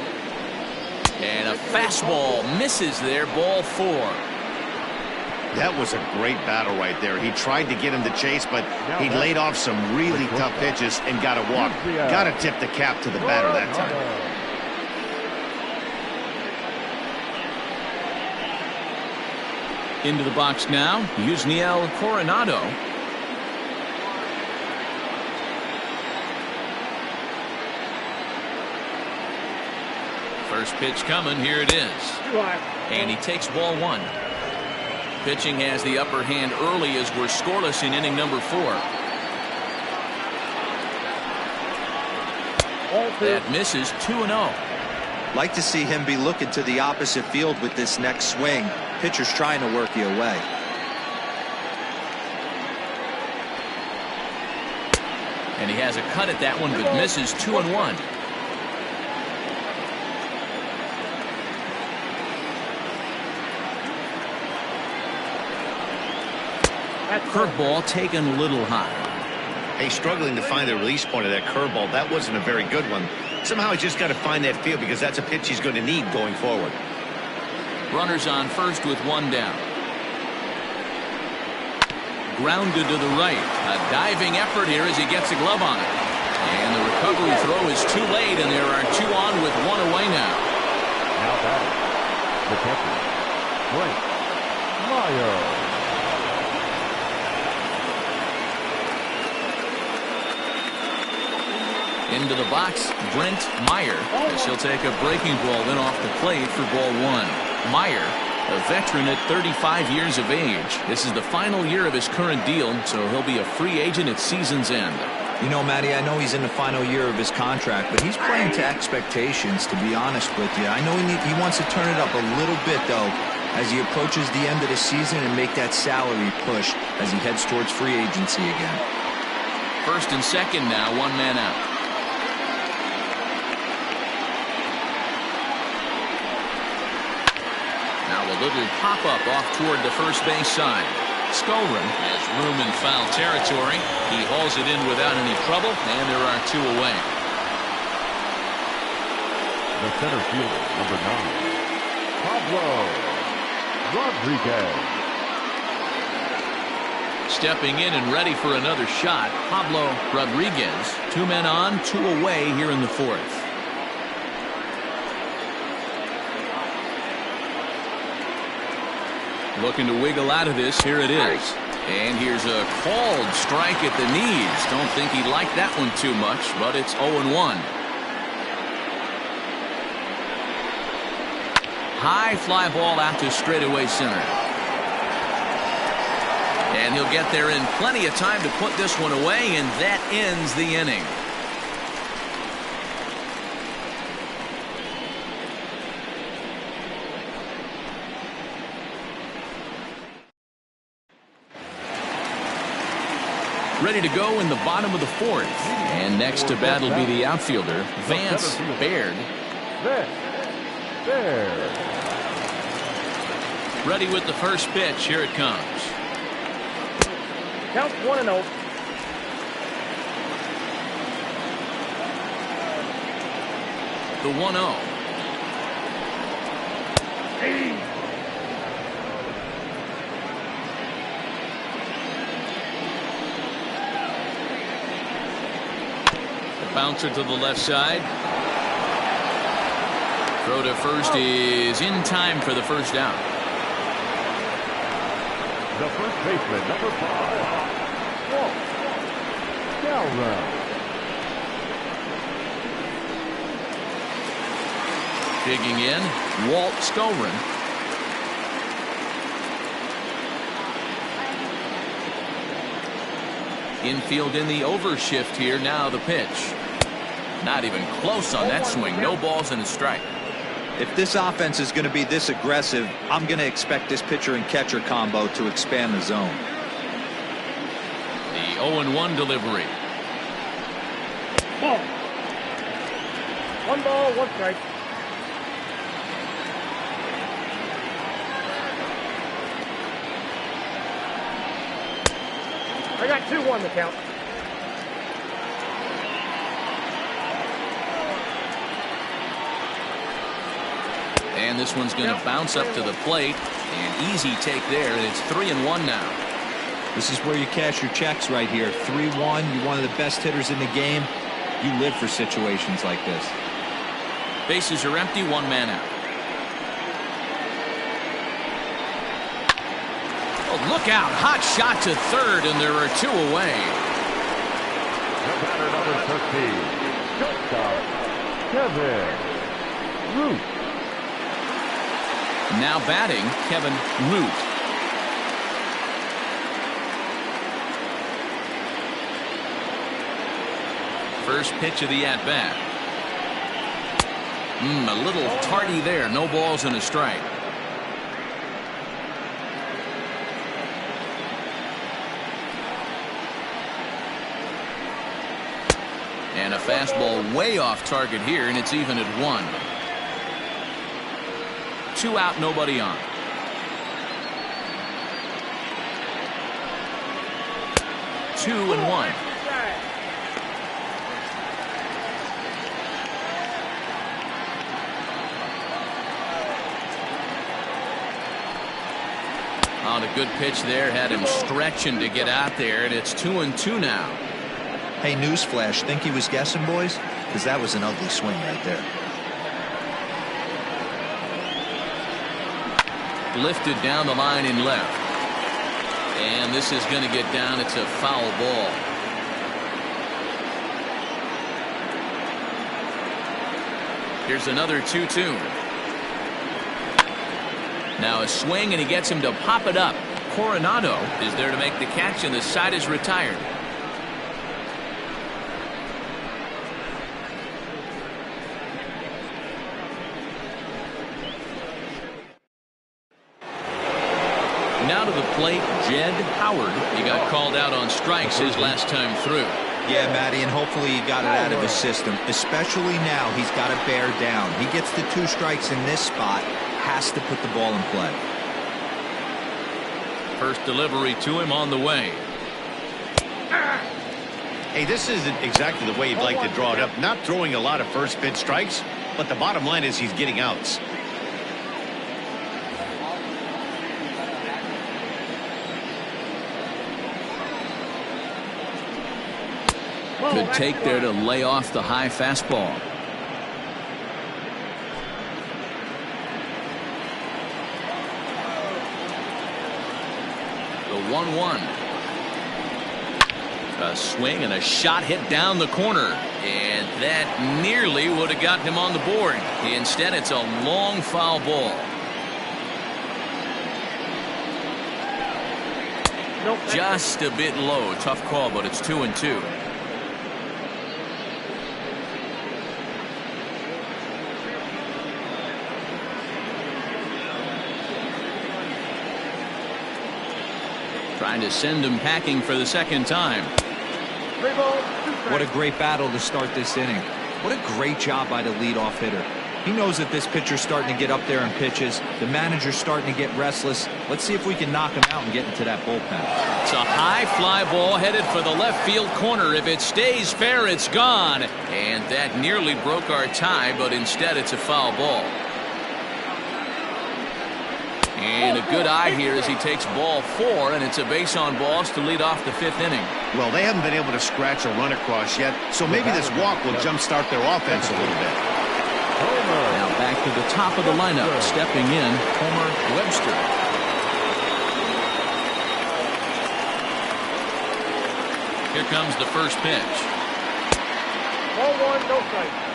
And a fastball misses there, ball 4. That was a great battle right there. He tried to get him to chase, but he laid off some really tough pitches and got a walk. Got to tip the cap to the batter that time. Into the box now, Yusniel Coronado. First pitch coming, here it is. too high. And he takes ball 1. Pitching has the upper hand early as we're scoreless in inning number 4. Ball 2. That misses 2-0. Like to see him be looking to the opposite field with this next swing. Pitcher's trying to work you away. And he has a cut at that one, but misses 2-1. Curveball taken a little high. Hey, struggling to find the release point of that curveball. That wasn't a very good one. Somehow he's just got to find that feel because that's a pitch he's going to need going forward. Runners on first with 1 down. Grounded to the right. A diving effort here as he gets a glove on it. And the recovery throw is too late, and there are 2 on with 1 away now. Now batting, the catcher, Brent Meyer. Into the box, Brent Meyer, as he'll take a breaking ball then off the plate for ball 1. Meyer, a veteran at 35 years of age. This is the final year of his current deal, so he'll be a free agent at season's end. You know, Matty, I know he's in the final year of his contract, but he's playing to expectations, to be honest with you. I know he wants to turn it up a little bit, though, as he approaches the end of the season and make that salary push as he heads towards free agency again. First and second now, 1 man out. Now a little pop-up off toward the first base side. Skowron has room in foul territory. He hauls it in without any trouble, and there are 2 away. The center fielder, number 9, Pablo Rodriguez. Stepping in and ready for another shot, Pablo Rodriguez. 2 men on, 2 away here in the 4th. Looking to wiggle out of this. Here it is. And here's a called strike at the knees. Don't think he liked that one too much, but it's 0-1. High fly ball out to straightaway center. And he'll get there in plenty of time to put this one away, and that ends the inning. Ready to go in the bottom of the fourth. And next to bat will be the outfielder, Vance Baird. Ready with the first pitch. Here it comes. Count 1-0. The 1-0. Bouncer to the left side. Throw to first is in time for the first down. The first baseman, number 5, Walt Skowron. Digging in, Walt Skowron. Infield in the overshift here. Now the pitch. Not even close on that swing. No balls and a strike. If this offense is going to be this aggressive, I'm going to expect this pitcher and catcher combo to expand the zone. The 0-1 delivery. Ball. 1 ball, 1 strike. I got 2-1 to count. And this one's going to bounce up to the plate. An easy take there, and it's 3-1 now. This is where you cash your checks right here. 3-1. You're one of the best hitters in the game. You live for situations like this. Bases are empty. 1 man out. Oh, look out. Hot shot to third, and there are 2 away. The batter, number 13, shortstop, Kevin Root. Now batting, Kevin Root. First pitch of the at-bat. A little tardy there. No balls and a strike. And a fastball way off target here, and it's even at 1. 2 out, nobody on. Two and 1. On a good pitch there, had him stretching to get out there, and it's 2-2 now. Hey, newsflash, think he was guessing, boys? Because that was an ugly swing right there. Lifted down the line in left. And this is going to get down. It's a foul ball. Here's another 2-2. Now a swing, and he gets him to pop it up. Coronado is there to make the catch, and the side is retired. Now to the plate, Jed Howard. He got called out on strikes his last time through. Yeah, Matty, and hopefully he got it out of his system. Especially now, he's got to bear down. He gets the 2 strikes in this spot, has to put the ball in play. First delivery to him on the way. Hey, this isn't exactly the way you'd like to draw it up. Not throwing a lot of first pitch strikes, but the bottom line is he's getting outs. Good take there to lay off the high fastball. 1-1. A swing and a shot hit down the corner, and that nearly would have gotten him on the board. Instead, it's a long foul ball. Nope. Just a bit low. Tough call, but it's 2-2. Trying to send him packing for the second time. 3 balls, 2 strikes. What a great battle to start this inning. What a great job by the leadoff hitter. He knows that this pitcher's starting to get up there in pitches. The manager's starting to get restless. Let's see if we can knock him out and get into that bullpen. It's a high fly ball headed for the left field corner. If it stays fair, it's gone. And that nearly broke our tie, but instead it's a foul ball. And a good eye here as he takes ball 4, and it's a base on balls to lead off the 5th inning. Well, they haven't been able to scratch a run across yet, so maybe this walk will jumpstart their offense a little bit. Now back to the top of the lineup, stepping in, Homer Webster. Here comes the first pitch. Ball 1, no strikes.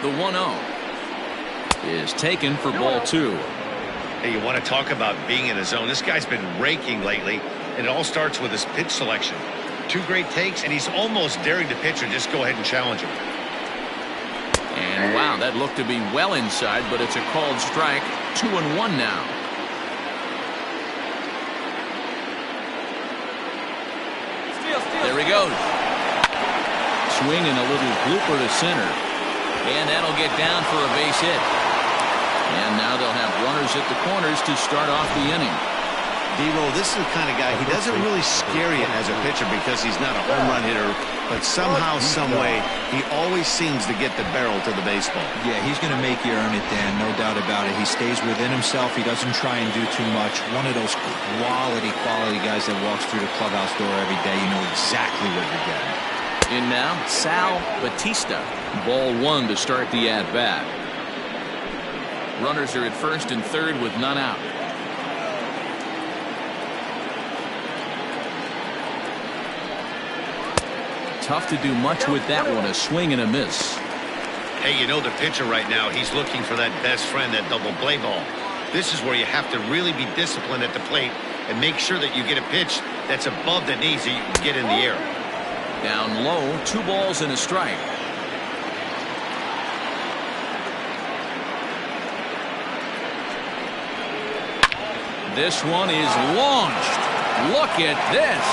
The 1-0 is taken for ball 2. Hey, you want to talk about being in a zone? This guy's been raking lately, and it all starts with his pitch selection. 2 great takes, and he's almost daring the pitcher just go ahead and challenge him. And wow, that looked to be well inside, but it's a called strike. 2-1 now. There he goes. Swing and a little blooper to center. And that'll get down for a base hit. And now they'll have runners at the corners to start off the inning. D-Roll, this is the kind of guy, he doesn't really scare you as a pitcher because he's not a home run hitter, but somehow, some way, he always seems to get the barrel to the baseball. Yeah, he's going to make you earn it, Dan, no doubt about it. He stays within himself. He doesn't try and do too much. One of those quality guys that walks through the clubhouse door every day. You know exactly what you're getting. In now, Sal Batista. Ball 1 to start the at-bat. Runners are at first and third with none out. Tough to do much with that one. A swing and a miss. Hey, you know the pitcher right now, he's looking for that best friend, that double play ball. This is where you have to really be disciplined at the plate and make sure that you get a pitch that's above the knees that you can get in the air. Down low, 2 balls and a strike. This one is launched. Look at this.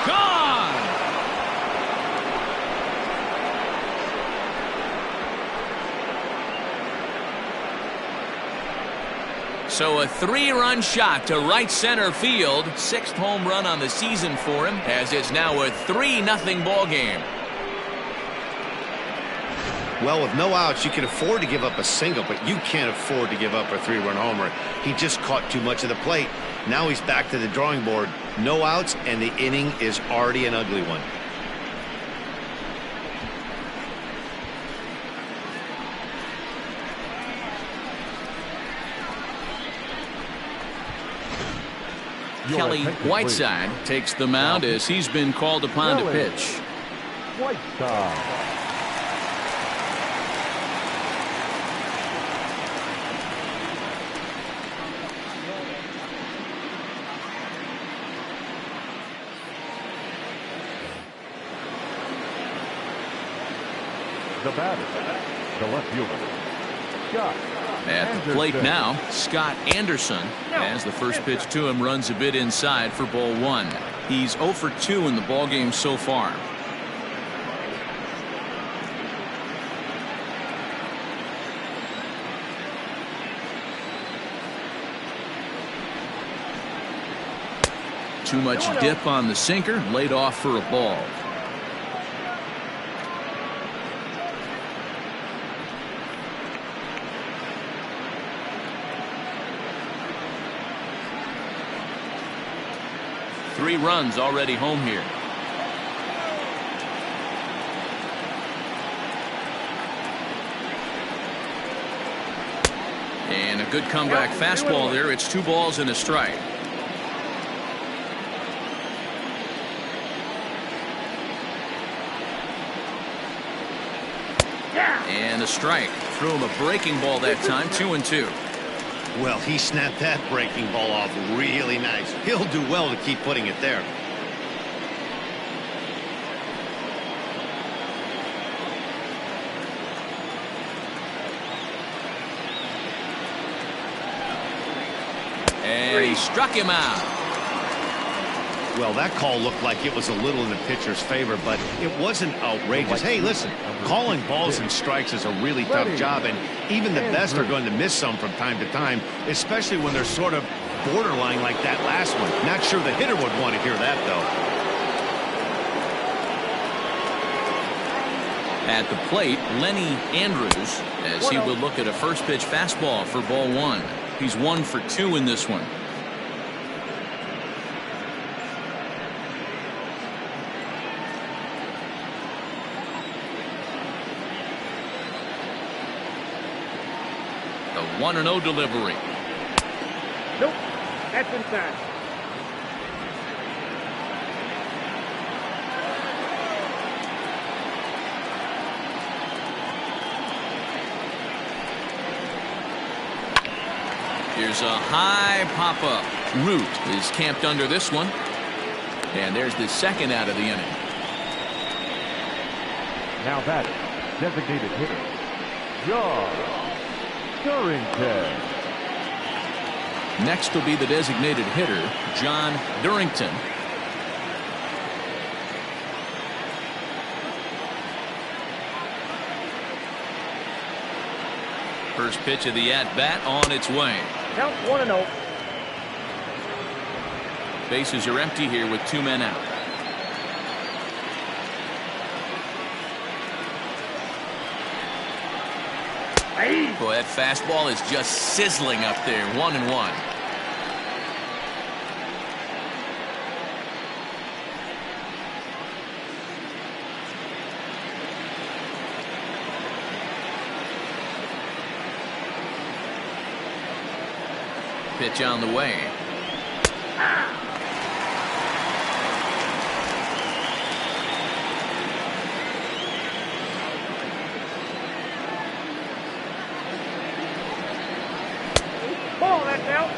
Gone. So a 3-run shot to right center field. 6th home run on the season for him, as it's now a 3-0 ball game. Well, with no outs, you can afford to give up a single, but you can't afford to give up a 3-run homer. He just caught too much of the plate. Now he's back to the drawing board. No outs, and the inning is already an ugly one. Kelly Whiteside takes the mound as he's been called upon to pitch. Whiteside. The batter, the left fielder, Scott. At the plate now, Scott Anderson, as the first pitch to him runs a bit inside for ball 1. He's 0 for 2 in the ballgame so far. Too much dip on the sinker, laid off for a ball. Three runs already home here. A good comeback fastball there. It's 2 balls and a strike. And a strike. Threw him a breaking ball that time. 2-2. Well, he snapped that breaking ball off really nice. He'll do well to keep putting it there. And he struck him out. Well, that call looked like it was a little in the pitcher's favor, but it wasn't outrageous. Hey, listen, calling balls and strikes is a really tough job, and even the best are going to miss some from time to time, especially when they're sort of borderline like that last one. Not sure the hitter would want to hear that, though. At the plate, Lenny Andrews, as he will look at a first pitch fastball for ball 1. He's 1 for 2 in this one. The 1-0 delivery. Nope. That's inside. Here's a high pop-up. Root is camped under this one. And there's the second out of the inning. Now batting, designated hitter, John Durrington. Next will be the designated hitter, John Durrington. First pitch of the at-bat on its way. Count 1-0. Bases are empty here with 2 men out. Boy, that fastball is just sizzling up there. 1-1. Pitch on the way. Ball, that's out.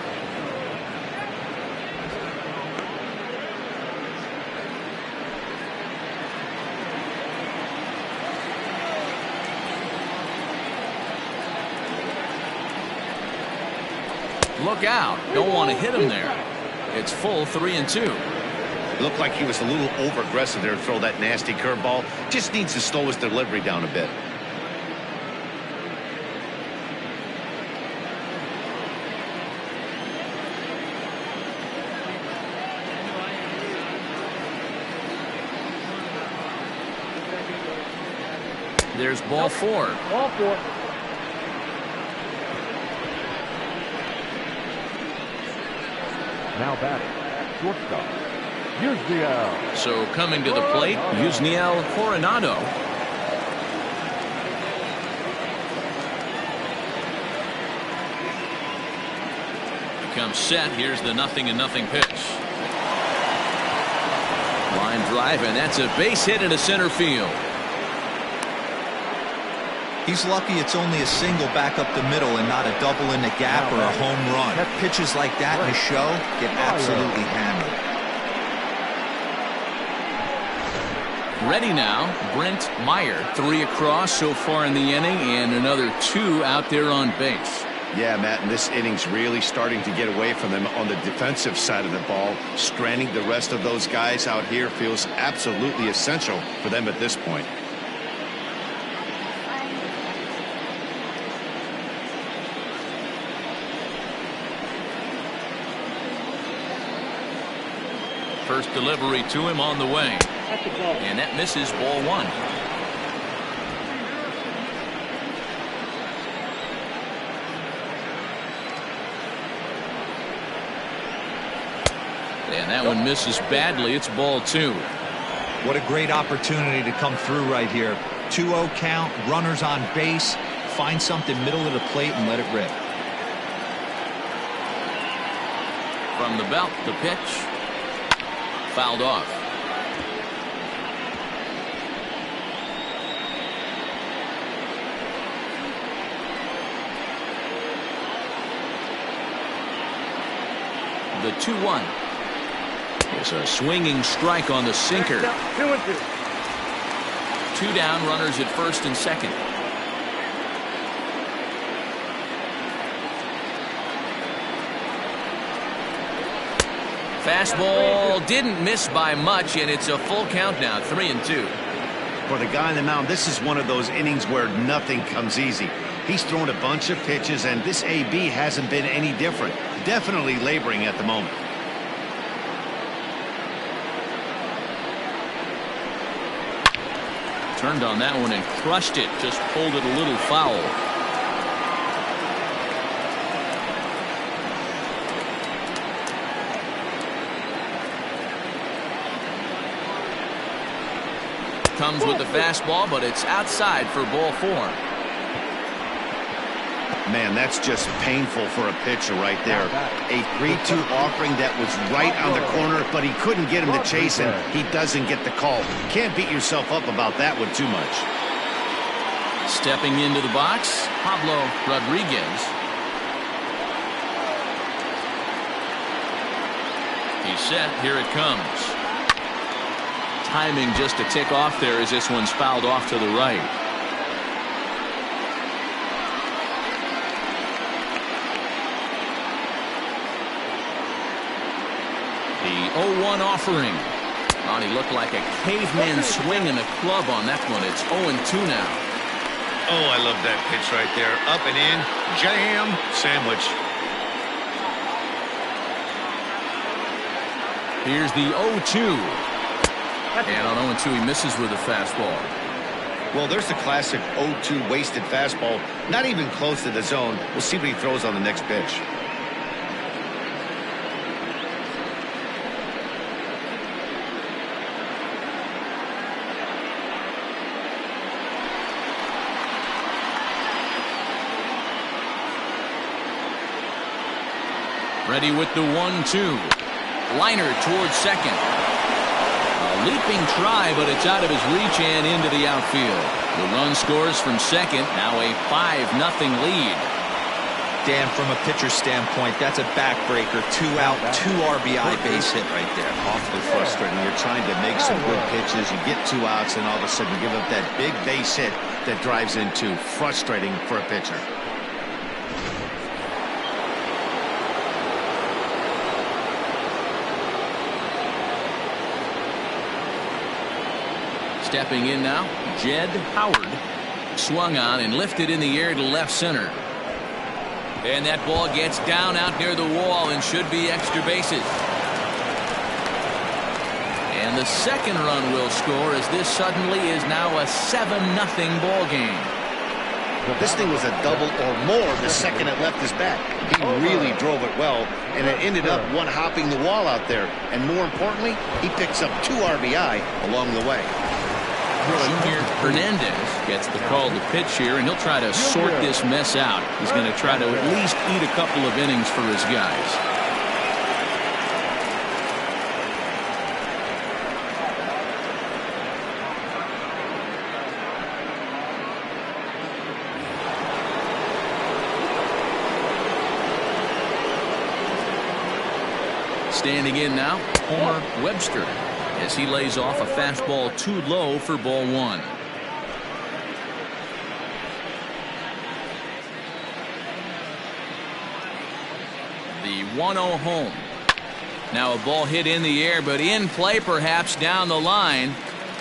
Look out. Don't want to hit him there. It's full 3-2. Looked like he was a little over-aggressive there to throw that nasty curveball. Just needs to slow his delivery down a bit. There's ball 4. Ball 4. Now batting, shortstop, Yusniel. So coming to the plate, Yusniel Coronado. Becomes set. Here's the 0-0 pitch. Line drive, and that's a base hit into center field. He's lucky it's only a single back up the middle and not a double in the gap or a home run. Pitches like that in a show get absolutely hammered. Ready now, Brent Meyer. 3 across so far in the inning, and another 2 out there on base. Yeah, Matt, and this inning's really starting to get away from them on the defensive side of the ball. Stranding the rest of those guys out here feels absolutely essential for them at this point. First delivery to him on the way. And that misses ball 1. And that one misses badly. It's ball 2. What a great opportunity to come through right here. 2-0 count, runners on base. Find something middle of the plate and let it rip. From the belt, the pitch. Fouled off. The 2-1. It's a swinging strike on the sinker. 2-2. 2 down, runners at first and second. Fastball didn't miss by much, and it's a full count now, 3-2. For the guy on the mound, this is one of those innings where nothing comes easy. He's thrown a bunch of pitches, and this AB hasn't been any different. Definitely laboring at the moment. Turned on that one and crushed it. Just pulled it a little foul. Comes with the fastball, but it's outside for ball 4. Man, that's just painful for a pitcher right there. A 3-2 offering that was right on the corner, but he couldn't get him to chase, and he doesn't get the call. Can't beat yourself up about that one too much. Stepping into the box, Pablo Rodriguez. He's set. Here it comes. Timing just a tick off there as this one's fouled off to the right. The 0-1 offering. Oh, he looked like a caveman swinging a club on that one. It's 0-2 now. Oh, I love that pitch right there. Up and in, jam, sandwich. Here's the 0-2. And on 0-2, he misses with a fastball. Well, there's the classic 0-2 wasted fastball. Not even close to the zone. We'll see what he throws on the next pitch. Ready with the 1-2. Liner towards second. A leaping try, but it's out of his reach and into the outfield. The run scores from second. Now a 5-0 lead. Dan, from a pitcher standpoint, that's a backbreaker. 2 out, 2 RBI base hit right there. Awfully frustrating. You're trying to make some good pitches. You get 2 outs, and all of a sudden you give up that big base hit that drives in 2. Frustrating for a pitcher. Stepping in now, Jed Howard. Swung on and lifted in the air to left center. And that ball gets down out near the wall and should be extra bases. And the second run will score as this suddenly is now a 7-0 ball game. This thing was a double or more the second it left his bat. He really drove it well, and it ended up one-hopping the wall out there. And more importantly, he picks up 2 RBI along the way. Junior Hernandez gets the call to pitch here, and he'll try to sort this mess out. He's going to try to at least eat a couple of innings for his guys. Standing in now, Homer Webster, as he lays off a fastball too low for ball 1. The 1-0 home. Now a ball hit in the air, but in play perhaps down the line.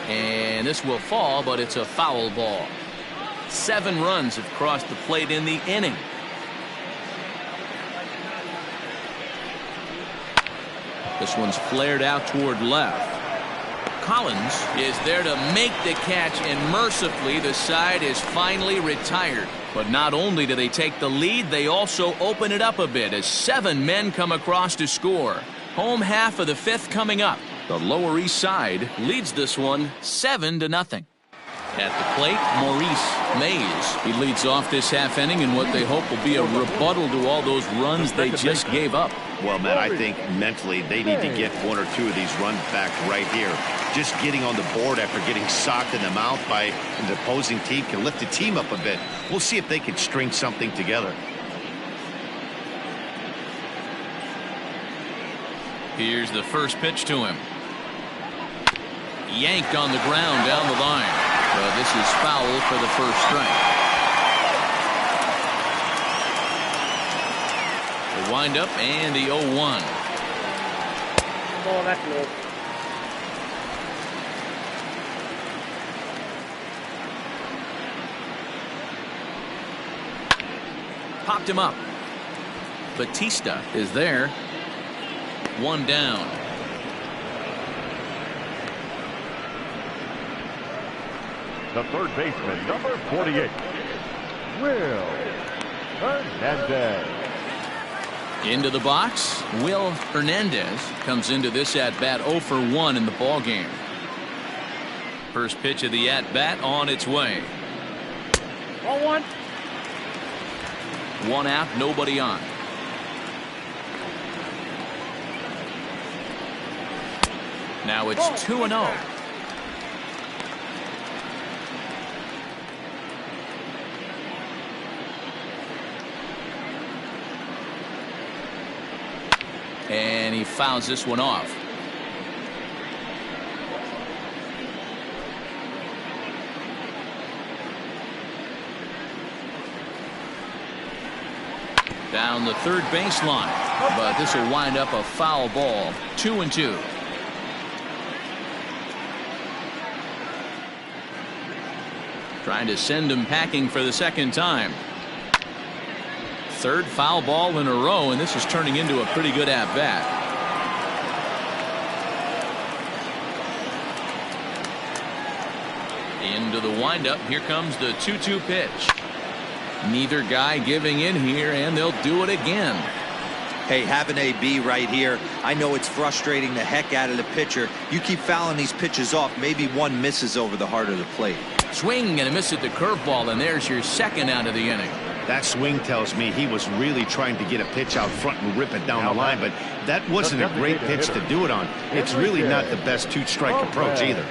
And this will fall, but it's a foul ball. 7 runs have crossed the plate in the inning. This one's flared out toward left. Collins is there to make the catch, and mercifully the side is finally retired. But not only do they take the lead, they also open it up a bit as 7 men come across to score. Home half of the 5th coming up. The Lower East Side leads this one 7-0. At the plate, Maurice Mays. He leads off this half inning in what they hope will be a rebuttal to all those runs they just gave up. Well, Matt, I think mentally they need to get one or two of these runs back right here. Just getting on the board after getting socked in the mouth by the opposing team can lift the team up a bit. We'll see if they can string something together. Here's the first pitch to him. Yanked on the ground down the line. Well, this is foul for the first strike. The windup and the 0-1. Oh, that's low. Popped him up. Batista is there. One down. The third baseman, number 48, Will Hernandez. Into the box, Will Hernandez comes into this at-bat 0 for 1 in the ballgame. First pitch of the at-bat on its way. 0-1. One out, nobody on. Now it's 2-0. And he fouls this one off. Down the third baseline, but this will wind up a foul ball. 2-2. Trying to send him packing for the second time. Third foul ball in a row, and this is turning into a pretty good at-bat. Into the windup. Here comes the 2-2 pitch. Neither guy giving in here, and they'll do it again. Hey, have an AB right here. I know it's frustrating the heck out of the pitcher. You keep fouling these pitches off, maybe one misses over the heart of the plate. Swing and a miss at the curveball, and there's your second out of the inning. That swing tells me he was really trying to get a pitch out front and rip it down the line, but that wasn't a great pitch to do it on. It's really not the best two-strike approach either.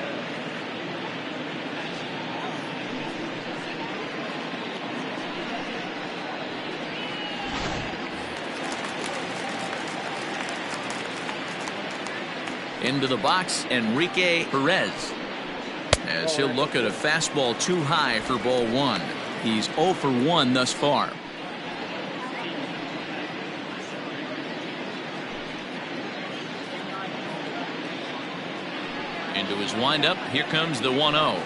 Into the box, Enrique Perez, as he'll look at a fastball too high for ball one. He's 0 for 1 thus far. Into his windup. Here comes the 1-0.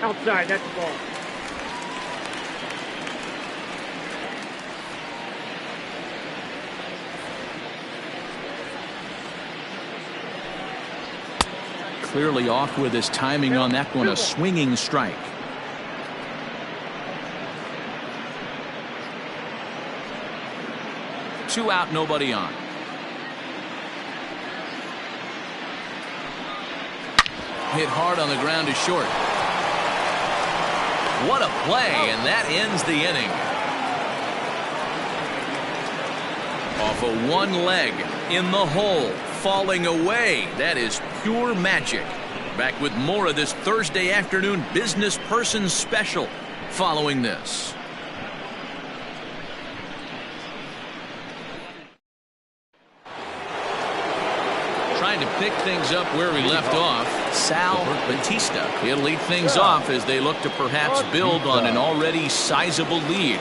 Outside, that's the ball. Clearly off with his timing on that one. A swinging strike. Two out, nobody on. Hit hard on the ground to short. What a play, and that ends the inning. Off of one leg, in the hole, falling away. That is pure magic. Back with more of this Thursday afternoon business person special following this. Trying to pick things up where we left off, Sal Batista. He'll lead things off as they look to perhaps build on an already sizable lead.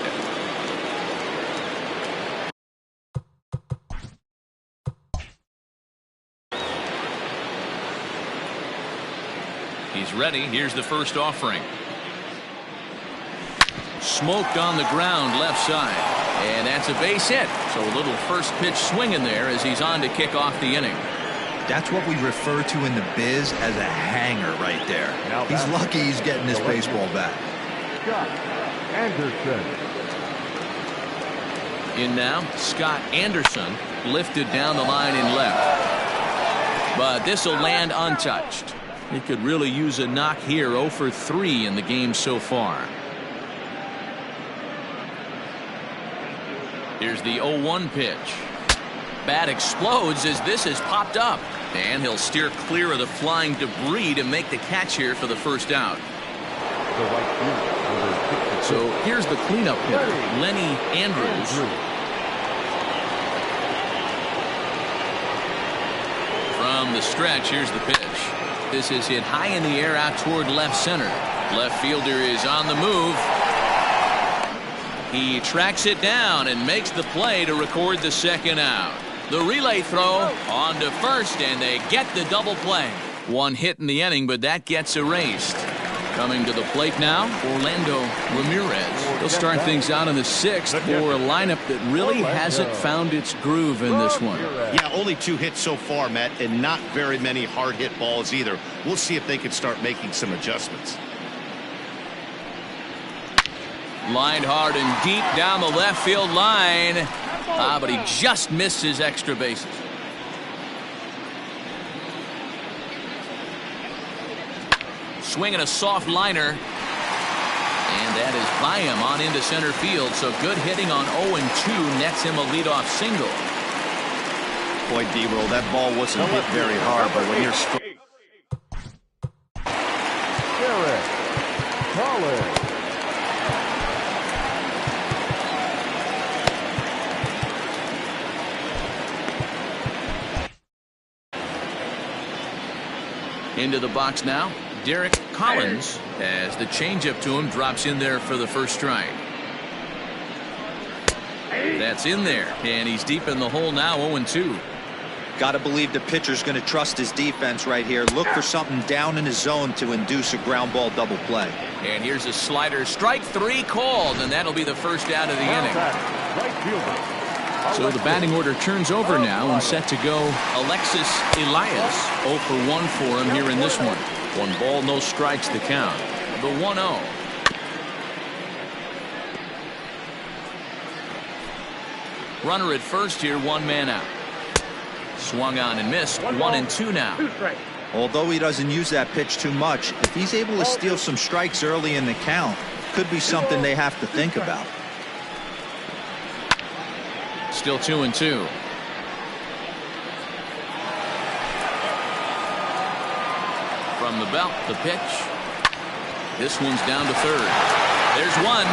He's ready. Here's the first offering. Smoked on the ground left side. And that's a base hit. So a little first pitch swing in there as he's on to kick off the inning. That's what we refer to in the biz as a hanger right there. He's lucky he's getting this baseball back. Scott Anderson. In now, Scott Anderson lifted down the line in left. But this will land untouched. He could really use a knock here. 0 for 3 in the game so far. Here's the 0-1 pitch. Bat explodes as this has popped up. And he'll steer clear of the flying debris to make the catch here for the first out. So here's the cleanup hitter, Lenny Andrews. From the stretch, here's the pitch. This is hit high in the air out toward left center. Left fielder is on the move. He tracks it down and makes the play to record the second out. The relay throw on to first, and they get the double play. One hit in the inning, but that gets erased. Coming to the plate now, Orlando Ramirez. He'll start things out in the 6th for a lineup that really hasn't found its groove in this one. Yeah, only 2 hits so far, Matt, and not very many hard hit balls either. We'll see if they can start making some adjustments. Lined hard and deep down the left field line. But he just missed his extra bases. Swinging a soft liner. And that is by him on into center field. So good hitting on 0-2 nets him a leadoff single. Boy, D-roll, that ball wasn't hit very hard, but when you're Derek Collins. Into the box now, Derek Collins, as the changeup to him drops in there for the first strike. That's in there, and he's deep in the hole now, 0-2. Got to believe the pitcher's going to trust his defense right here. Look for something down in his zone to induce a ground ball double play. And here's a slider, strike 3 called, and that'll be the first out of the inning. Right fielder. So the batting order turns over now and set to go Alexis Elias. 0 for 1 for him here in this one. 1 ball, no strikes the count. The 1-0. Runner at first here, 1 man out. Swung on and missed. 1-2 now. Although he doesn't use that pitch too much, if he's able to steal some strikes early in the count, could be something they have to think about. Still 2-2. From the belt, the pitch. This one's down to third. There's one.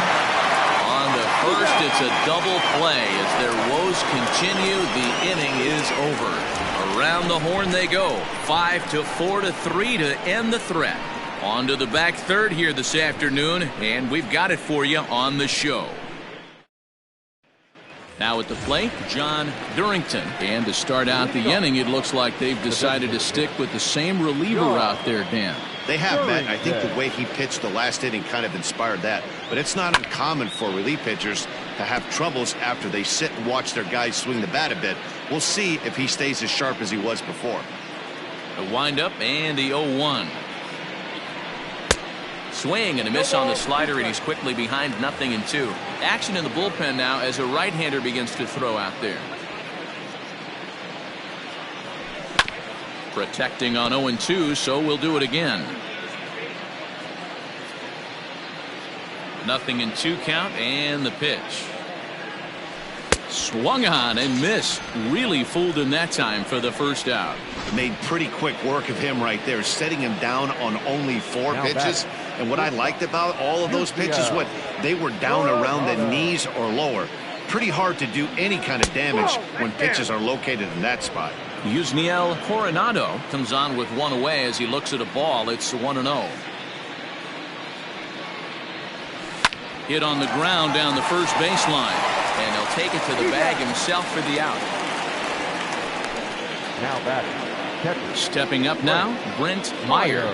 On the first, it's a double play. As their woes continue, the inning is over. Around the horn they go. 5-4-3 to end the threat. On to the back third here this afternoon, and we've got it for you on the show. Now at the plate, John Durrington. And to start out the inning, it looks like they've decided to stick with the same reliever out there, Dan. They have, Matt. I think the way he pitched the last inning kind of inspired that. But it's not uncommon for relief pitchers to have troubles after they sit and watch their guys swing the bat a bit. We'll see if he stays as sharp as he was before. A windup and the 0-1. Swing and a miss on the slider, and he's quickly behind 0-2. Action in the bullpen now as a right-hander begins to throw out there. Protecting on 0-2, so we'll do it again. 0-2 count, and the pitch. Swung on and missed. Really fooled him that time for the first out. Made pretty quick work of him right there, setting him down on only 4 pitches. And what I liked about all of those pitches, they were down around the knees or lower. Pretty hard to do any kind of damage when pitches are located in that spot. Yusniel Coronado comes on with 1 away as he looks at a ball. It's 1-0. Hit on the ground down the first baseline, and he'll take it to the bag himself for the out. Now batting, catcher. Stepping up now, Brent Meyer.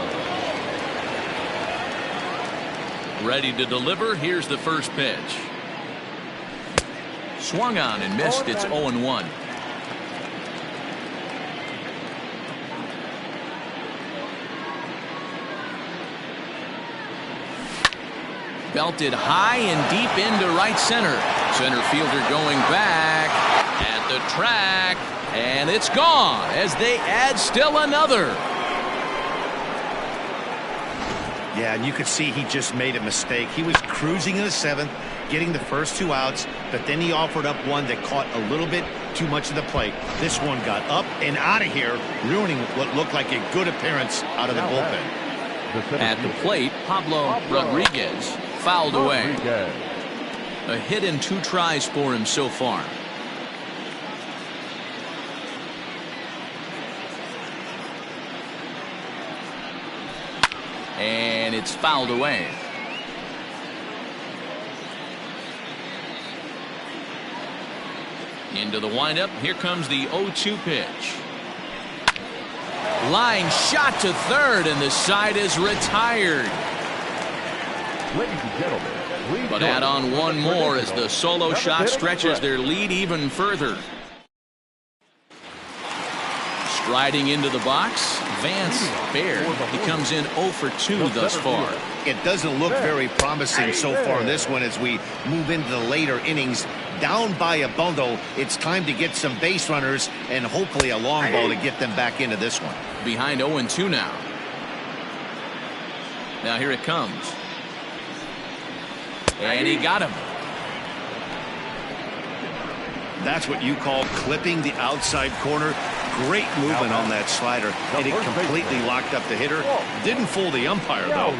Ready to deliver. Here's the first pitch. Swung on and missed. It's 0-1. Belted high and deep into right center. Center fielder going back at the track, and it's gone as they add still another. Yeah, and you could see he just made a mistake. He was cruising in the 7th, getting the first 2 outs, but then he offered up one that caught a little bit too much of the plate. This one got up and out of here, ruining what looked like a good appearance out of the bullpen. At the plate, Pablo Rodriguez fouled away. A hit in 2 tries for him so far. And it's fouled away. Into the windup. Here comes the 0-2 pitch. Line shot to third, and the side is retired. Ladies and gentlemen, please But join add on one more as the solo shot stretches their lead even further. Striding into the box, Vance Baird. He comes in 0 for 2 thus far. It doesn't look very promising so far in this one as we move into the later innings. Down by a bundle, it's time to get some base runners and hopefully a long ball to get them back into this one. Behind 0-2 now. Now here it comes. And he got him. That's what you call clipping the outside corner. Great movement on that slider, and it completely locked up the hitter. Didn't fool the umpire, though.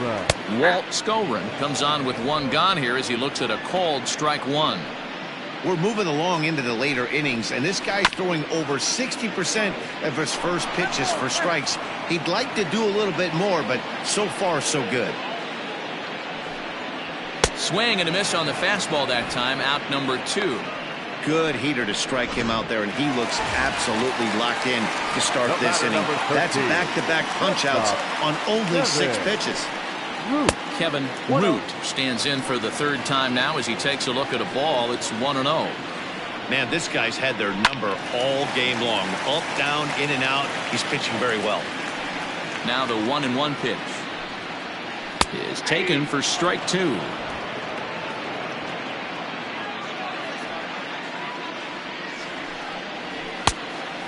Walt Skolren comes on with 1 gone here as he looks at a called strike 1. We're moving along into the later innings, and this guy's throwing over 60% of his first pitches for strikes. He'd like to do a little bit more, but so far, so good. Swing and a miss on the fastball that time, out number 2. Good heater to strike him out there, and he looks absolutely locked in to start this inning. That's back-to-back punch-outs on only 6 pitches. Kevin Root stands in for the 3rd time now as he takes a look at a ball. It's 1-0. Man, this guy's had their number all game long. Up, down, in and out. He's pitching very well. Now the 1-1 pitch is taken for strike 2.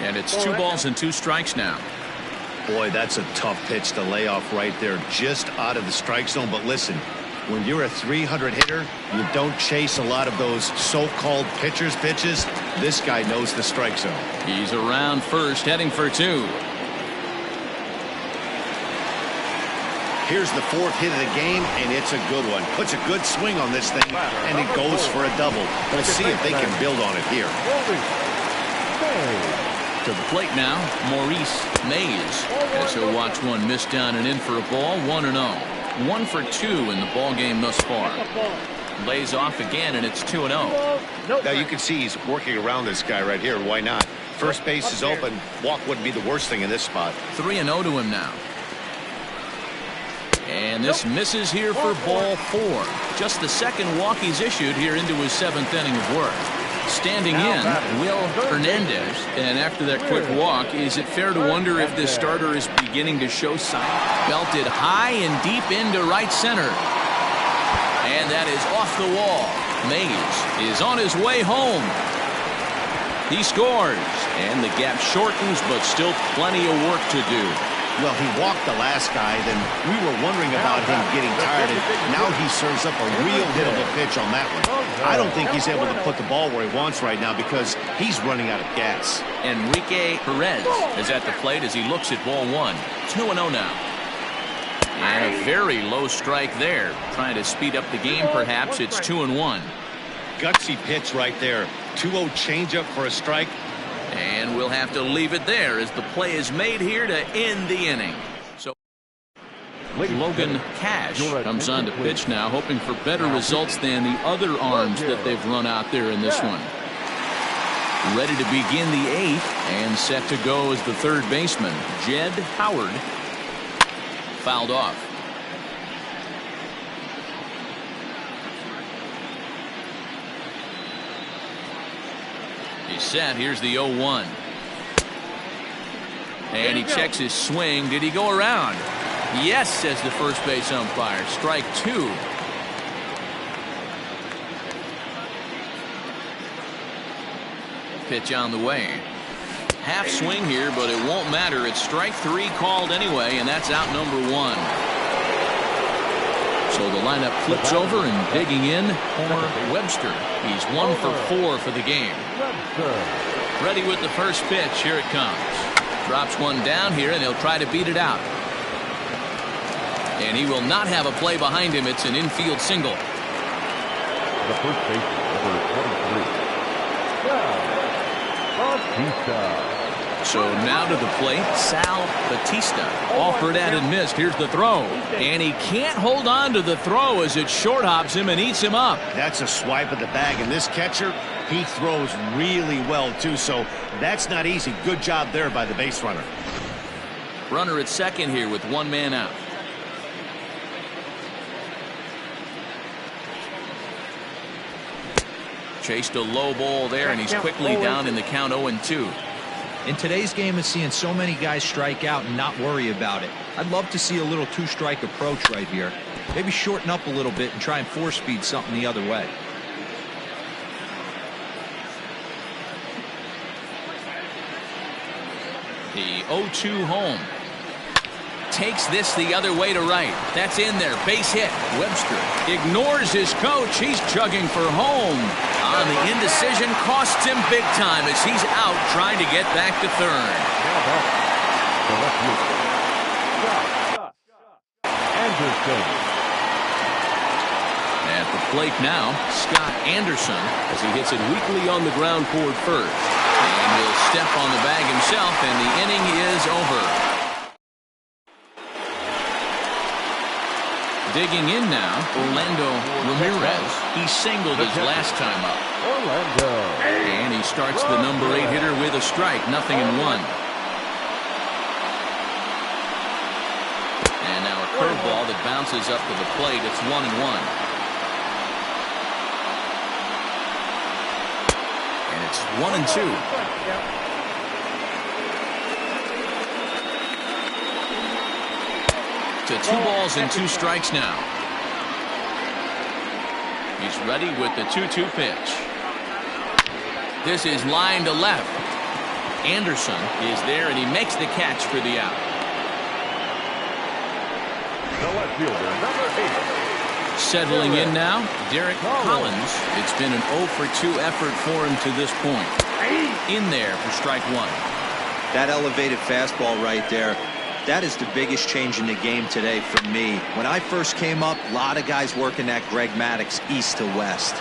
And it's 2 balls and 2 strikes now. Boy, that's a tough pitch to lay off right there, just out of the strike zone. But listen, when you're a 300 hitter, you don't chase a lot of those so-called pitcher's pitches. This guy knows the strike zone. He's around first, heading for 2. Here's the 4th hit of the game, and it's a good one. Puts a good swing on this thing, and it goes for a double. We'll see if they can build on it here. To the plate now, Maurice Mays, as he'll watch one miss down and in for a ball. 1-0. 1 for 2 in the ball game thus far. Lays off again, and it's 2-0. Now you can see he's working around this guy right here. Why not? First base is open. Walk wouldn't be the worst thing in this spot. 3-0 to him now. And this misses here for ball 4. Just the 2nd walk he's issued here into his 7th inning of work. Standing in, Will Hernandez. And after that quick walk, is it fair to wonder if this starter is beginning to show signs? Belted high and deep into right center. And that is off the wall. Mays is on his way home. He scores. And the gap shortens, but still plenty of work to do. Well, he walked the last guy, then we were wondering about him getting tired, and now he serves up a real hittable pitch on that one. I don't think he's able to put the ball where he wants right now because he's running out of gas. Enrique Perez is at the plate as he looks at ball 1. 2-0 now. And a very low strike there. Trying to speed up the game, perhaps. It's 2-1. Gutsy pitch right there. 2-0 changeup for a strike. And we'll have to leave it there as the play is made here to end the inning. So Logan Cash comes on to pitch now, hoping for better results than the other arms that they've run out there in this one. Ready to begin the 8th and set to go as the 3rd baseman, Jed Howard. Fouled off. He's set. Here's the 0-1. And he checks his swing. Did he go around? Yes, says the first base umpire. Strike 2. Pitch on the way. Half swing here, but it won't matter. It's strike 3 called anyway, and that's out number 1. So the lineup flips over, and digging in, Homer Webster. He's 1 for 4 for the game. Ready with the first pitch. Here it comes. Drops one down here, and he'll try to beat it out. And he will not have a play behind him. It's an infield single. The first baseman, number 23. Bautista. So now to the plate, Sal Bautista. Offered at and missed. Here's the throw. And he can't hold on to the throw as it short hops him and eats him up. That's a swipe of the bag, and this catcher, he throws really well too, so that's not easy. Good job there by the base runner. Runner at second here with one man out. Chased a low ball there, and he's quickly down in the count 0-2. In today's game of seeing so many guys strike out and not worry about it, I'd love to see a little two-strike approach right here. Maybe shorten up a little bit and try and four-speed something the other way. The 0-2 home. Takes this the other way to right. That's in there. Base hit. Webster ignores his coach. He's chugging for home. On the indecision, costs him big time as he's out trying to get back to third. Anderson. At the plate now, Scott Anderson as he hits it weakly on the ground toward first. And he'll step on the bag himself, and the inning is over. Digging in now, Orlando Ramirez. He singled his last time up. Orlando. And he starts the number 8 hitter with a strike, 0-1. And now a curveball that bounces up to the plate. It's 1-1. And it's 1-2. To 2 balls and 2 strikes now. He's ready with the 2-2 pitch. This is line to left. Anderson is there, and he makes the catch for the out. The left fielder, number 8. Settling in now, Derek Collins. It's been an 0 for 2 effort for him to this point. In there for strike 1. That elevated fastball right there. That is the biggest change in the game today for me. When I first came up, a lot of guys working that Greg Maddux east to west.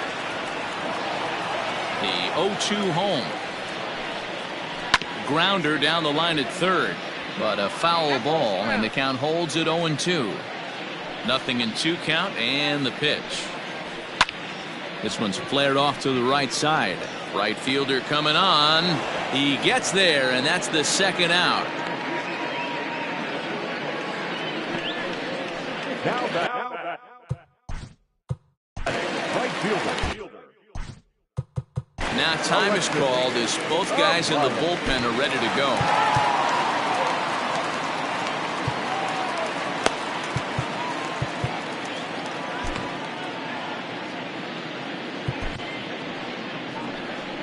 The 0-2 home. Grounder down the line at third, but a foul ball, and the count holds at 0-2. 0-2 count, and the pitch. This one's flared off to the right side. Right fielder coming on. He gets there, and that's the second out. Now back. Right fielder. Now time is called as both guys in the bullpen are ready to go.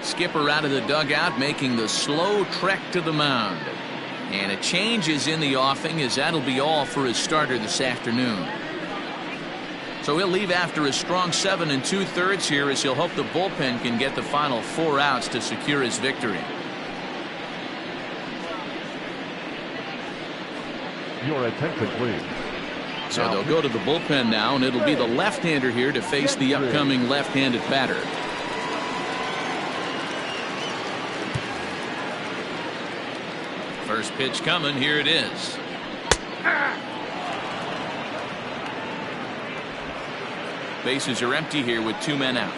Skipper out of the dugout making the slow trek to the mound. And a change is in the offing as that'll be all for his starter this afternoon. So he'll leave after a strong 7 2/3 here as he'll hope the bullpen can get the final 4 outs to secure his victory. Your attention, please. So they'll go to the bullpen now, and it'll be the left-hander here to face the upcoming left-handed batter. First pitch coming. Here it is. Bases are empty here with 2 men out.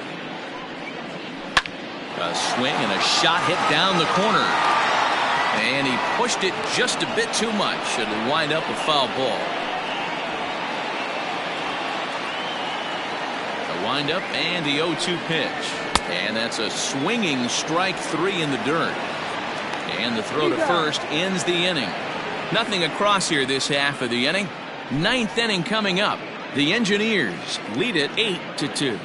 A swing and a shot hit down the corner. And he pushed it just a bit too much. It'll wind up a foul ball. The windup and the 0-2 pitch. And that's a swinging strike 3 in the dirt. And the throw to first ends the inning. Nothing across here this half of the inning. 9th inning coming up. The Engineers lead it 8-2.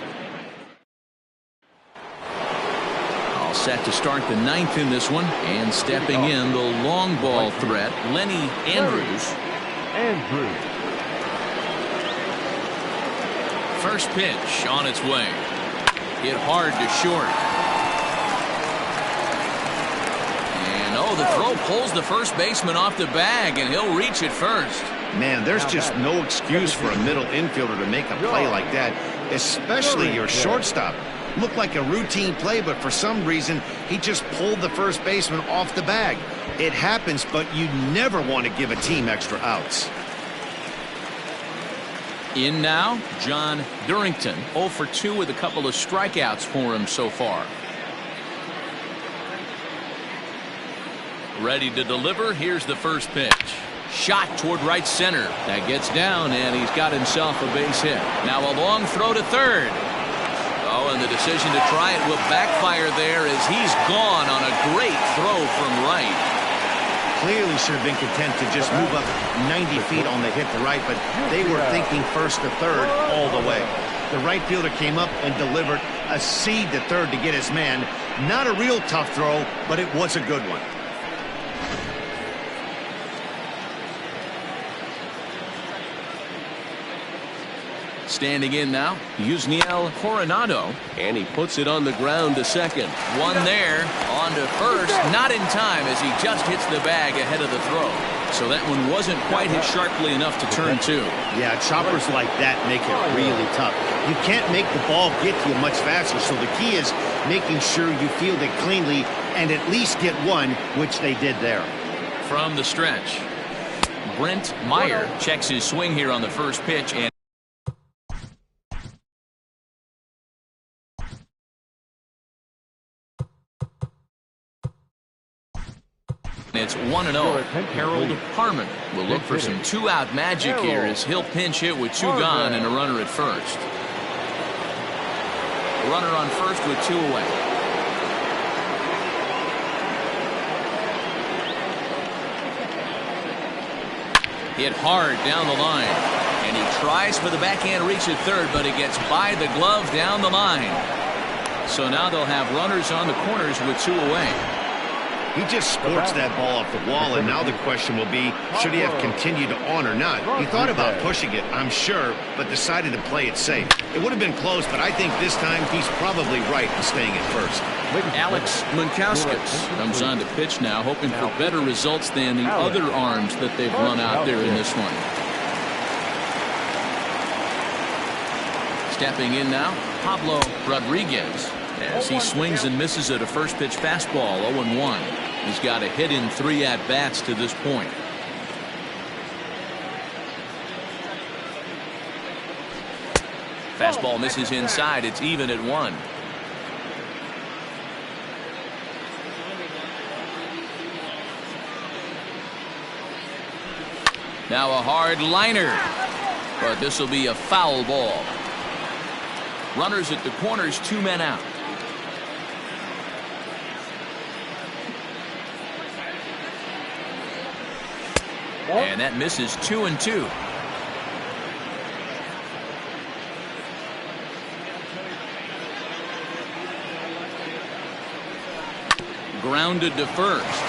All set to start the 9th in this one. And stepping in the long ball threat, Lenny Andrews. First pitch on its way. Hit hard to short. And the throw pulls the first baseman off the bag, and he'll reach it first. Man, there's just no excuse for a middle infielder to make a play like that, especially your shortstop. Looked like a routine play, but for some reason, he just pulled the first baseman off the bag. It happens, but you never want to give a team extra outs. In now, John Durrington, 0 for 2 with a couple of strikeouts for him so far. Ready to deliver. Here's the first pitch. Shot toward right center. That gets down, and he's got himself a base hit. Now a long throw to third. And the decision to try it will backfire there as he's gone on a great throw from right. Clearly should have been content to just move up 90 feet on the hit to right, but they were thinking first to third all the way. The right fielder came up and delivered a seed to third to get his man. Not a real tough throw, but it was a good one. Standing in now, Yusniel Coronado, and he puts it on the ground to second. One there, on to first, not in time as he just hits the bag ahead of the throw. So that one wasn't quite hit sharply enough to turn two. Yeah, choppers like that make it really tough. You can't make the ball get to you much faster, so the key is making sure you field it cleanly and at least get one, which they did there. From the stretch, Brent Meyer checks his swing here on the first pitch, and it's 1-0. Harold Harmon will look for some two-out magic here as he'll pinch hit with two gone and a runner at first. A runner on first with two away. Hit hard down the line, and he tries for the backhand reach at third, but it gets by the glove down the line. So now they'll have runners on the corners with two away. He just scorched that ball off the wall, and now the question will be, should he have continued on or not? He thought about pushing it, I'm sure, but decided to play it safe. It would have been close, but I think this time he's probably right in staying at first. Alex Munkauskas comes on to pitch now, hoping for better results than the other arms that they've run out there in this one. Stepping in now, Pablo Rodriguez, as he swings and misses at a first pitch fastball, 0-1. He's got a hit in 3 at-bats to this point. Fastball misses inside. It's even at 1. Now a hard liner, but this will be a foul ball. Runners at the corners, 2 men out. And that misses 2-2. Grounded to first.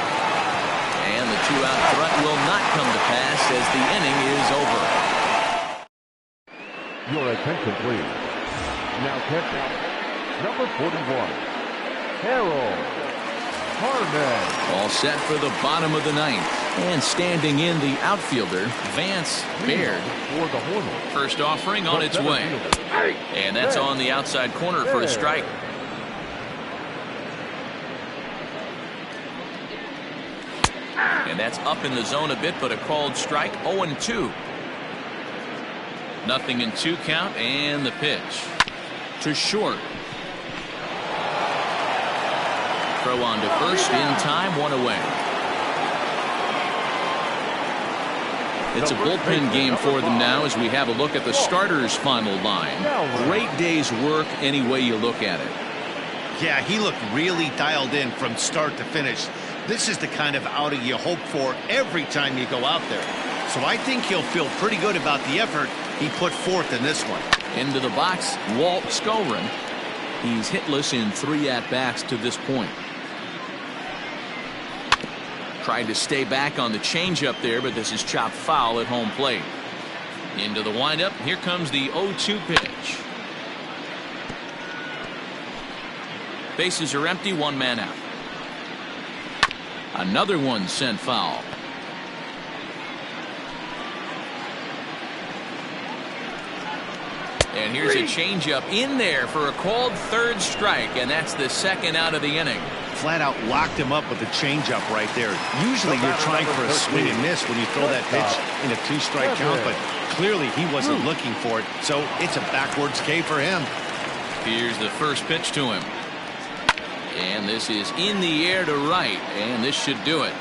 And the 2-out threat will not come to pass as the inning is over. Your attention, please. Now catching, number 41, Harold Harmon. All set for the bottom of the 9th. And standing in, the outfielder, Vance Baird. For the Hornets. First offering on its way. And that's on the outside corner for a strike. And that's up in the zone a bit, but a called strike. 0-2. Nothing in 2 count, and the pitch to short. Throw on to first in time, 1 away. It's a bullpen game for them now as we have a look at the starters' final line. Great day's work any way you look at it. Yeah, he looked really dialed in from start to finish. This is the kind of outing you hope for every time you go out there. So I think he'll feel pretty good about the effort he put forth in this one. Into the box, Walt Skolrin. He's hitless in 3 at-bats to this point. Tried to stay back on the changeup there, but this is chopped foul at home plate. Into the windup. Here comes the 0-2 pitch. Bases are empty. One man out. Another one sent foul. And here's a changeup in there for a called third strike, and that's the second out of the inning. Flat out locked him up with a changeup right there. Usually you're trying for a swing and miss when you throw that pitch in a 2-strike count, but clearly he wasn't looking for it, so it's a backwards K for him. Here's the first pitch to him. And this is in the air to right, and this should do it.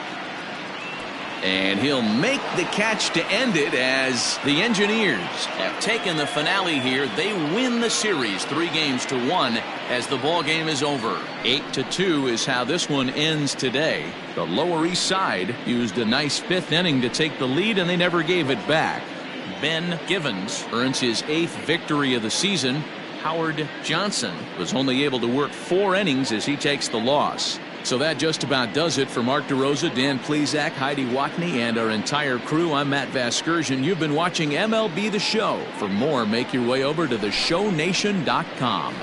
And he'll make the catch to end it as the Engineers have taken the finale here. They win the series 3-1 as the ball game is over. 8-2 is how this one ends today. The Lower East Side used a nice 5th inning to take the lead, and they never gave it back. Ben Givens earns his 8th victory of the season. Howard Johnson was only able to work 4 innings as he takes the loss. So that just about does it for Mark DeRosa, Dan Plesac, Heidi Watney, and our entire crew. I'm Matt Vasgersian. You've been watching MLB The Show. For more, make your way over to theshownation.com.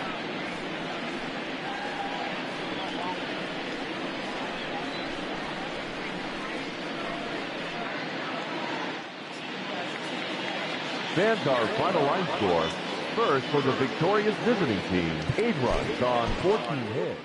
Fans, our final line score. First for the victorious visiting team, 8 runs on 14 hits.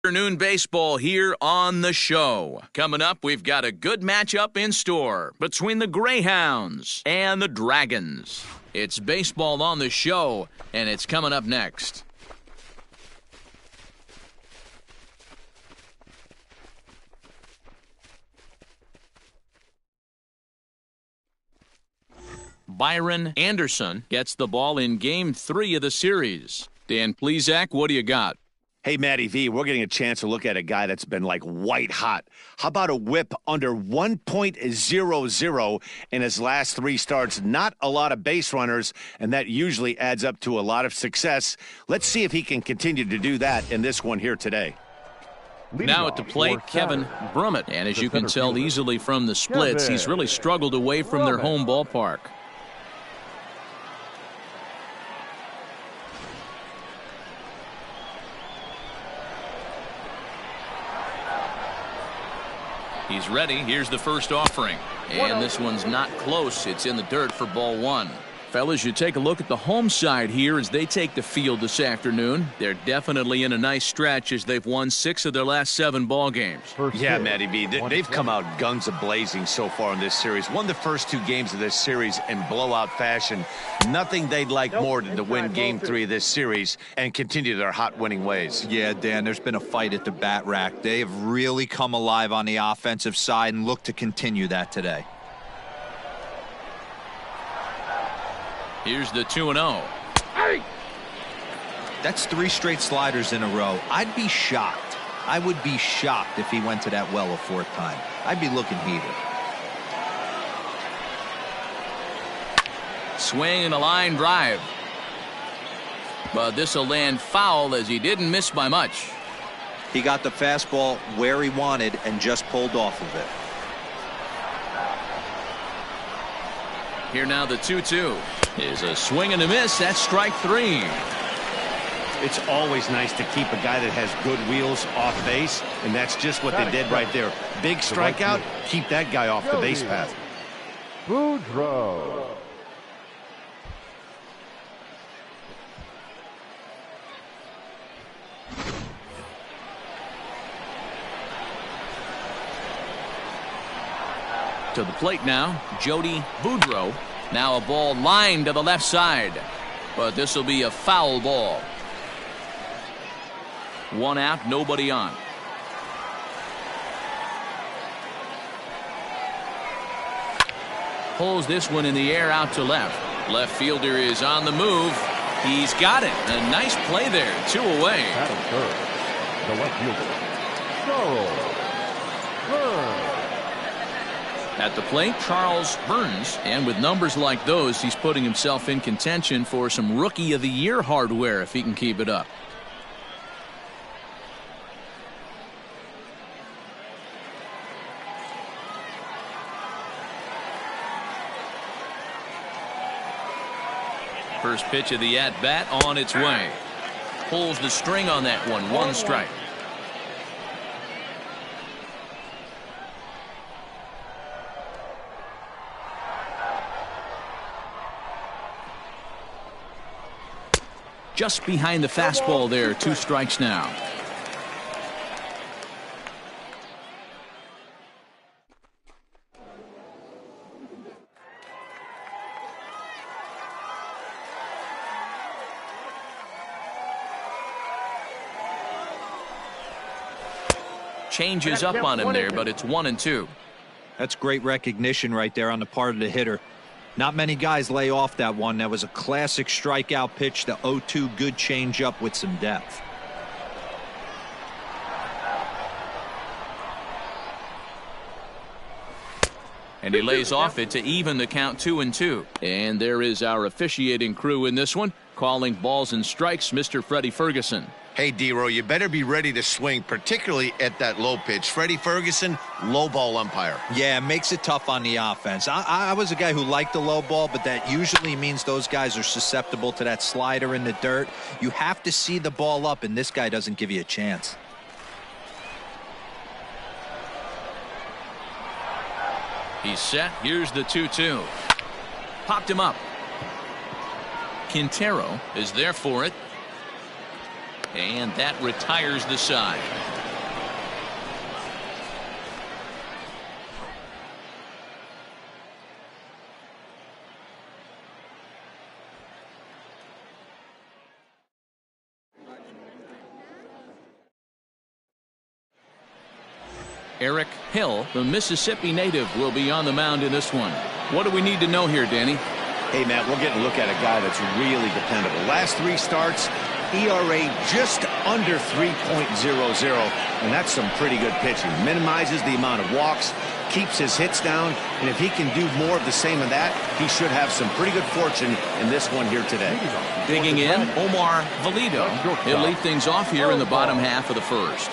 Afternoon baseball here on the show. Coming up, we've got a good matchup in store between the Greyhounds and the Dragons. It's baseball on the show, and it's coming up next. Byron Anderson gets the ball in Game 3 of the series. Dan Plesac, what do you got? Hey, Matty V, we're getting a chance to look at a guy that's been like white hot. How about a whip under 1.00 in his last 3 starts? Not a lot of base runners, and that usually adds up to a lot of success. Let's see if he can continue to do that in this one here today. Now at the plate, Kevin Brummett. And as you can tell easily from the splits, he's really struggled away from their home ballpark. He's ready. Here's the first offering. And this one's not close. It's in the dirt for ball 1. Fellas, you take a look at the home side here as they take the field this afternoon. They're definitely in a nice stretch as they've won 6 of their last 7 ball games. Yeah, Matty B, they've come out guns a-blazing so far in this series. Won the first 2 games of this series in blowout fashion. Nothing they'd like more than to win Game 3 of this series and continue their hot winning ways. Yeah, Dan, there's been a fight at the bat rack. They have really come alive on the offensive side and look to continue that today. Here's the 2-0. That's 3 straight sliders in a row. I'd be shocked. I would be shocked if he went to that well a 4th time. I'd be looking heated. Swing and a line drive. But this will land foul as he didn't miss by much. He got the fastball where he wanted and just pulled off of it. Here now the 2-2 is a swing and a miss. That's strike 3. It's always nice to keep a guy that has good wheels off base, and that's just what they did right there. Big strikeout, keep that guy off the base path. Boudreaux. To the plate now, Jody Boudreaux. Now a ball lined to the left side. But this will be a foul ball. 1 out, nobody on. Pulls this one in the air out to left. Left fielder is on the move. He's got it. A nice play there. 2 away. Adam third. The left fielder, Charles Burns. At the plate, Charles Burns. And with numbers like those, he's putting himself in contention for some Rookie of the Year hardware if he can keep it up. First pitch of the at-bat on its way. Pulls the string on that one. 1 strike. Just behind the fastball there. 2 strikes now. Changes up on him there, but it's 1-2. That's great recognition right there on the part of the hitter. Not many guys lay off that one. That was a classic strikeout pitch. The 0-2 good changeup with some depth. And he lays off it to even the count 2-2. And there is our officiating crew in this one, calling balls and strikes, Mr. Freddie Ferguson. Hey, D-Row, you better be ready to swing, particularly at that low pitch. Freddie Ferguson, low ball umpire. Yeah, it makes it tough on the offense. I was a guy who liked the low ball, but that usually means those guys are susceptible to that slider in the dirt. You have to see the ball up, and this guy doesn't give you a chance. He's set. Here's the 2-2. Popped him up. Quintero is there for it. And that retires the side. Eric Hill, the Mississippi native, will be on the mound in this one. What do we need to know here, Danny? Hey, Matt, we're getting a look at a guy that's really dependable. Last 3 starts, ERA just under 3.00, and that's some pretty good pitching. Minimizes the amount of walks, keeps his hits down, and if he can do more of the same of that, he should have some pretty good fortune in this one here today. Digging in, Omar Valido. He'll lead things off here in the bottom half of the first.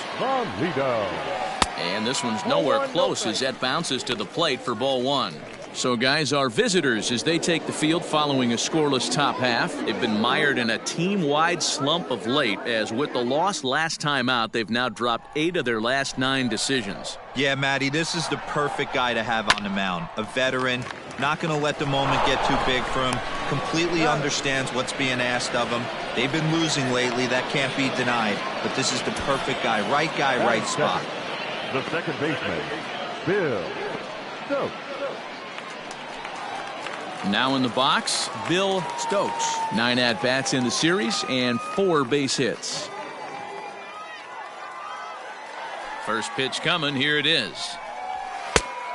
And this one's nowhere close as that bounces to the plate for ball 1. So, guys, our visitors, as they take the field following a scoreless top half, they've been mired in a team-wide slump of late, as with the loss last time out, they've now dropped 8 of their last 9 decisions. Yeah, Matty, this is the perfect guy to have on the mound. A veteran, not going to let the moment get too big for him, completely understands what's being asked of him. They've been losing lately, that can't be denied, but this is the perfect guy, right spot. The second baseman, Bill Stokes. Now in the box, Bill Stokes. 9 at-bats in the series and 4 base hits. First pitch coming, here it is.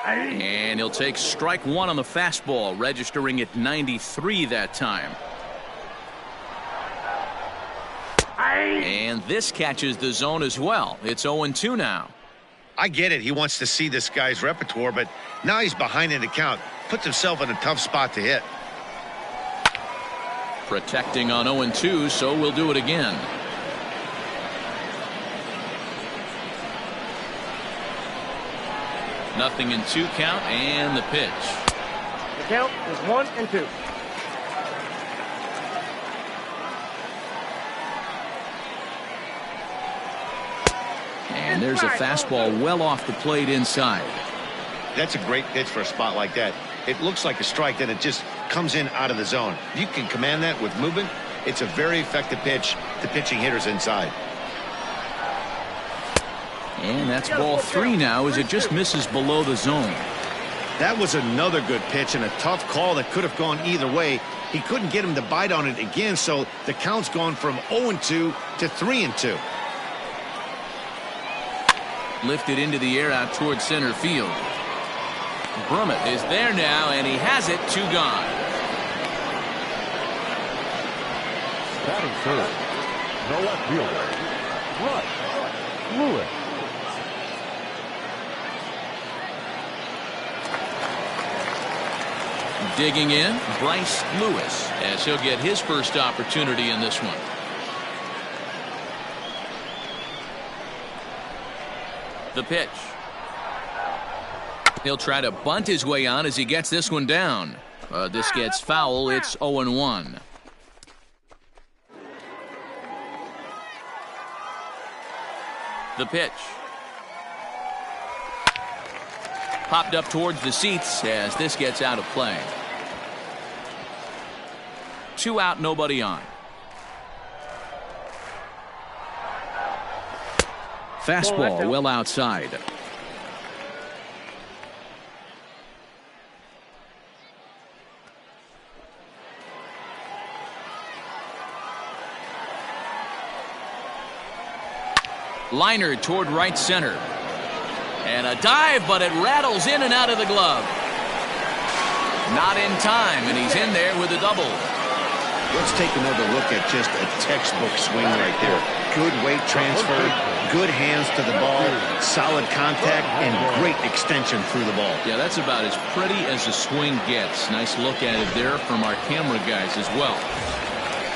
And he'll take strike 1 on the fastball, registering at 93 that time. And this catches the zone as well. It's 0-2 now. I get it. He wants to see this guy's repertoire, but now he's behind in the count. Puts himself in a tough spot to hit. Protecting on 0-2, so we'll do it again. Nothing in 2 count, and the pitch. The count is 1-2. And there's a fastball well off the plate inside. That's a great pitch for a spot like that. It looks like a strike, then it just comes in out of the zone. If you can command that with movement, it's a very effective pitch to pitching hitters inside. And that's ball 3 now as it just misses below the zone. That was another good pitch and a tough call that could have gone either way. He couldn't get him to bite on it again, so the count's gone from 0-2 to 3-2. Lifted into the air out towards center field. Brummett is there now, and he has it. 2 gone. Batting third, the left fielder, Russ Lewis. Digging in, Bryce Lewis, as he'll get his first opportunity in this one. The pitch. He'll try to bunt his way on as he gets this one down. This gets foul. It's 0-1. The pitch. Popped up towards the seats as this gets out of play. 2 out, nobody on. Fastball well outside. Liner toward right center. And a dive, but it rattles in and out of the glove. Not in time, and he's in there with a double. Let's take another look at just a textbook swing right there. Good weight transfer, good hands to the ball, solid contact, and great extension through the ball. Yeah, that's about as pretty as a swing gets. Nice look at it there from our camera guys as well.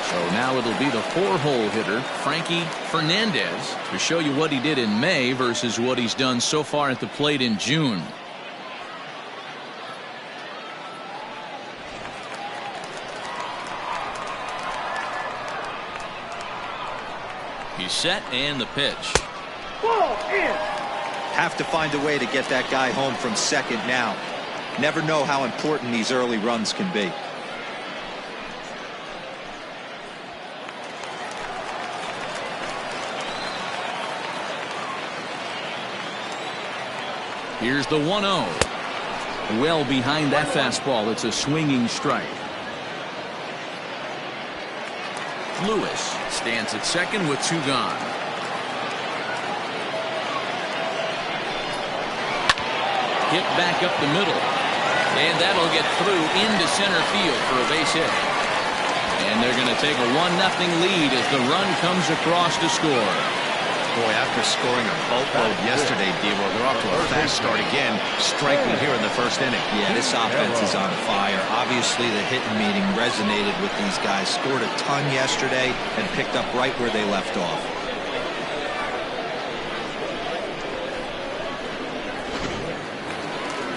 So now it'll be the 4-hole hitter, Frankie Fernandez, to show you what he did in May versus what he's done so far at the plate in June. He's set, and the pitch. Ball in. Have to find a way to get that guy home from second now. Never know how important these early runs can be. Here's the 1-0. Well behind that fastball. It's a swinging strike. Lewis stands at second with 2 gone. Hit back up the middle. And that'll get through into center field for a base hit. And they're going to take a 1-0 lead as the run comes across to score. Boy, after scoring a boatload yesterday, Devo, they're off to a fast start again, striking here in the first inning. Yeah, this offense is on fire. Obviously, the hitting meeting resonated with these guys. Scored a ton yesterday and picked up right where they left off.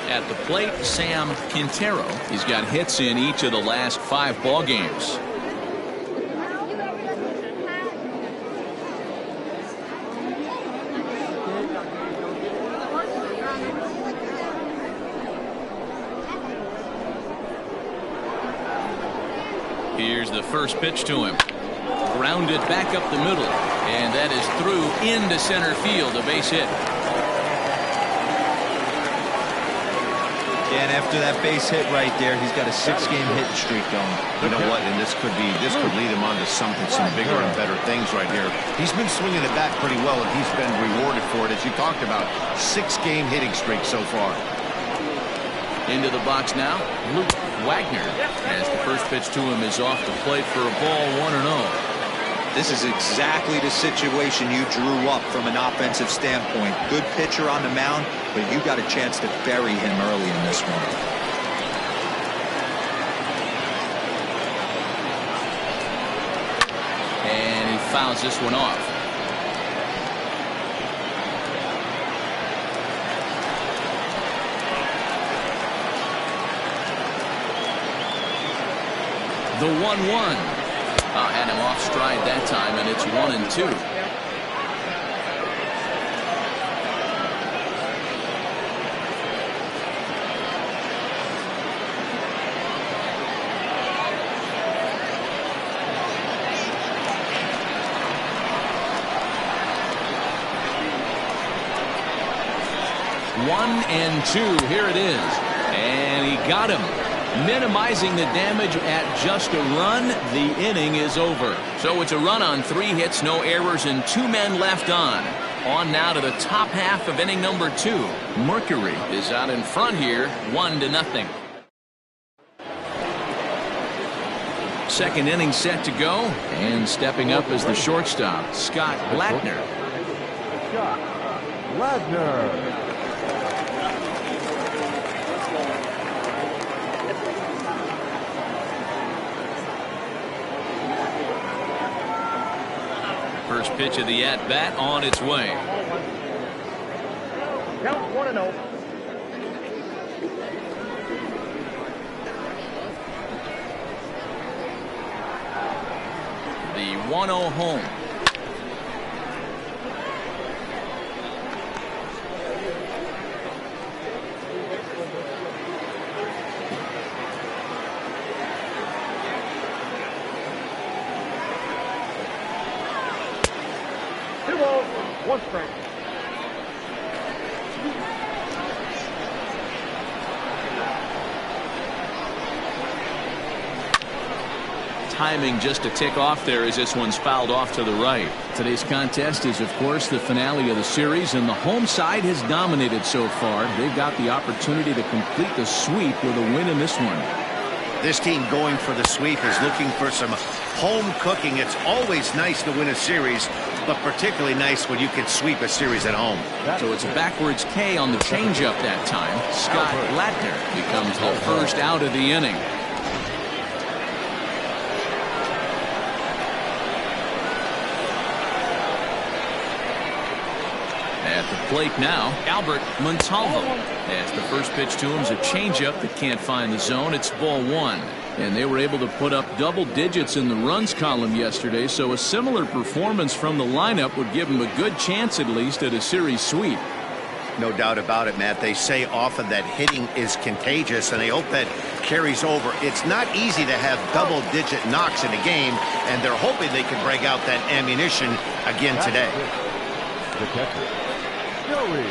At the plate, Sam Quintero. He's got hits in each of the last 5 ball games. Here's the first pitch to him. Grounded back up the middle. And that is through into center field, a base hit. And after that base hit right there, he's got a 6-game hitting streak going. You know what? And this could lead him on to some bigger and better things right here. He's been swinging the bat pretty well, and he's been rewarded for it, as you talked about. 6-game hitting streak so far. Into the box now, Luke Wagner, as the first pitch to him is off the plate for a ball, 1-0. This is exactly the situation you drew up from an offensive standpoint. Good pitcher on the mound, but you got a chance to bury him early in this one. And he fouls this one off. The 1-1. Had him off stride that time, and it's 1-2. One and two. Here it is. And he got him. Minimizing the damage at just a run. The inning is over. So it's a run on 3 hits, no errors, and 2 men left on. On now to the top half of inning number 2. Mercury is out in front here, 1-0. Second inning set to go, and stepping up as the shortstop, Scott Blattner. Scott Blattner. First pitch of the at-bat on its way. Count 1-0. The 1-0 home. One strike. Timing just a tick off there as this one's fouled off to the right. Today's contest is, of course, the finale of the series, and the home side has dominated so far. They've got the opportunity to complete the sweep with a win in this one. This team going for the sweep is looking for some home cooking. It's always nice to win a series, but particularly nice when you can sweep a series at home. So it's a backwards K on the changeup that time. Scott Blattner becomes the first out of the inning. At the plate now, Albert Montalvo. As the first pitch to him is a changeup that can't find the zone. It's ball 1. And they were able to put up double digits in the runs column yesterday, so a similar performance from the lineup would give them a good chance at least at a series sweep. No doubt about it, Matt. They say often that hitting is contagious, and they hope that carries over. It's not easy to have double-digit knocks in a game, and they're hoping they can break out that ammunition again today. The catcher, Joey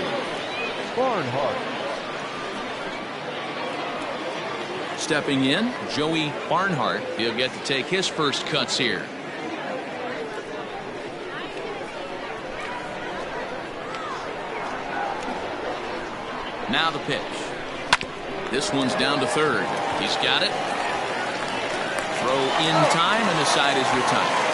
Barnhart. Stepping in, Joey Barnhart. He'll get to take his first cuts here. Now the pitch. This one's down to third. He's got it. Throw in time, and the side is retired.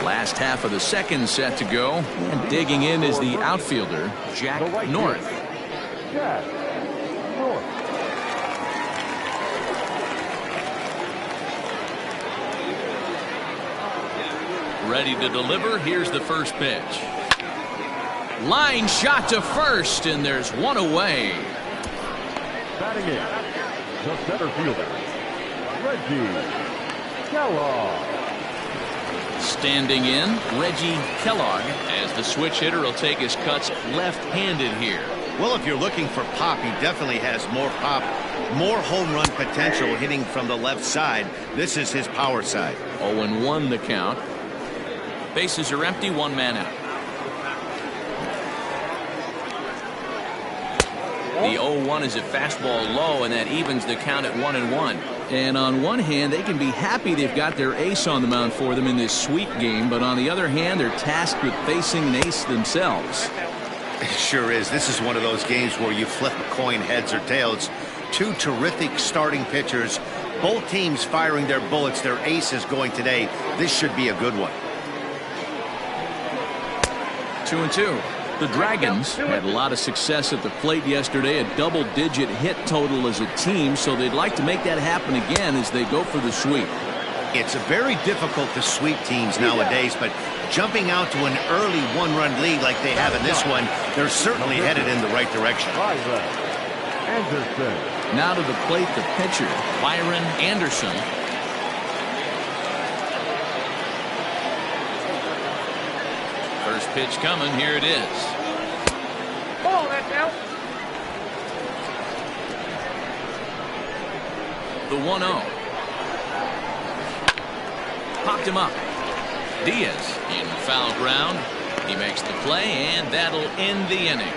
Last half of the second set to go, and digging in is the outfielder, Jack North. Jack North. Ready to deliver. Here's the first pitch. Line shot to first, and there's one away. Batting in, the center fielder, Reggie Kellogg. Standing in, Reggie Kellogg, as the switch hitter will take his cuts left-handed here. Well, if you're looking for pop, he definitely has more pop, more home run potential hitting from the left side. This is his power side. 0-1 the count. Bases are empty, one man out. The 0-1 is a fastball low, and that evens the count at 1-1. And on one hand, they can be happy they've got their ace on the mound for them in this sweep game, but on the other hand, they're tasked with facing an ace themselves. It sure is. This is one of those games where you flip a coin heads or tails. Two terrific starting pitchers, both teams firing their bullets. Their ace is going today. This should be a good one. 2-2. The Dragons had a lot of success at the plate yesterday, a double-digit hit total as a team, so they'd like to make that happen again as they go for the sweep. It's very difficult to sweep teams nowadays, but jumping out to an early one-run lead like they have in this one, they're certainly headed in the right direction. Anderson. Now to the plate, the pitcher, Byron Anderson. First pitch coming. Here it is. Ball, that's out. The 1-0. Popped him up. Diaz in foul ground. He makes the play, and that'll end the inning.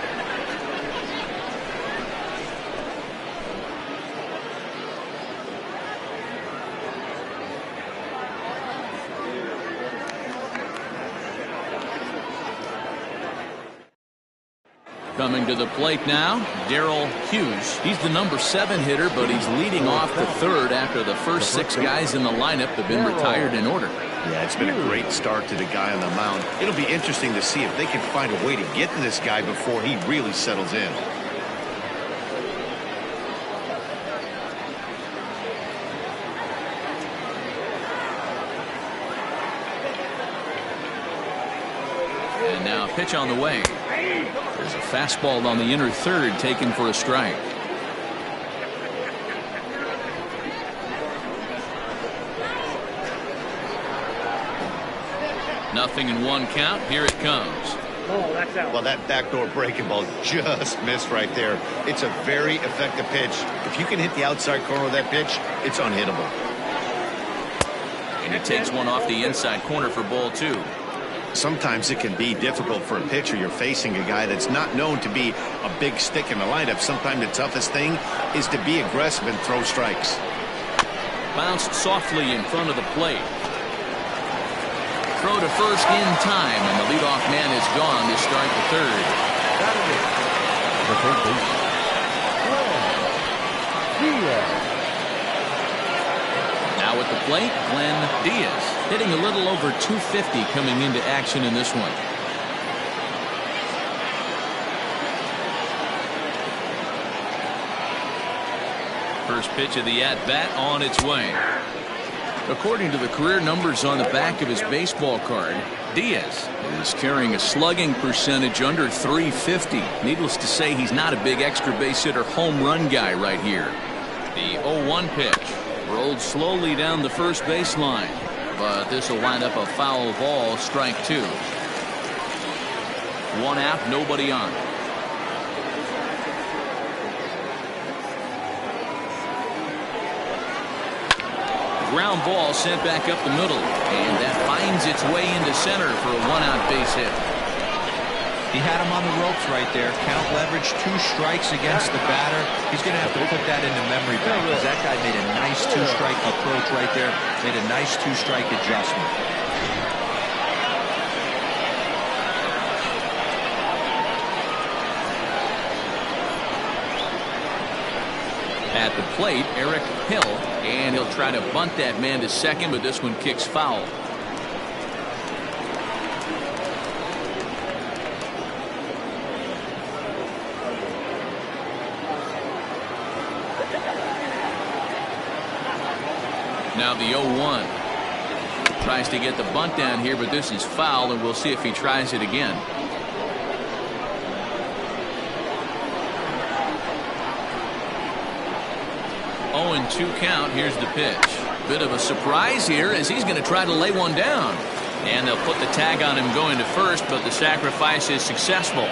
Coming to the plate now, Darrell Hughes. He's the number 7 hitter, but he's leading off the third after the first 6 guys in the lineup have been retired in order. Yeah, it's been a great start to the guy on the mound. It'll be interesting to see if they can find a way to get to this guy before he really settles in. And now pitch on the way. There's a fastball on the inner third taken for a strike. Nothing in 1 count. Here it comes. Oh, that's out. Well, that backdoor breaking ball just missed right there. It's a very effective pitch. If you can hit the outside corner of that pitch, it's unhittable. And he takes one off the inside corner for ball 2. Sometimes it can be difficult for a pitcher. You're facing a guy that's not known to be a big stick in the lineup. Sometimes the toughest thing is to be aggressive and throw strikes. Bounced softly in front of the plate. Throw to first in time, and the leadoff man is gone to start the third. The third baseman, Diaz. Now at the plate, Glenn Diaz, hitting a little over 250 coming into action in this one. First pitch of the at-bat on its way. According to the career numbers on the back of his baseball card, Diaz is carrying a slugging percentage under 350. Needless to say, he's not a big extra base hitter home run guy right here. The 0-1 pitch rolled slowly down the first baseline, but this will wind up a foul ball, strike 2. 1 out, nobody on. Ground ball sent back up the middle, and that finds its way into center for a 1-out base hit. He had him on the ropes right there. Count leverage, 2 strikes against the batter. He's going to have to put that in the memory bank because that guy made a nice 2-strike approach right there. Made a nice 2-strike adjustment. At the plate, Eric Hill, and he'll try to bunt that man to second, but this one kicks foul. Now the 0-1. Tries to get the bunt down here, but this is foul, and we'll see if he tries it again. 0-2 count. Here's the pitch. Bit of a surprise here as he's going to try to lay one down. And they'll put the tag on him going to first, but the sacrifice is successful.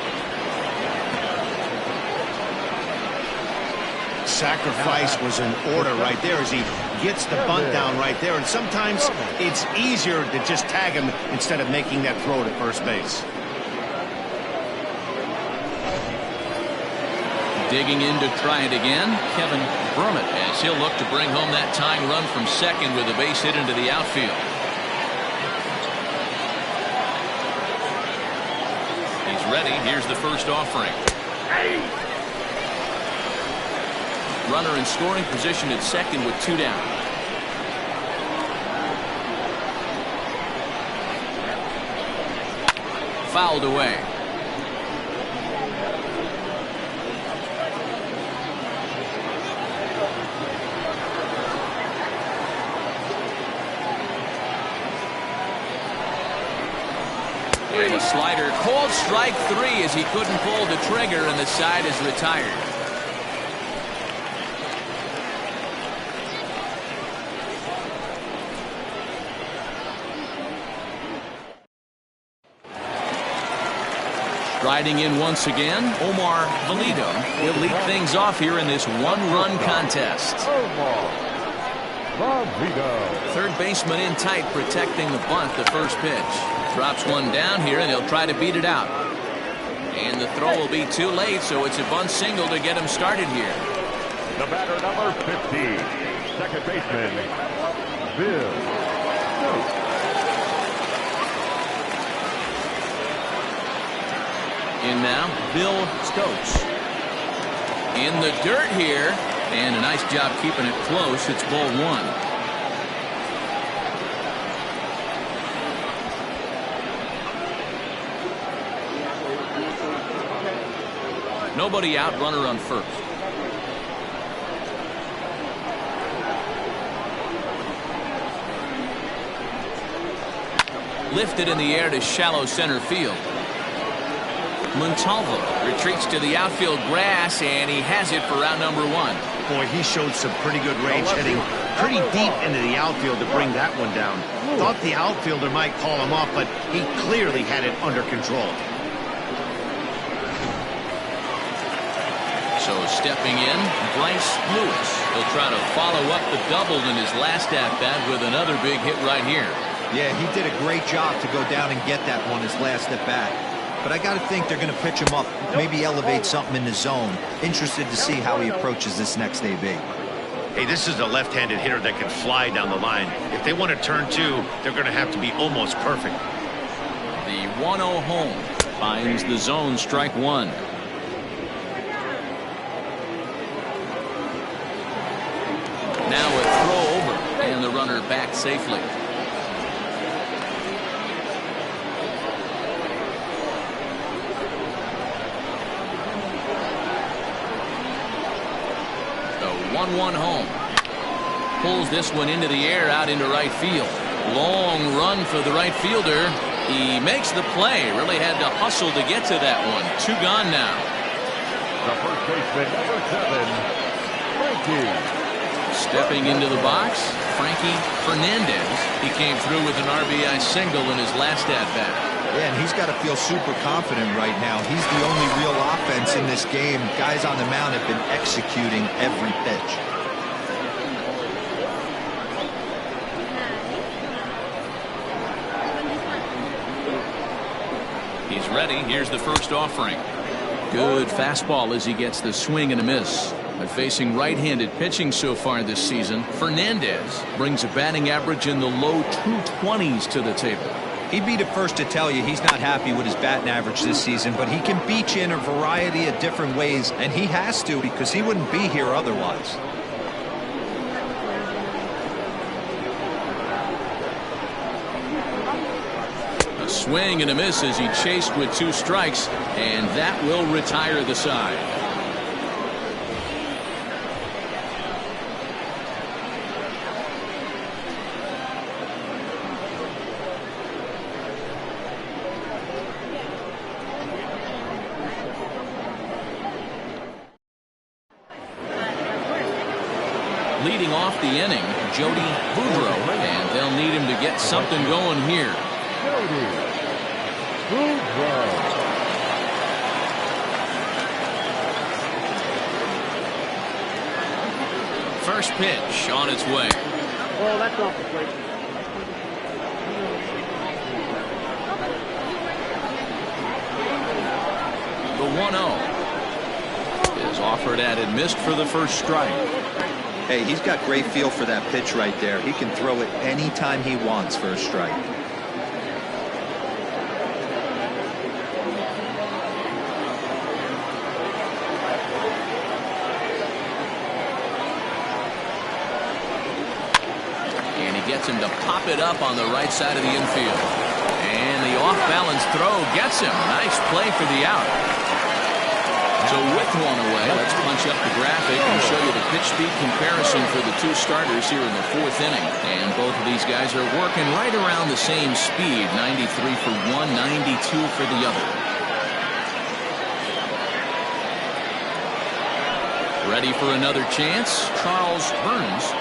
Sacrifice was in order right there as he gets the bunt down right there. And sometimes it's easier to just tag him instead of making that throw to first base. Digging in to try it again, Kevin Berman, as he'll look to bring home that tying run from second with a base hit into the outfield. He's ready. Here's the first offering. Runner in scoring position at second with 2 down. Fouled away. And a slider, called strike 3 as he couldn't pull the trigger, and the side is retired. Striding in once again, Omar Valido will lead things off here in this 1-run contest. Third baseman in tight, protecting the bunt, the first pitch. Drops one down here, and he'll try to beat it out. And the throw will be too late, so it's a bunt single to get him started here. The batter, number 50, second baseman, Bill Stokes. In now, Bill Stokes. In the dirt here, and a nice job keeping it close. It's ball 1. Nobody out, runner on first. Lifted in the air to shallow center field. Montalvo retreats to the outfield grass, and he has it for round number 1. Boy, he showed some pretty good range, hitting pretty deep into the outfield to bring that one down. Thought the outfielder might call him off, but he clearly had it under control. So stepping in, Bryce Lewis. He'll try to follow up the double in his last at-bat with another big hit right here. Yeah, he did a great job to go down and get that one his last at-bat. But I got to think they're going to pitch him up, maybe elevate something in the zone. Interested to see how he approaches this next AB. Hey, this is a left-handed hitter that can fly down the line. If they want to turn 2, they're going to have to be almost perfect. The 1-0 home finds the zone, strike 1. Now a throw over, and the runner back safely. The 1-1 home. Pulls this one into the air out into right field. Long run for the right fielder. He makes the play. Really had to hustle to get to that one. 2 gone now. The first baseman, number 7, Frankie. Stepping into the box, Frankie Fernandez. He came through with an RBI single in his last at-bat. Yeah, and he's got to feel super confident right now. He's the only real offense in this game. Guys on the mound have been executing every pitch. He's ready. Here's the first offering. Good fastball as he gets the swing and a miss. But facing right-handed pitching so far this season, Fernandez brings a batting average in the low 220s to the table. He'd be the first to tell you he's not happy with his batting average this season, but he can beat you in a variety of different ways, and he has to because he wouldn't be here otherwise. A swing and a miss as he chased with 2 strikes, and that will retire the side. Leading off the inning, Jody Boudreau, and they'll need him to get something going here. Jody Boudreau. First pitch on its way. Oh, that's off the plate. The 1-0 is offered at and missed for the first strike. Hey, he's got great feel for that pitch right there. He can throw it anytime he wants for a strike. And he gets him to pop it up on the right side of the infield. And the off-balance throw gets him. Nice play for the out. So with one away, let's punch up the graphic and show you the pitch speed comparison for the 2 starters here in the 4th inning. And both of these guys are working right around the same speed. 93 for one, 92 for the other. Ready for another chance, Charles Burns.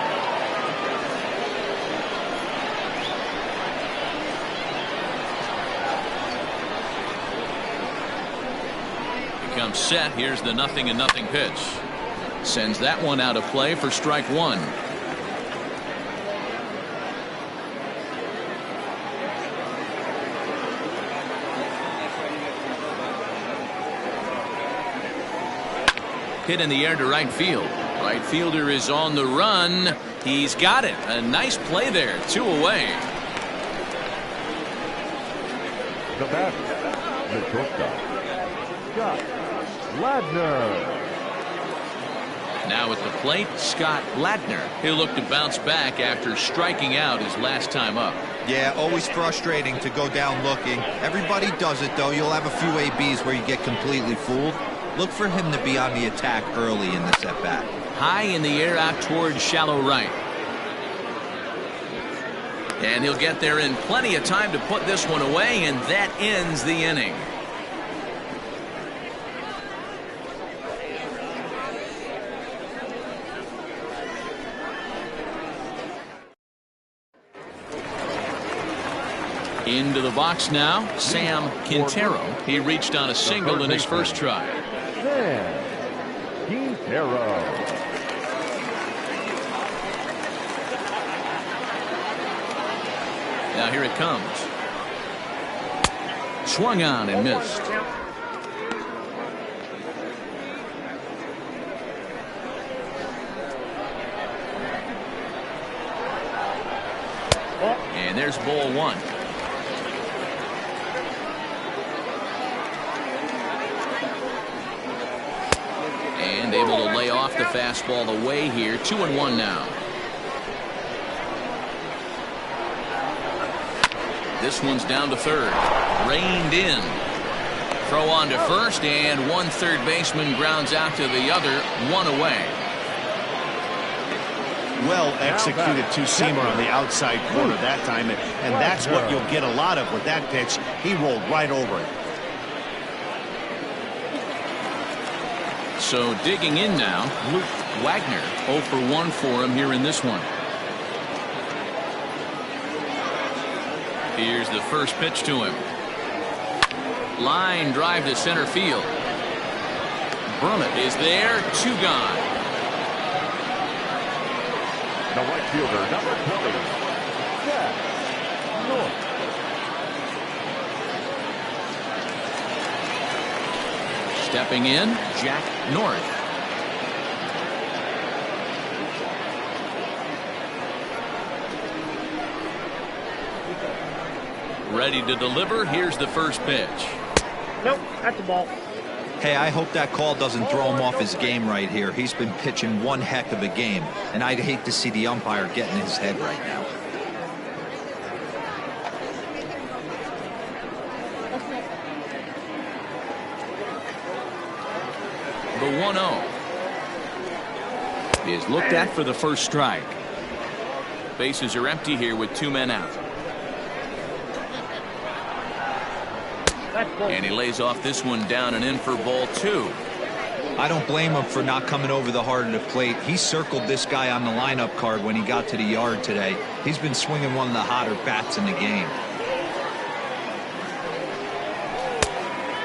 Comes set. Here's the 0-0 pitch. Sends that one out of play for strike 1. Hit in the air to right field. Right fielder is on the run. He's got it. A nice play there. 2 away. The batter, the shortstop, Scott Ladner. Now at the plate, Scott Ladner. He'll look to bounce back after striking out his last time up. Yeah, always frustrating to go down looking. Everybody does it, though. You'll have a few ABs where you get completely fooled. Look for him to be on the attack early in this at-bat. High in the air out towards shallow right. And he'll get there in plenty of time to put this one away, and that ends the inning. Into the box now, Sam Quintero. He reached on a single in his first try. Sam Quintero. Now here it comes. Swung on and missed. And there's ball 1. And able to lay off the fastball away here. 2-1 now. This one's down to third. Reined in. Throw on to first, and one third baseman grounds out to the other. 1 away. Well executed two-seamer on the outside corner that time, and that's what you'll get a lot of with that pitch. He rolled right over it. So digging in now, Luke Wagner. 0 for 1 for him here in this one. Here's the first pitch to him. Line drive to center field. Brummett is there. 2 gone. The right fielder, number 20, Jack North. Stepping in, Jack North. Ready to deliver. Here's the first pitch. Nope, that's a ball. Hey, I hope that call doesn't throw him off his game right here. He's been pitching one heck of a game, and I'd hate to see the umpire get in his head right now. The 1-0 is looked at for the first strike. Bases are empty here with 2 men out. And he lays off this one down and in for ball 2. I don't blame him for not coming over the heart of the plate. He circled this guy on the lineup card when he got to the yard today. He's been swinging one of the hotter bats in the game.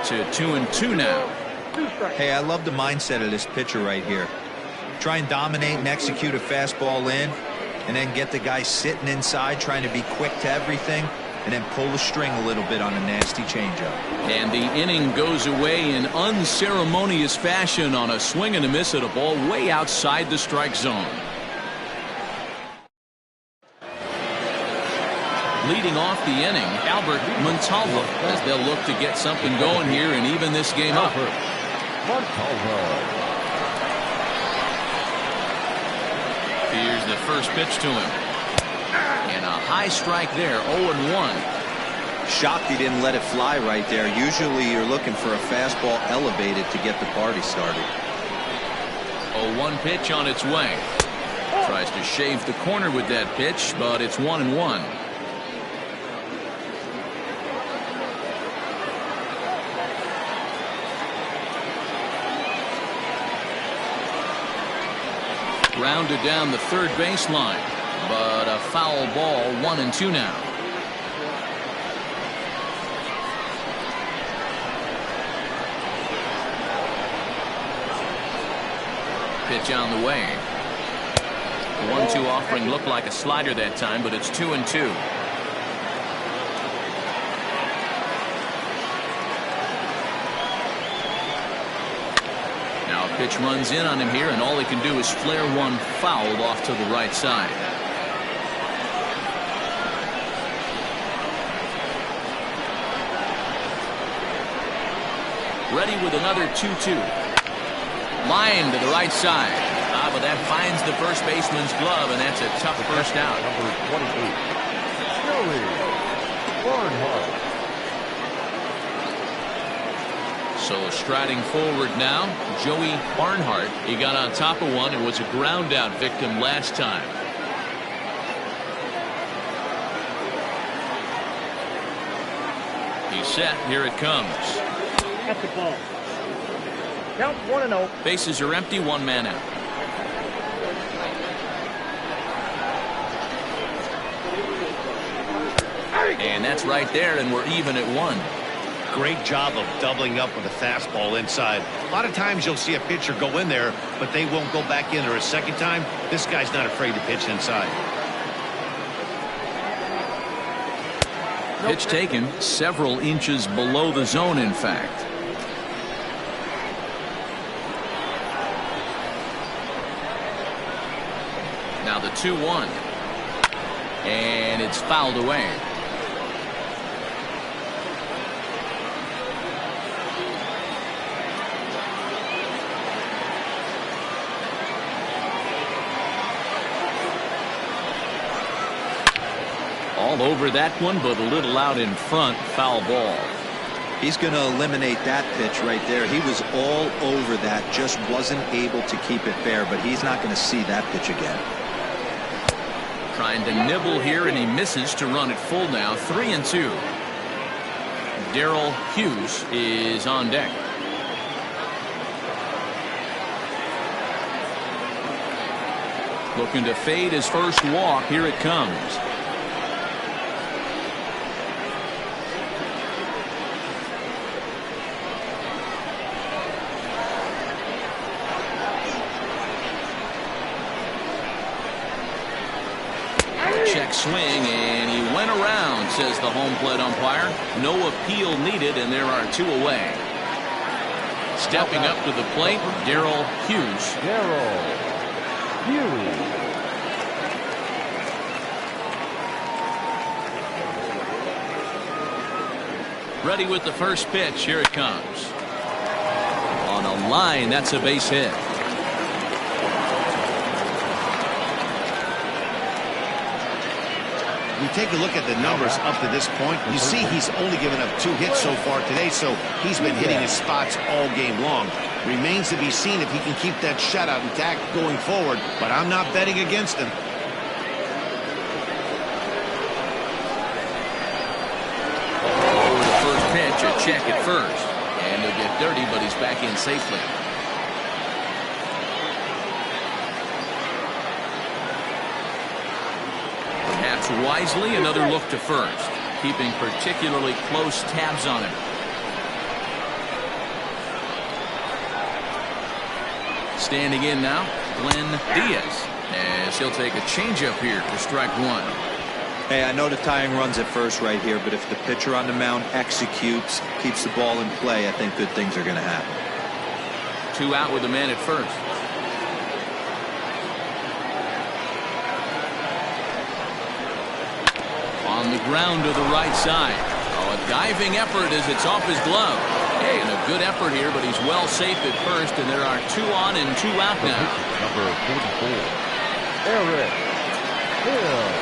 To 2-2 now. Hey, I love the mindset of this pitcher right here. Try and dominate and execute a fastball in, and then get the guy sitting inside trying to be quick to everything, and then pull the string a little bit on a nasty changeup. And the inning goes away in unceremonious fashion on a swing and a miss at a ball way outside the strike zone. Leading off the inning, Albert Montalvo, as they'll look to get something going here and even this game up. Here's the first pitch to him. And a high strike there, 0-1. Shocked he didn't let it fly right there. Usually you're looking for a fastball elevated to get the party started. 0-1 pitch on its way. Tries to shave the corner with that pitch, but it's 1-1. Rounded down the third baseline, but a foul ball, 1-2 now. Pitch on the way. The 1-2 offering looked like a slider that time, but it's 2-2. Now a pitch runs in on him here, and all he can do is flare one foul off to the right side. Ready with another 2-2. Line to the right side. But that finds the first baseman's glove, and that's a tough first out. Number 28, Joey Barnhart. So striding forward now, Joey Barnhart. He got on top of one and was a ground out victim last time. He's set. Here it comes. That's a ball. Count 1-0. Bases are empty, 1 man out. And that's right there, and we're even at 1. Great job of doubling up with a fastball inside. A lot of times you'll see a pitcher go in there, but they won't go back in there a second time. This guy's not afraid to pitch inside. Pitch taken several inches below the zone, in fact. Now the 2-1. And it's fouled away. All over that one, but a little out in front. Foul ball. He's going to eliminate that pitch right there. He was all over that, just wasn't able to keep it fair, but he's not going to see that pitch again. Trying to nibble here, and he misses to run it full now. 3-2. Darrell Hughes is on deck. Looking to fade his first walk. Here it comes. Check swing, and he went around, says the home plate umpire. No appeal needed, and there are 2 away. Stepping up to the plate, Darrell Hughes. Darrell Hughes. Ready with the first pitch. Here it comes. On a line, that's a base hit. We take a look at the numbers up to this point. You see he's only given up 2 hits so far today, so he's been hitting his spots all game long. Remains to be seen if he can keep that shutout intact going forward, but I'm not betting against him. Over the first pitch, a check at first. And he'll get dirty, but he's back in safely. Perhaps wisely, another look to first, keeping particularly close tabs on him. Standing in now, Glenn Diaz, as he'll take a changeup here for strike one. Hey, I know the tying run's at first right here, but if the pitcher on the mound executes, keeps the ball in play, I think good things are going to happen. 2 out with a man at first. On the ground to the right side. Oh, a diving effort as it's off his glove. Hey, and a good effort here, but he's well safe at first, and there are 2 on and 2 out now. Number 44, Eric Hill.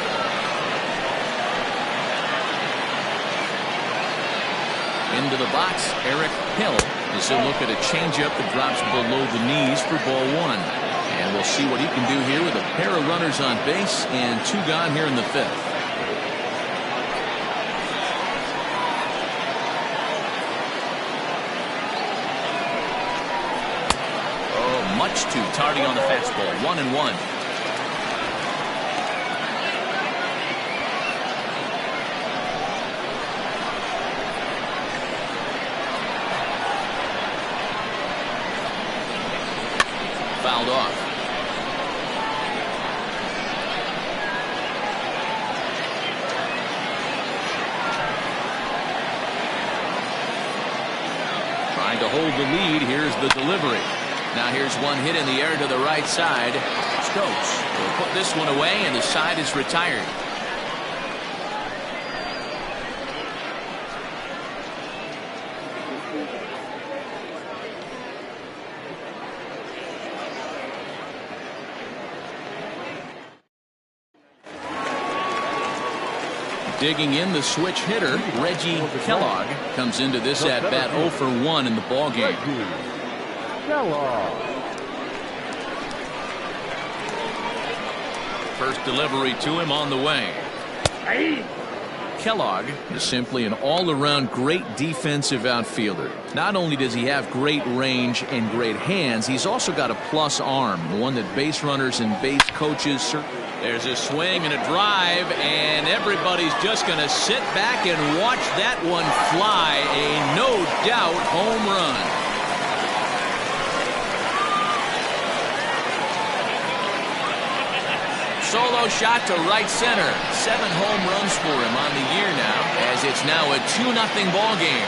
Into the box, Eric Hill, as he'll look at a changeup that drops below the knees for ball 1. And we'll see what he can do here with a pair of runners on base and 2 gone here in the 5th. Much too tardy on the fastball. 1-1. Fouled off. Trying to hold the lead. Here's the delivery. Now here's one hit in the air to the right side. Stokes will put this one away, and the side is retired. Digging in, the switch hitter, Reggie Kellogg, comes into this at-bat 0 for 1 in the ballgame. First delivery to him on the way. Kellogg is simply an all-around great defensive outfielder. Not only does he have great range and great hands, he's also got a plus arm, one that base runners and base coaches. There's a swing and a drive, and everybody's just going to sit back and watch that one fly. A no-doubt home run. Solo shot to right center. 7 home runs for him on the year now, as it's now a 2-0 ball game.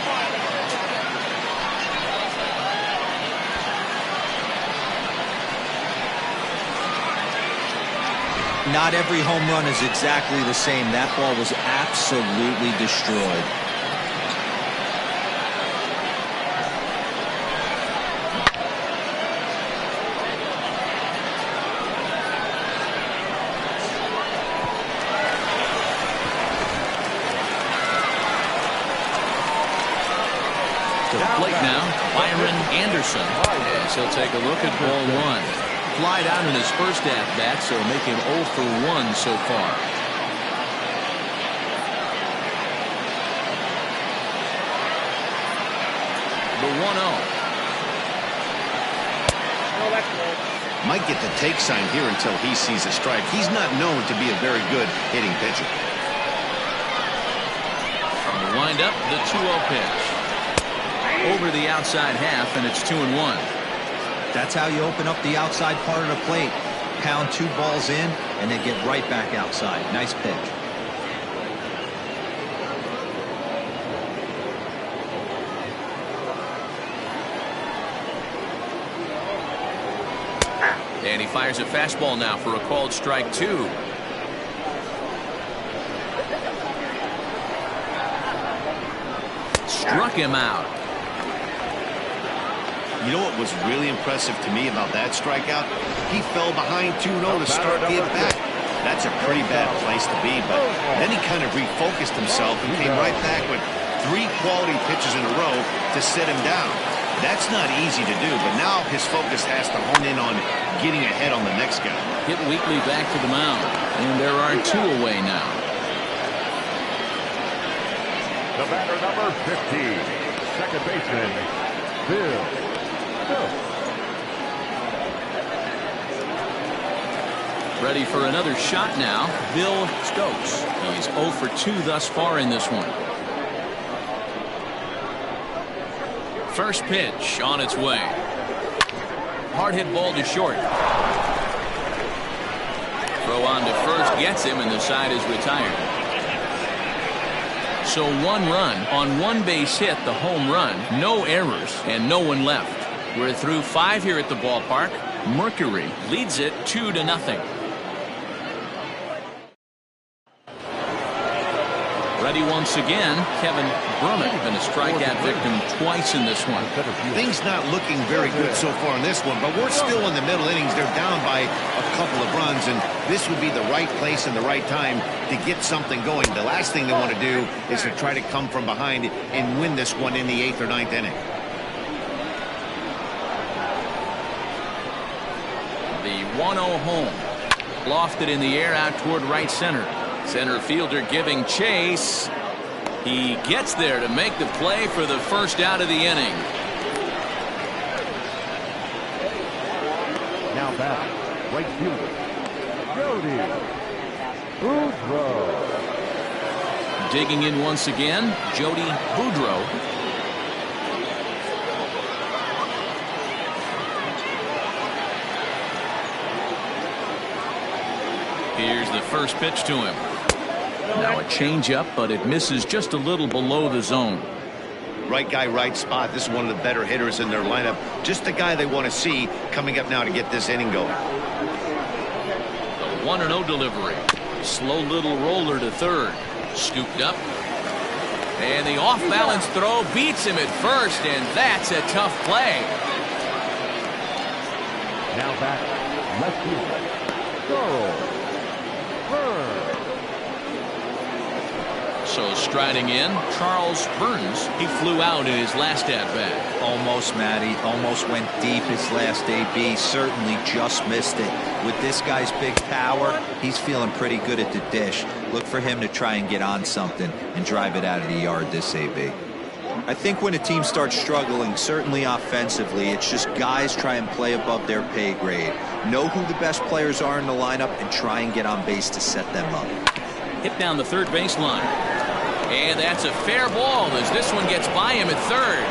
Not every home run is exactly the same. That ball was absolutely destroyed. To the plate now, Byron Anderson, as he'll take a look at ball 1. Flied out in his first at-bat, so make him 0 for 1 so far. The 1-0. Might get the take sign here until he sees a strike. He's not known to be a very good hitting pitcher. From the windup, the 2-0 pitch. Over the outside half, and it's 2-1. That's how you open up the outside part of the plate. Pound 2 balls in, and then get right back outside. Nice pitch. And he fires a fastball now for a called strike 2. Struck him out. You know what was really impressive to me about that strikeout? He fell behind 2-0 to start the at-bat. That's a pretty bad place to be, but then he kind of refocused himself and came right back with 3 quality pitches in a row to sit him down. That's not easy to do, but now his focus has to hone in on getting ahead on the next guy. Hit Wheatley back to the mound, and there are 2 away now. The batter, number 15, second baseman, Bill. Ready for another shot now, Bill Stokes. He's 0 for 2 thus far in this one. First pitch on its way. Hard hit ball to short. Throw on to first gets him, and the side is retired. So 1 run on 1 base hit, the home run, no errors, and no one left. We're through 5 here at the ballpark. Mercury leads it 2-0. Ready once again, Kevin Burman. Been a strikeout victim twice in this one. Things not looking very good so far in this one, but we're still in the middle innings. They're down by a couple of runs, and this would be the right place and the right time to get something going. The last thing they want to do is to try to come from behind and win this one in the 8th or 9th inning. The 1-0 home. Lofted in the air out toward right center. Center fielder giving chase. He gets there to make the play for the first out of the inning. Now back, right fielder, Jody Boudreau. Digging in once again, Jody Boudreau. Here's the first pitch to him. Now a changeup, but it misses just a little below the zone. Right guy, right spot. This is one of the better hitters in their lineup. Just the guy they want to see coming up now to get this inning going. The 1-0 delivery. Slow little roller to third. Scooped up. And the off-balance throw beats him at first, and that's a tough play. Now back, left fielder, Charles Burns. So striding in, Charles Burns. He flew out in his last at-bat. Almost, Matty. Almost went deep his last AB. Certainly just missed it. With this guy's big power, he's feeling pretty good at the dish. Look for him to try and get on something and drive it out of the yard this AB. I think when a team starts struggling, certainly offensively, it's just guys try and play above their pay grade. Know who the best players are in the lineup and try and get on base to set them up. Hit down the third baseline. And that's a fair ball as this one gets by him at third.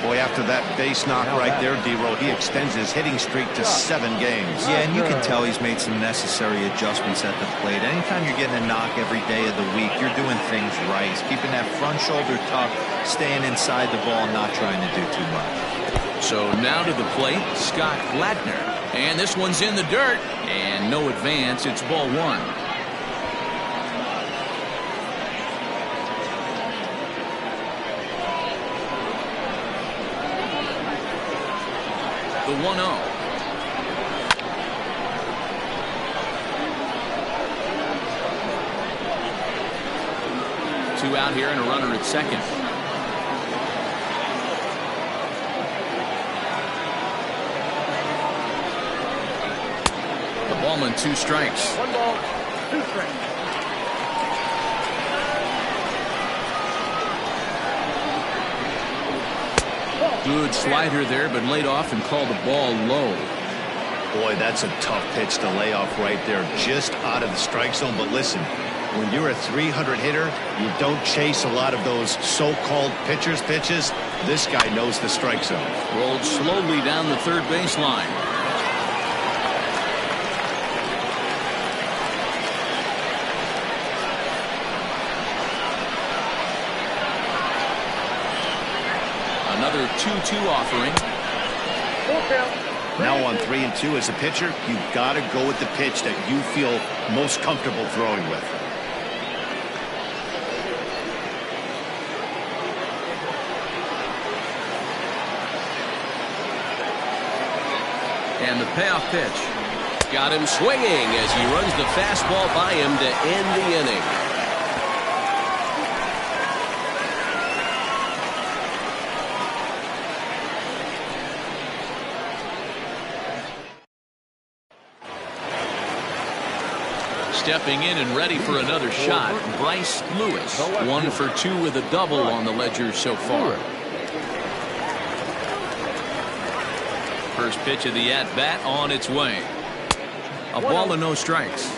Boy, after that base knock right there, D-Row, he extends his hitting streak to 7 games. Yeah, and you can tell he's made some necessary adjustments at the plate. Anytime you're getting a knock every day of the week, you're doing things right. He's keeping that front shoulder tucked, staying inside the ball, not trying to do too much. So now to the plate, Scott Gladner. And this one's in the dirt. And no advance. It's ball 1. The 1-0. Two out here and a runner at second. The ballman, 2 strikes. 1 ball, 2 strikes. Good slider there, but laid off and called the ball low. Boy, that's a tough pitch to lay off right there, just out of the strike zone. But listen, when you're a 300 hitter, you don't chase a lot of those so-called pitcher's pitches. This guy knows the strike zone. Rolled slowly down the third baseline. Another 2-2 offering. Full count. Now on 3-2 as a pitcher, you've got to go with the pitch that you feel most comfortable throwing with. And the payoff pitch. Got him swinging as he runs the fastball by him to end the inning. Stepping in and ready for another shot, Bryce Lewis. 1 for 2 with a double on the ledger so far. First pitch of the at-bat on its way. A ball and no strikes.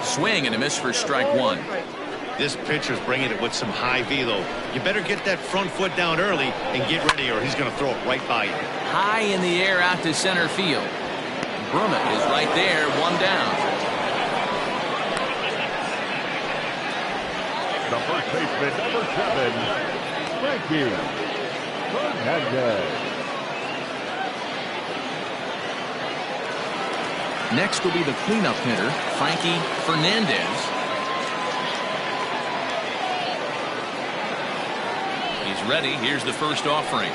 Swing and a miss for strike 1. This pitcher's bringing it with some high velo. You better get that front foot down early and get ready or he's going to throw it right by you. High in the air out to center field. Brummett is right there, 1 down. The first baseman, number 7, Frankie Fernandez. Next will be the cleanup hitter, Frankie Fernandez. He's ready. Here's the first offering.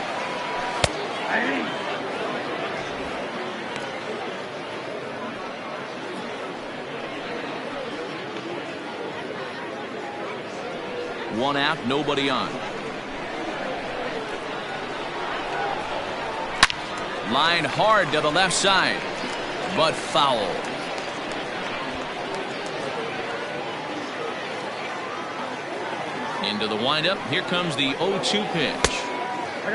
One out, nobody on. Line hard to the left side, but foul. Into the windup. Here comes the 0-2 pitch.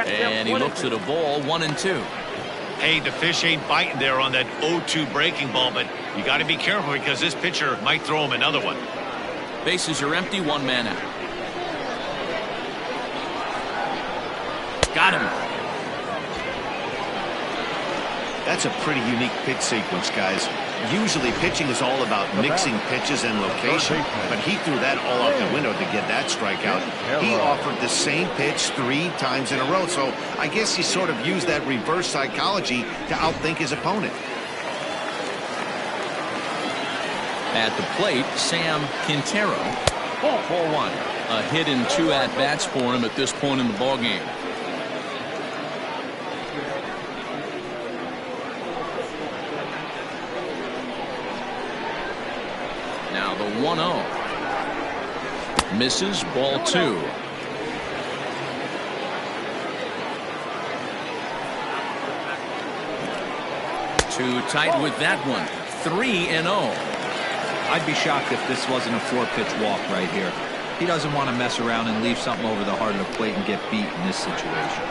And he looks at a ball, 1-2. Hey, the fish ain't biting there on that 0-2 breaking ball, but you got to be careful because this pitcher might throw him another one. Bases are empty, 1 man out. Got him. That's a pretty unique pitch sequence, guys. Usually pitching is all about mixing pitches and location, but he threw that all out the window to get that strikeout. He offered the same pitch 3 times in a row, so I guess he sort of used that reverse psychology to outthink his opponent. At the plate, Sam Quintero. 4-1. A hit and 2 at-bats for him at this point in the ballgame. Now the 1-0. Misses, ball 2. Too tight with that one. 3-0. I'd be shocked if this wasn't a 4-pitch walk right here. He doesn't want to mess around and leave something over the heart of the plate and get beat in this situation.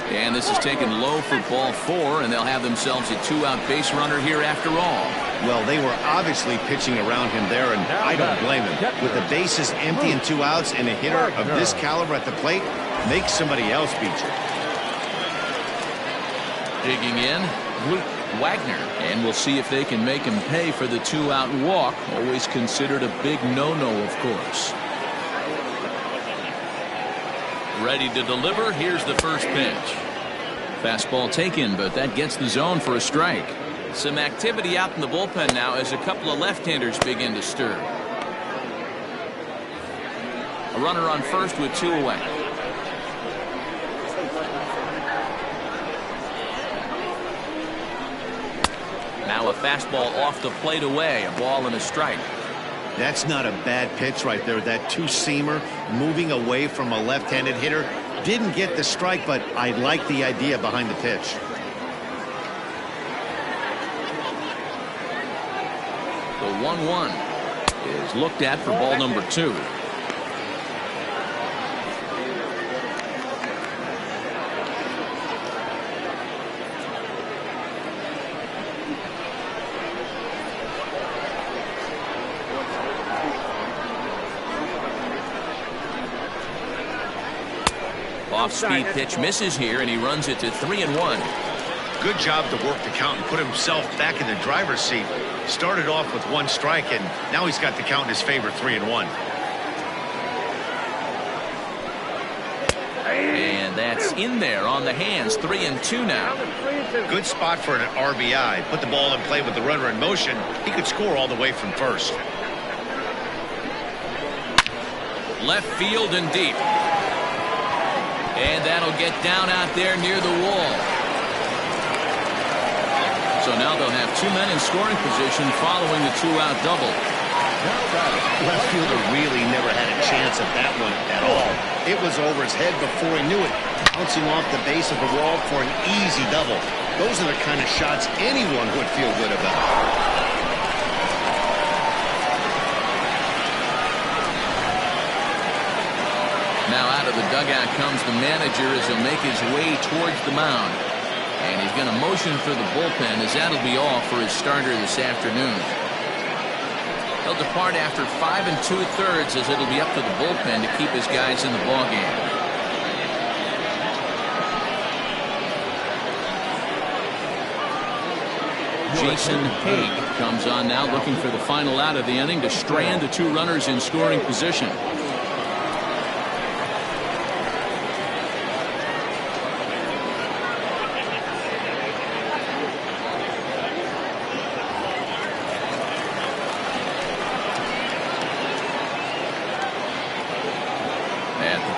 And this is taken low for ball 4, and they'll have themselves a 2-out base runner here after all. Well, they were obviously pitching around him there, and I don't blame him. With the bases empty and 2 outs and a hitter of this caliber at the plate, make somebody else beat you. Digging in, Luke Wagner, and we'll see if they can make him pay for the 2-out walk. Always considered a big no-no, of course. Ready to deliver. Here's the first pitch. Fastball taken, but that gets the zone for a strike. Some activity out in the bullpen now as a couple of left-handers begin to stir. A runner on first with 2 away. Now a fastball off the plate away. A ball and a strike. That's not a bad pitch right there. That 2-seamer moving away from a left-handed hitter. Didn't get the strike, but I like the idea behind the pitch. The 1-1 is looked at for ball number 2. Off-speed pitch misses here, and he runs it to 3-1. Good job to work the count and put himself back in the driver's seat. Started off with 1 strike, and now he's got the count in his favor, 3-1. And that's in there on the hands. 3-2 now. Good spot for an RBI. Put the ball in play with the runner in motion. He could score all the way from first. Left field and deep. And that'll get down out there near the wall. So now they'll have 2 men in scoring position following the 2-out double. Left fielder really never had a chance at that one at all. It was over his head before he knew it, bouncing off the base of the wall for an easy double. Those are the kind of shots anyone would feel good about. Now out of the dugout comes the manager as he'll make his way towards the mound. And he's going to motion for the bullpen as that'll be all for his starter this afternoon. He'll depart after 5 2/3 as it'll be up to the bullpen to keep his guys in the ballgame. Jason Haig comes on now looking for the final out of the inning to strand the 2 runners in scoring position.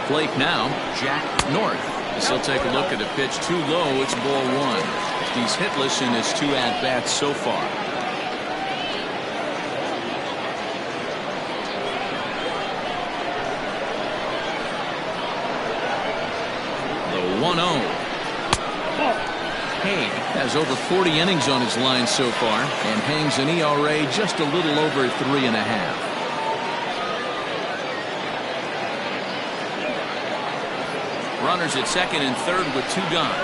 Plate now, Jack North. As he'll take a look at a pitch too low. It's ball 1. He's hitless in his 2 at-bats so far. The 1-0. Haig has over 40 innings on his line so far and hangs an ERA just a little over 3.5. Runners at second and third with 2 gone.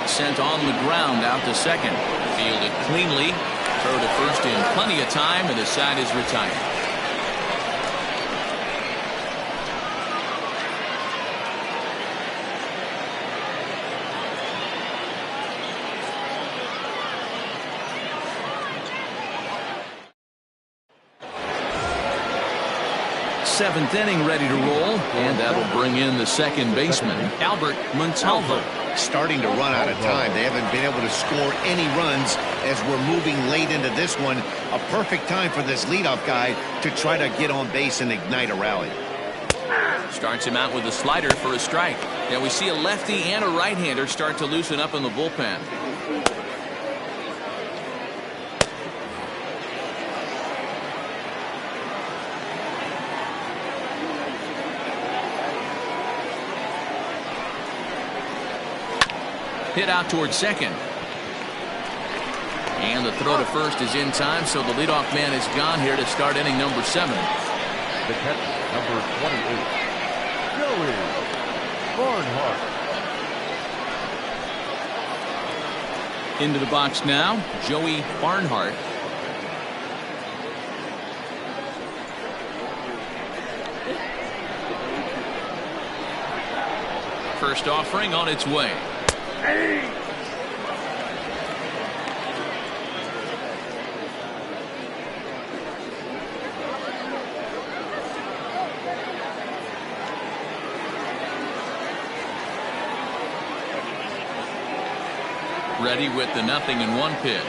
Sent on the ground out to second. Fielded cleanly. Throw to first in plenty of time, and the side is retired. Seventh inning ready to roll, and that'll bring in the second baseman, Albert Montalvo. Starting to run out of time. They haven't been able to score any runs as we're moving late into this one. A perfect time for this leadoff guy to try to get on base and ignite a rally. Starts him out with a slider for a strike. Now we see a lefty and a right-hander start to loosen up in the bullpen. Hit out towards second. And the throw to first is in time, so the leadoff man is gone here to start inning number 7. The catch, number 28, Joey Barnhart. Into the box now, Joey Barnhart. First offering on its way. Ready with the 0-1 pitch.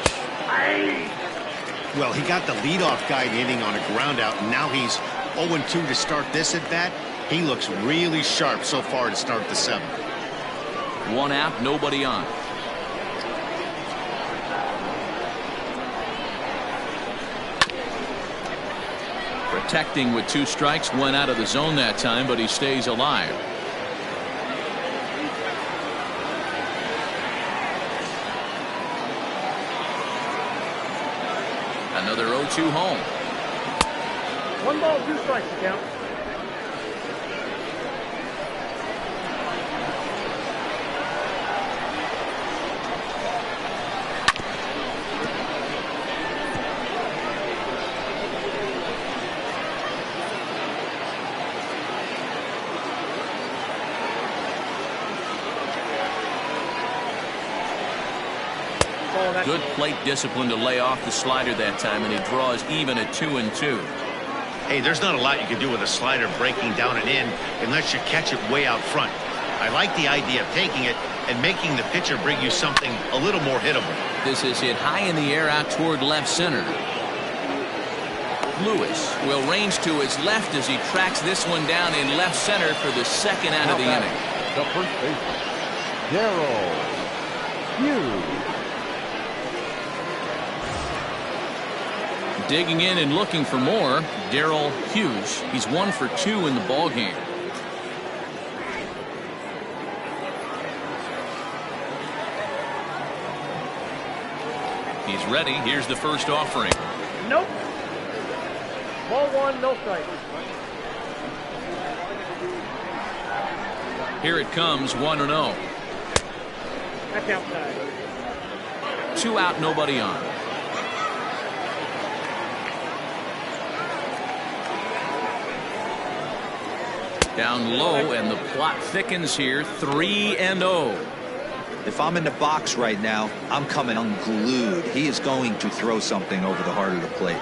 Well, he got the leadoff guy inning on a ground out, and now he's 0-2 to start this at bat. He looks really sharp so far to start the 7th. 1 out, nobody on. Protecting with 2 strikes, went out of the zone that time, but he stays alive. Another 0-2 home. 1 ball, 2 strikes to count. ball that. Good plate discipline to lay off the slider that time, and he draws even at 2-2. Hey, there's not a lot you can do with a slider breaking down and in unless you catch it way out front. I like the idea of taking it and making the pitcher bring you something a little more hittable. This is hit high in the air out toward left center. Lewis will range to his left as he tracks this one down in left center for the second out of the inning. The first baseman, Darrell Hughes. Digging in and looking for more, Darrell Hughes. He's 1 for 2 in the ball game. He's ready. Here's the first offering. Nope. Ball 1, no strike. Here it comes, 1-0. That's outside. 2 out, nobody on. Down low, and the plot thickens here. 3-0. If I'm in the box right now, I'm coming unglued. He is going to throw something over the heart of the plate.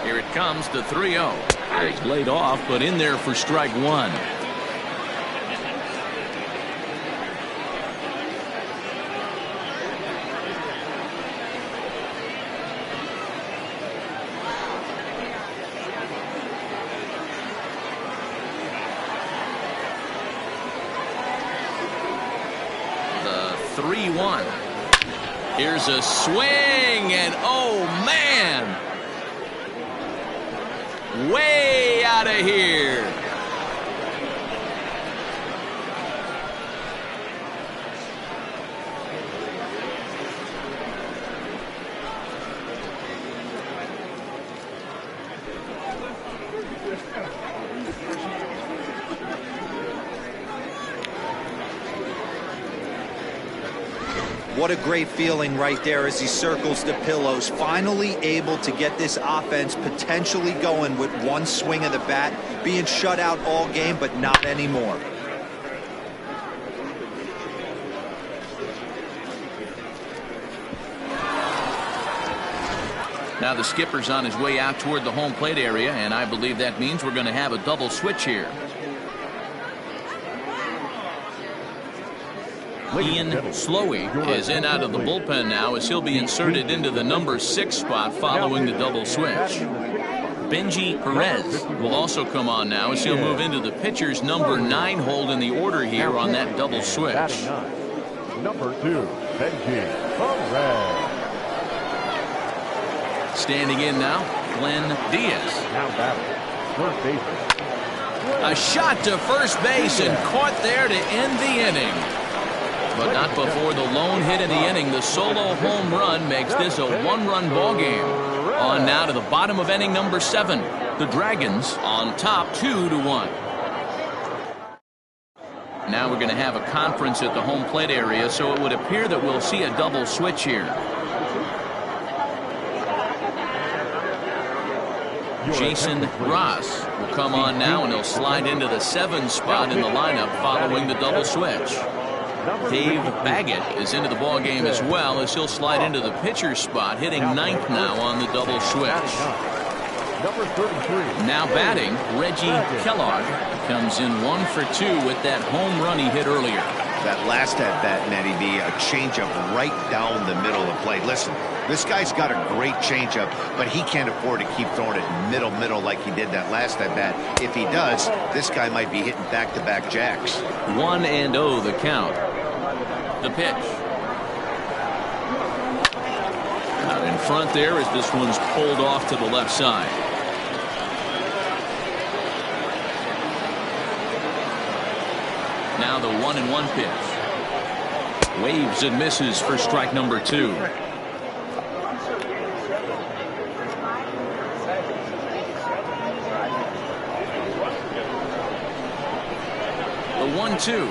Here it comes, the 3-0. He's laid off, but in there for strike 1. The 3-1. Here's a swing, and oh man! Way out of here. What a great feeling right there as he circles the pillows, finally able to get this offense potentially going with one swing of the bat, being shut out all game, but not anymore. Now the skipper's on his way out toward the home plate area, and I believe that means we're going to have a double switch here. Ian Slowey is in out of the bullpen now as he'll be inserted into the number 6 spot following the double switch. Benji Perez will also come on now as he'll move into the pitcher's number 9 hold in the order here on that double switch. Number 2, Benji Perez. Standing in now, Glenn Diaz. Now batting, first baseman. A shot to first base and caught there to end the inning. But not before the lone hit in the inning. The solo home run makes this a 1-run ball game. On now to the bottom of inning number 7. The Dragons on top 2-1. Now we're going to have a conference at the home plate area, so it would appear that we'll see a double switch here. Jason Ross will come on now, and he'll slide into the 7 spot in the lineup following the double switch. Dave Baggett is into the ball game as well as he'll slide into the pitcher spot, hitting 9th now on the double switch. Number 33. Now batting, Reggie Kellogg comes in 1 for 2 with that home run he hit earlier. That last at bat, Matty B, a changeup right down the middle of the plate. Listen, this guy's got a great changeup, but he can't afford to keep throwing it middle like he did that last at bat. If he does, this guy might be hitting back-to-back jacks. 1-0 the count. The pitch. Out in front there as this one's pulled off to the left side. Now the 1-1 pitch. Waves and misses for strike number 2. The 1-2.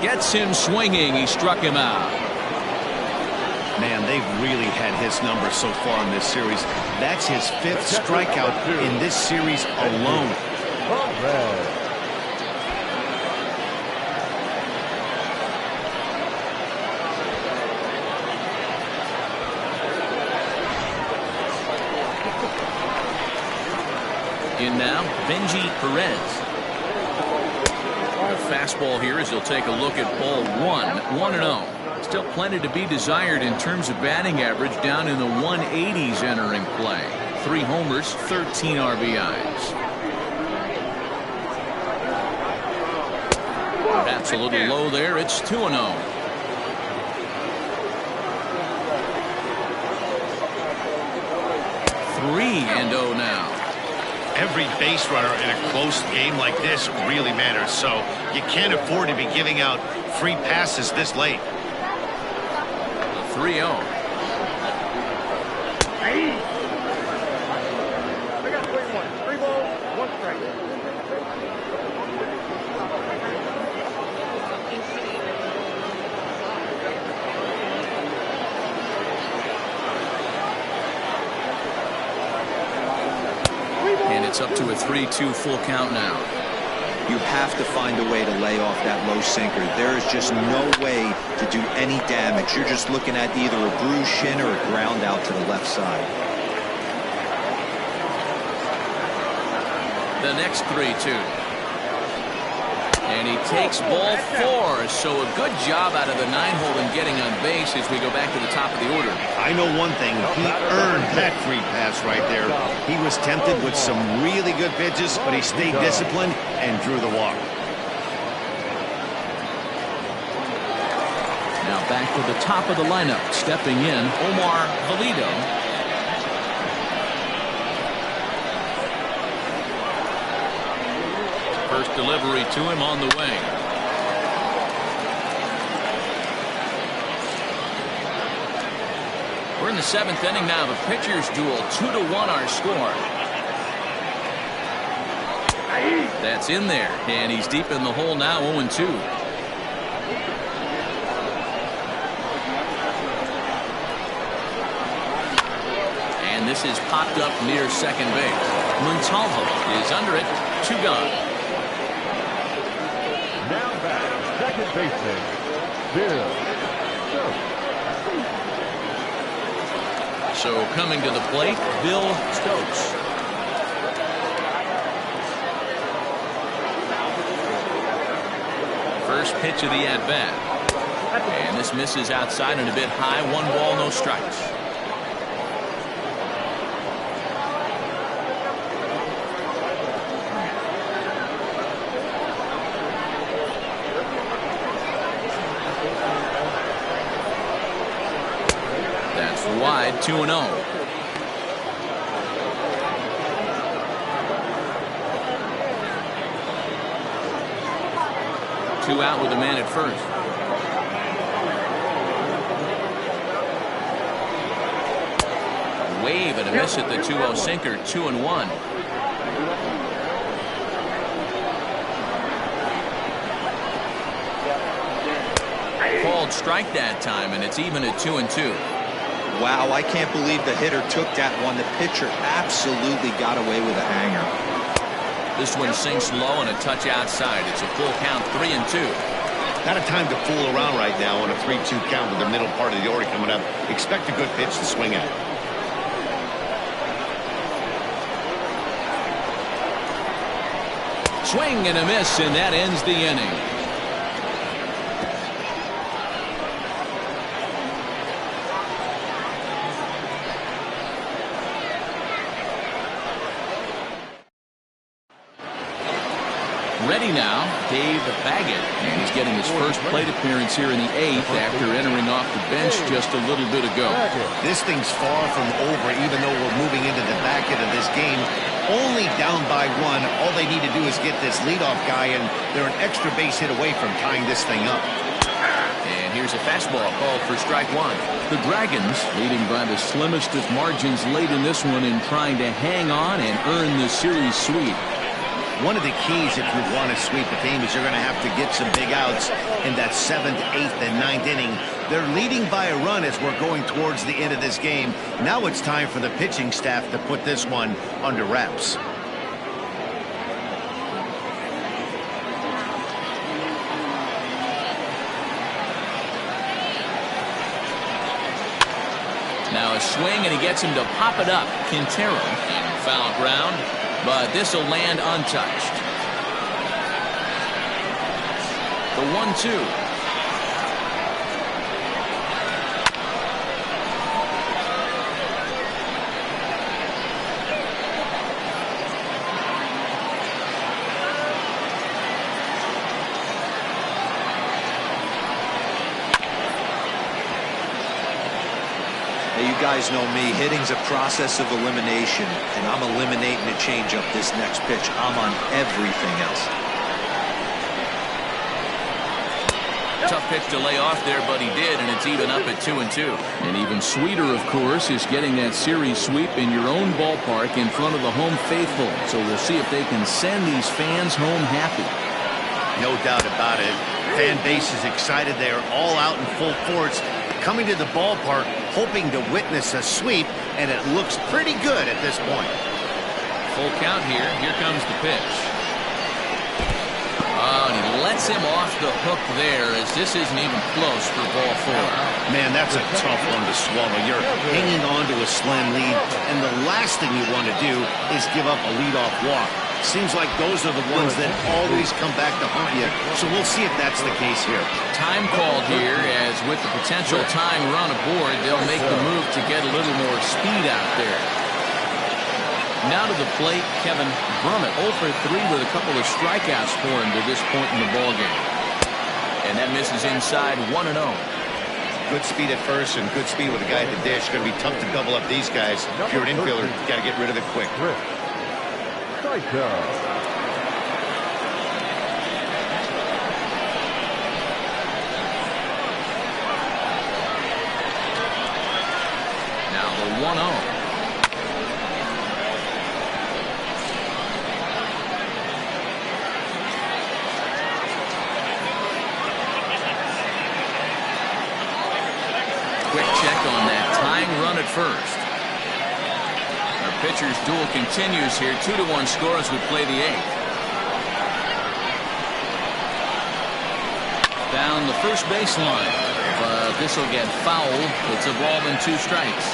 Gets him swinging. He struck him out. Man, they've really had his number so far in this series. That's his 5th strikeout in this series alone. Perez. In now, Benji Perez. A fastball here as he'll take a look at ball one. 1-0. Still plenty to be desired in terms of batting average, down in the 180s entering play. 3 homers, 13 RBIs. Perhaps a little low there. It's 2-0. 3-0 now. Every base runner in a close game like this really matters, so you can't afford to be giving out free passes this late. 3-0. I got 3-1. 3 balls, 1 strike. And it's up to a 3-2 full count now. You have to find a way to lay off that low sinker. There is just no way to do any damage. You're just looking at either a bruised shin or a ground out to the left side. The next 3-2. And he takes ball 4. So a good job out of the 9-hole in getting on base as we go back to the top of the order. I know one thing. He earned that free pass right there. He was tempted with some really good pitches, but he stayed disciplined and drew the walk. Now back to the top of the lineup. Stepping in, Omar Valido. First delivery to him on the way. We're in the 7th inning now. The pitchers duel. 2-1 our score. That's in there, and he's deep in the hole now. 0-2. And this is popped up near second base. Montalvo is under it. 2 gone. Now back, second baseman, Bill Stokes. So coming to the plate, Bill Stokes. First pitch of the at-bat. And this misses outside and a bit high. 1 ball, no strikes. That's wide. 2-0. Two out with a man at first. Wave and a miss at the 2-0 sinker. 2-1. Called strike that time, and it's even at 2-2. Wow, I can't believe the hitter took that one. The pitcher absolutely got away with a hanger. This one sinks low and a touch outside. It's a full count. 3-2. Not a time to fool around right now on a 3-2 count with the middle part of the order coming up. Expect a good pitch to swing at. Swing and a miss, and that ends the inning. Ready now, Dave Baggett, and he's getting his first plate appearance here in the 8th after entering off the bench just a little bit ago. This thing's far from over, even though we're moving into the back end of this game. Only down by 1. All they need to do is get this leadoff guy, and they're an extra base hit away from tying this thing up. And here's a fastball called for strike 1. The Dragons leading by the slimmest of margins late in this one in trying to hang on and earn the series sweep. One of the keys if you want to sweep the game is you're going to have to get some big outs in that 7th, 8th, and 9th inning. They're leading by a run as we're going towards the end of this game. Now it's time for the pitching staff to put this one under wraps. swing, and he gets him to pop it up. Quintero in foul ground, but this will land untouched. The 1-2. You guys know me. Hitting's a process of elimination, and I'm eliminating a changeup this next pitch. I'm on everything else. Tough pitch to lay off there, but he did, and it's even up at 2-2. And even sweeter, of course, is getting that series sweep in your own ballpark in front of the home faithful. So we'll see if they can send these fans home happy. No doubt about it. Fan base is excited. They are all out in full force, coming to the ballpark, hoping to witness a sweep, and it looks pretty good at this point. Full count here. Here comes the pitch. Oh, and he lets him off the hook there, as this isn't even close for ball 4. Man, that's a tough one to swallow. You're hanging on to a slam lead, and the last thing you want to do is give up a leadoff walk. Seems like those are the ones that always come back to haunt you, so we'll see if that's the case here. Time called here, as with the potential tying run aboard, they'll make the move to get a little more speed out there. Now to the plate, Kevin Brummett, 0 for 3 with a couple of strikeouts for him to this point in the ballgame. And that misses inside 1-0. Good speed at first and good speed with a guy at the dish. Going to be tough to double up these guys. If you're an infielder, you got to get rid of it quick. Now the 1-0. Quick check on that tying run at first. Our pitcher's duel continues here. 2-1 score as we play the 8th. Down the first baseline. But this will get foul. It's a ball and 2 strikes.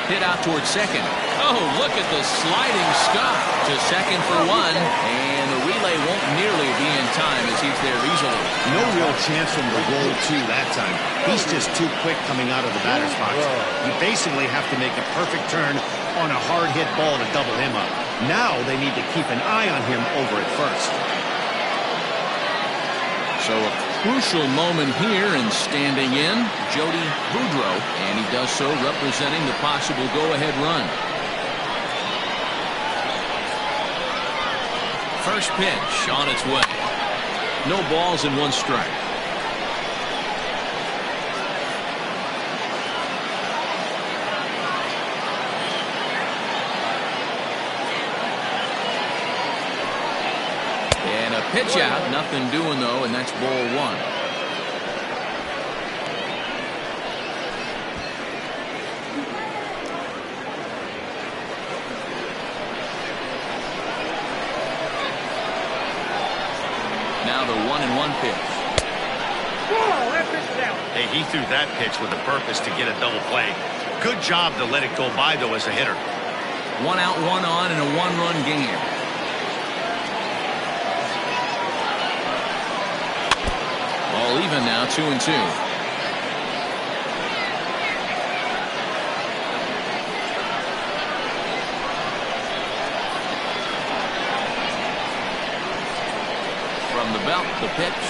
Hit out towards second. Oh, look at the sliding stop to second for 1, and the relay won't nearly be in time as he's there easily. No real chance for him to roll 2 that time. He's just too quick coming out of the batter's box. You basically have to make a perfect turn on a hard hit ball to double him up. Now they need to keep an eye on him over at first. So a crucial moment here, and standing in, Jody Boudreau, and he does so representing the possible go-ahead run. First pitch on its way. No balls and 1 strike. And a pitch out, nothing doing though, and that's ball 1. Now the 1-1 pitch. Whoa, that pitch is out. Hey, he threw that pitch with a purpose to get a double play. Good job to let it go by, though, as a hitter. 1 out, 1 on, and a 1-run game. All even now, 2-2. From the belt, the pitch.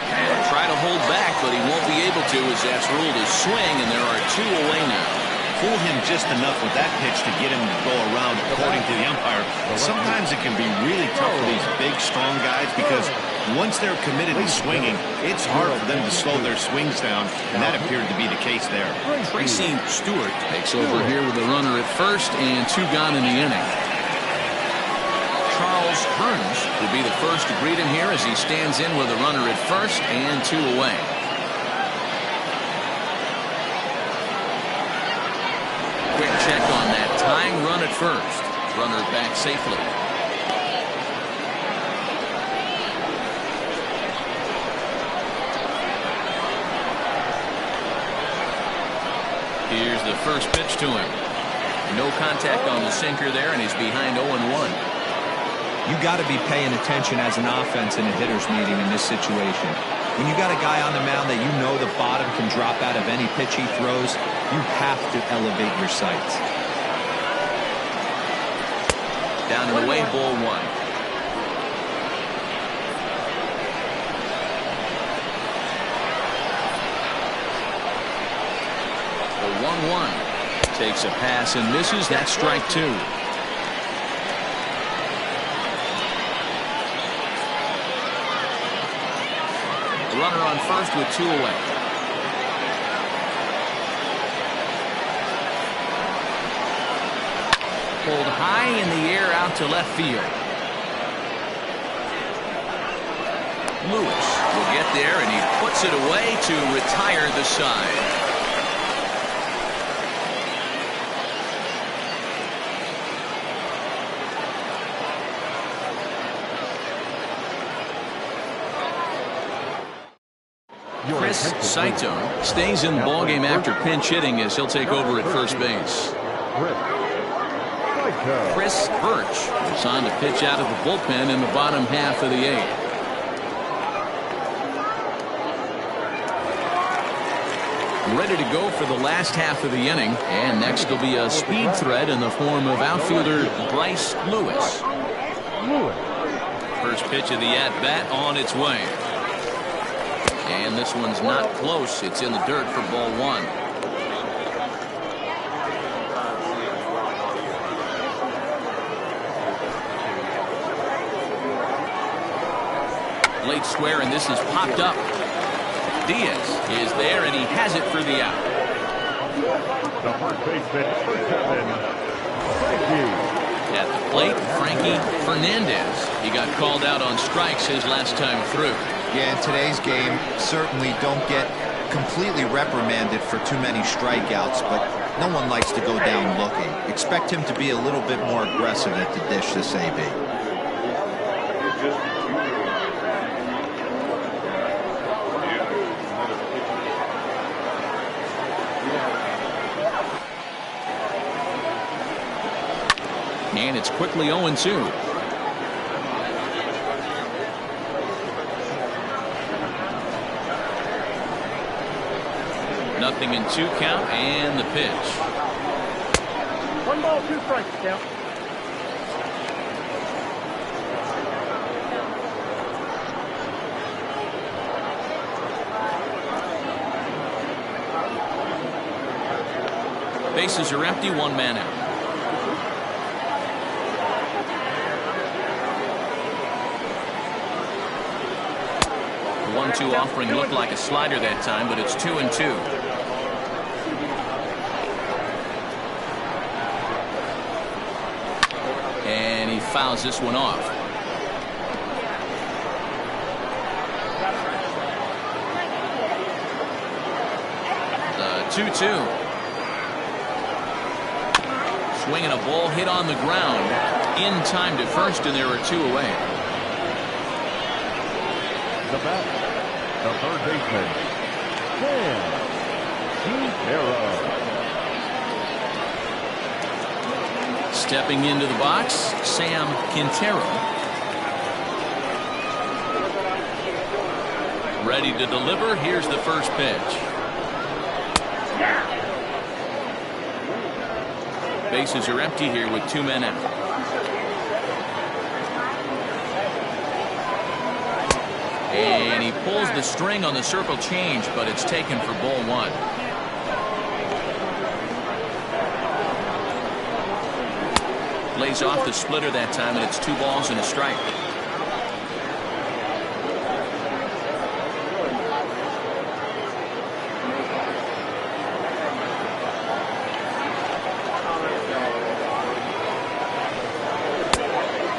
And try to hold back, but he won't be able to, as that's ruled a swing, and there are 2 away now. Fool him just enough with that pitch to get him to go around, according to the umpire. Sometimes it can be really tough for these big, strong guys because once they're committed to swinging, it's hard for them to slow their swings down, and that appeared to be the case there. Tracy Stewart takes over here with a runner at first and 2 gone in the inning. Charles Burns will be the first to greet him here as he stands in with a runner at first and 2 away. Quick check on that tying run at first. Runner back safely. Here's the first pitch to him. No contact on the sinker there, and he's behind 0-1. You got to be paying attention as an offense in a hitter's meeting in this situation. When you got a guy on the mound that you know the bottom can drop out of any pitch he throws, you have to elevate your sights. Down and away, ball 1. The 1-1 takes a pass and misses. That's strike 2. Runner on first with 2 away. Pulled high in the air out to left field. Lewis will get there, and he puts it away to retire the side. Chris Saito stays in the ballgame after pinch hitting as he'll take over at first base. Chris Birch is on to pitch out of the bullpen in the bottom half of the 8th. Ready to go for the last half of the inning, and next will be a speed threat in the form of outfielder Bryce Lewis. First pitch of the at-bat on its way. And this one's not close. It's in the dirt for ball 1. Late square, and this is popped up. Diaz is there, and he has it for the out. The first baseman, number 7, Frankie. At the plate, Frankie Fernandez. He got called out on strikes his last time through. Yeah, in today's game, certainly don't get completely reprimanded for too many strikeouts, but no one likes to go down looking. Expect him to be a little bit more aggressive at the dish this AB. And it's quickly 0-2. Nothing in 2 count, and the pitch. 1 ball, 2 strikes, count. Bases are empty, 1 man out. 1-2 offering looked like a slider that time, but it's 2-2. And he fouls this one off. The 2-2. Swinging a ball hit on the ground in time to first, and there are 2 away. The bat, the third baseman, Sam Quintero. Stepping into the box, Sam Quintero. Ready to deliver. Here's the first pitch. Bases are empty here with 2 men out. And he pulls the string on the circle change, but it's taken for ball 1. Lays off the splitter that time, and it's 2 balls and a strike.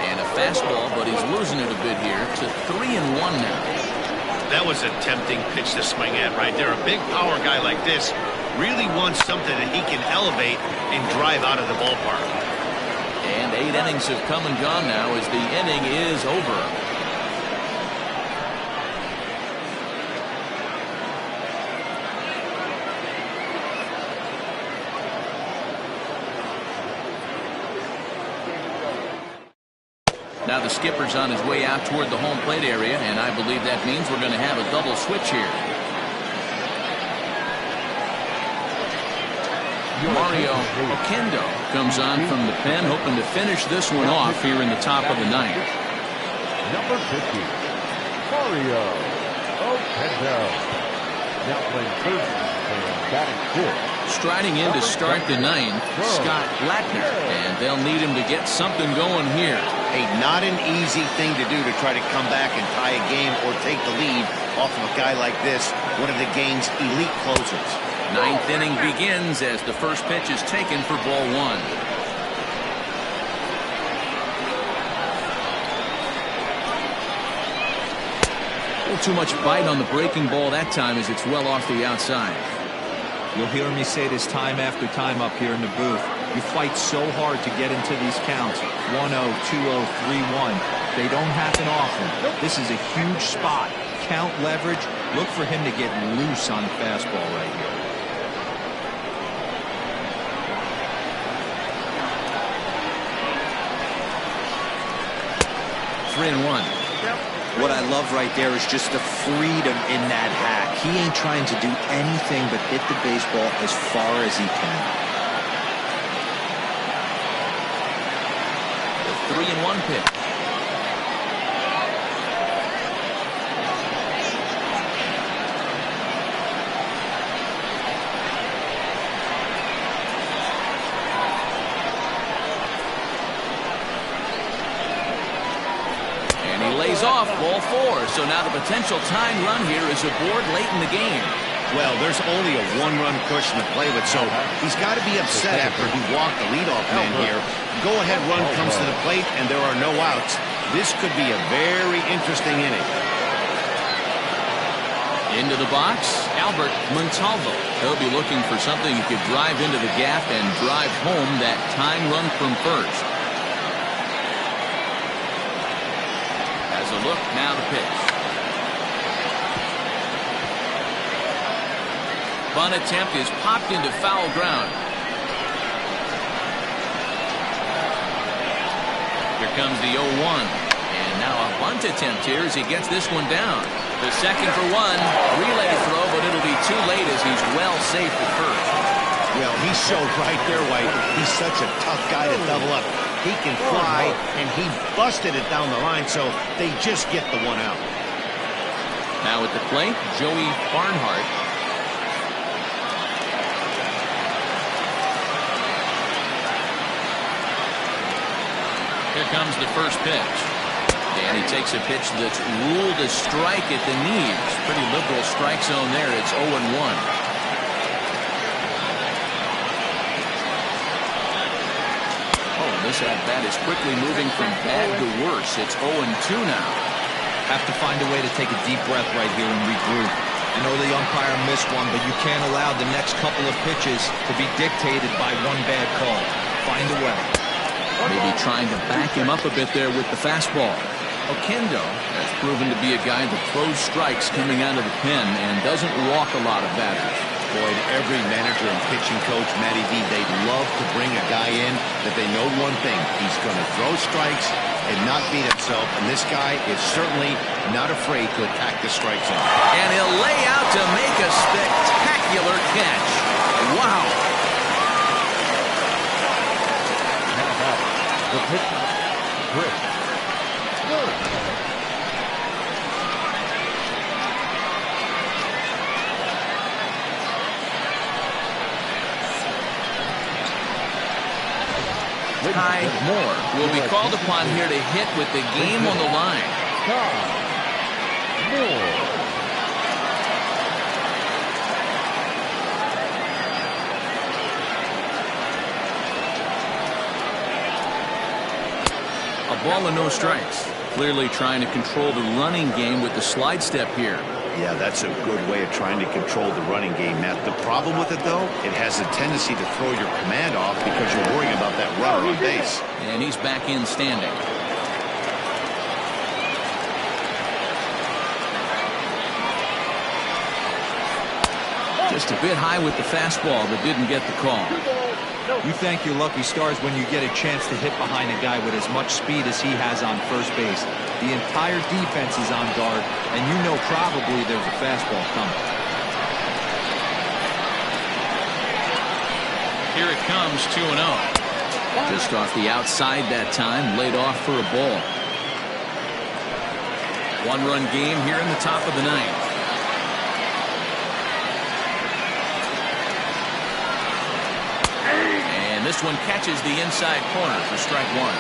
And a fastball, but he's losing it a bit here to 3-1 now. That was a tempting pitch to swing at right there. A big power guy like this really wants something that he can elevate and drive out of the ballpark. And 8 innings have come and gone now as the inning is over. Now the skipper's on his way out toward the home plate area, and I believe that means we're going to have a double switch here. Mario Oquendo comes on from the pen, hoping to finish this one off here in the top of the ninth. Number 50, Mario Oquendo. Now playing third and batting fifth. Striding in to start the ninth, Scott Blattner, and they'll need him to get something going here. Hey, not an easy thing to do to try to come back and tie a game or take the lead off of a guy like this, one of the game's elite closers. Ninth inning begins as the first pitch is taken for ball one. A little too much bite on the breaking ball that time as it's well off the outside. You'll hear me say this time after time up here in the booth. You fight so hard to get into these counts. 1-0, 2-0, 3-1. They don't happen often. This is a huge spot. Count leverage. Look for him to get loose on the fastball right here. Three and one. What I love right there is just the freedom in that hack. He ain't trying to do anything but hit the baseball as far as he can. The 3-1 pitch. Lays off, ball four. So now the potential tying run here is aboard late in the game. Well, there's only a one-run cushion to play with, so he's got to be upset after he walked the leadoff man here. Go-ahead run comes to the plate, and there are no outs. This could be a very interesting inning. Into the box, Albert Montalvo. He'll be looking for something he could drive into the gap and drive home that tying run from first. A look, now the pitch. Bunt attempt is popped into foul ground. Here comes the 0-1. And now a bunt attempt here as he gets this one down. The second for one. Relay throw, but it'll be too late as he's well safe at first. Well, he showed right there, White. He's such a tough guy to double up. He can fly, and he busted it down the line, so they just get the one out. Now at the plate, Joey Barnhart. Here comes the first pitch. And he takes a pitch that's ruled a strike at the knees. Pretty liberal strike zone there. It's 0-1. This at-bat is quickly moving from bad to worse. It's 0-2 now. Have to find a way to take a deep breath right here and regroup. I know the umpire missed one, but you can't allow the next couple of pitches to be dictated by one bad call. Find a way. Maybe trying to back him up a bit there with the fastball. Oquendo has proven to be a guy that throws strikes coming out of the pen and doesn't walk a lot of batters. Boyd, every manager and pitching coach, Matty V, they'd love to bring a guy in that they know one thing. He's going to throw strikes and not beat himself, and this guy is certainly not afraid to attack the strike zone. And he'll lay out to make a spectacular catch. Wow. Now back, the pitcher, Chris Good. Ty Moore will be called upon here to hit with the game on the line. Ty Moore. A ball and no strikes. Clearly trying to control the running game with the slide step here. Yeah, that's a good way of trying to control the running game, Matt. The problem with it, though, it has a tendency to throw your command off because you're worrying about that runner on base. And he's back in standing. Just a bit high with the fastball, but didn't get the call. You thank your lucky stars when you get a chance to hit behind a guy with as much speed as he has on first base. The entire defense is on guard, and you know probably there's a fastball coming. Here it comes, 2-0. Just off the outside that time, laid off for a ball. One-run game here in the top of the ninth. And this one catches the inside corner for strike one.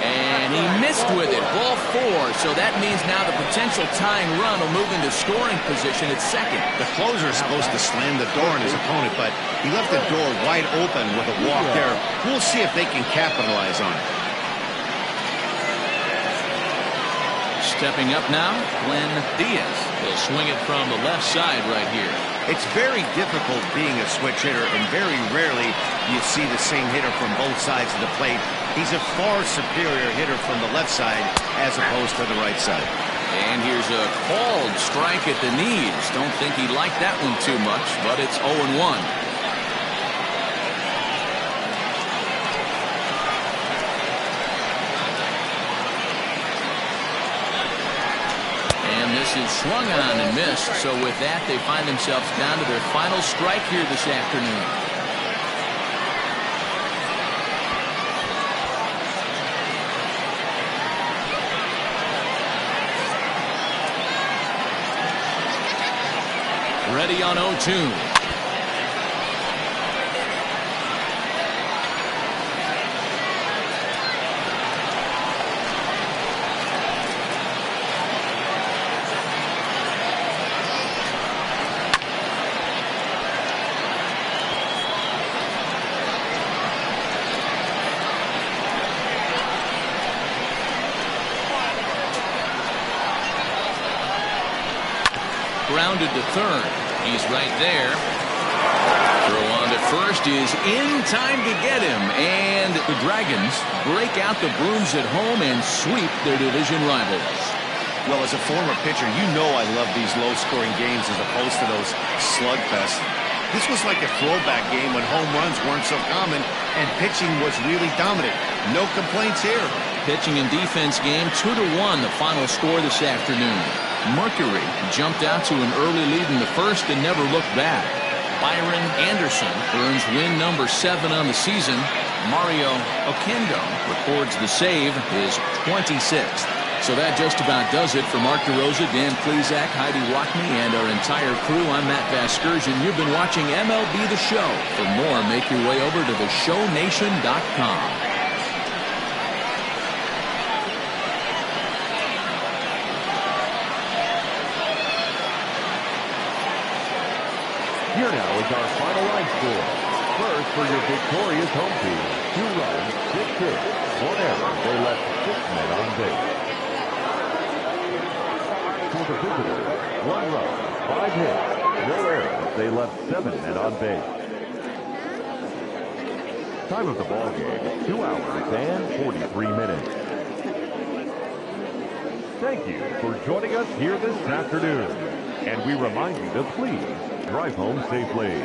And he missed with it. Ball four. So that means now the potential tying run will move into scoring position at second. The closer is supposed to slam the door on his opponent, but he left the door wide open with a walk there. We'll see if they can capitalize on it. Stepping up now, Glenn Diaz. He'll swing it from the left side right here. It's very difficult being a switch hitter, and very rarely you see the same hitter from both sides of the plate. He's a far superior hitter from the left side as opposed to the right side. And here's a called strike at the knees. Don't think he liked that one too much, but it's 0-1. This is swung on and missed, so with that they find themselves down to their final strike here this afternoon. Ready on 0-2. Grounded to third. He's right there. Throw on to first is in time to get him. And the Dragons break out the brooms at home and sweep their division rivals. Well, as a former pitcher, you know I love these low-scoring games as opposed to those slugfests. This was like a throwback game when home runs weren't so common and pitching was really dominant. No complaints here. Pitching and defense game 2-1, the final score this afternoon. Mercury jumped out to an early lead in the first and never looked back. Byron Anderson earns win number 7 on the season. Mario Oquendo records the save, his 26th. So that just about does it for Mark DeRosa, Dan Plesac, Heidi Rockney, and our entire crew. I'm Matt Vasgersian. You've been watching MLB The Show. For more, make your way over to theshownation.com. Here now is our final line score. First for your victorious home team, 2 runs, 6 hits, 1 error. They left 6 men on base. For the visitors, 1 run, 5 hits, no errors. They left 7 men on base. Time of the ball game, 2 hours and 43 minutes. Thank you for joining us here this afternoon. And we remind you to please drive home safely.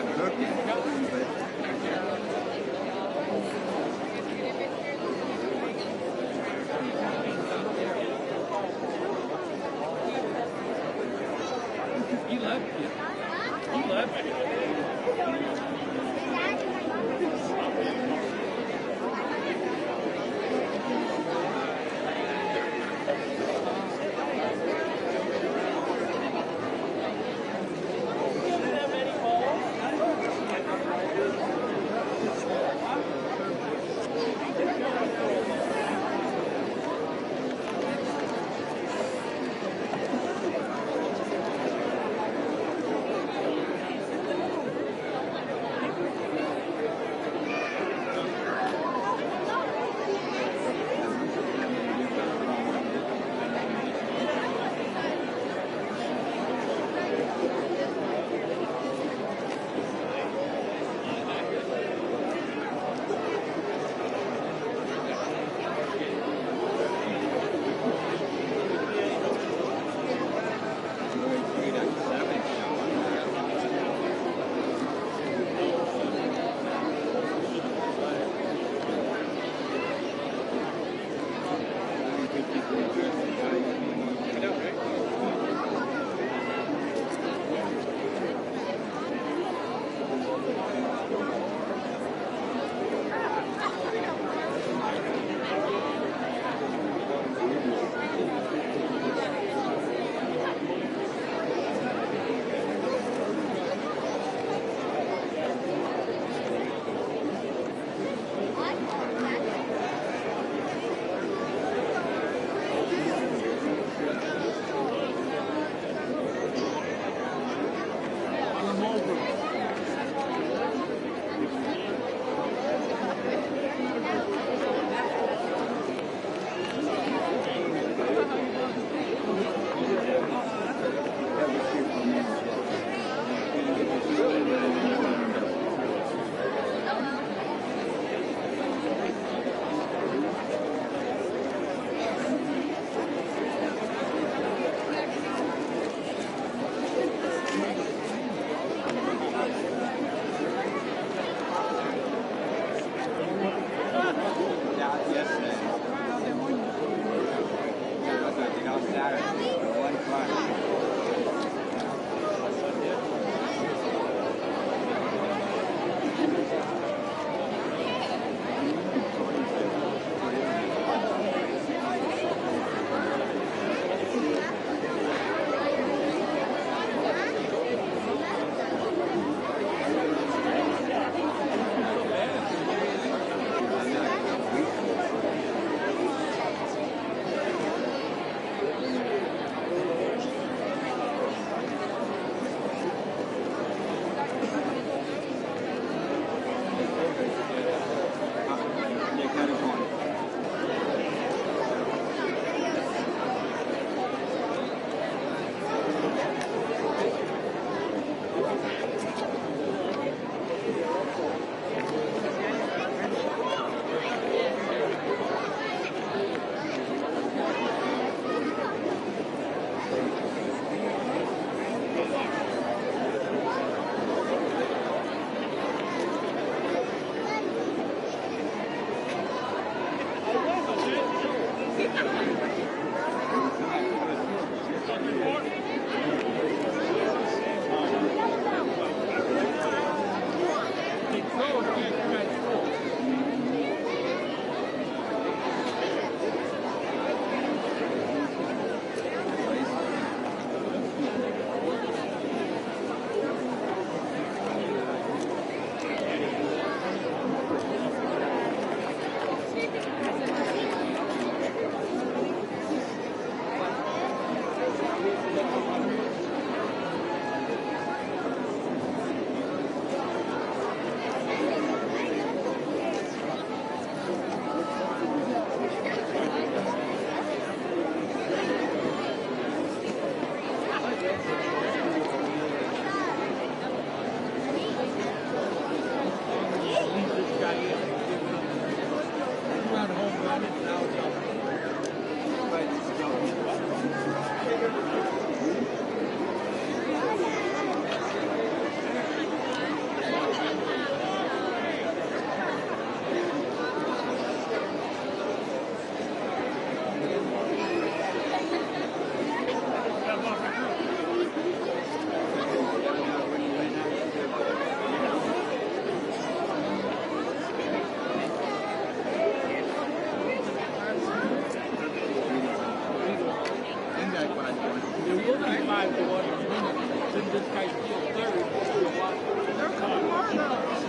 try and hook him. You left it. You left it. guy's still third. They're coming on now.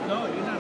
No, you're not.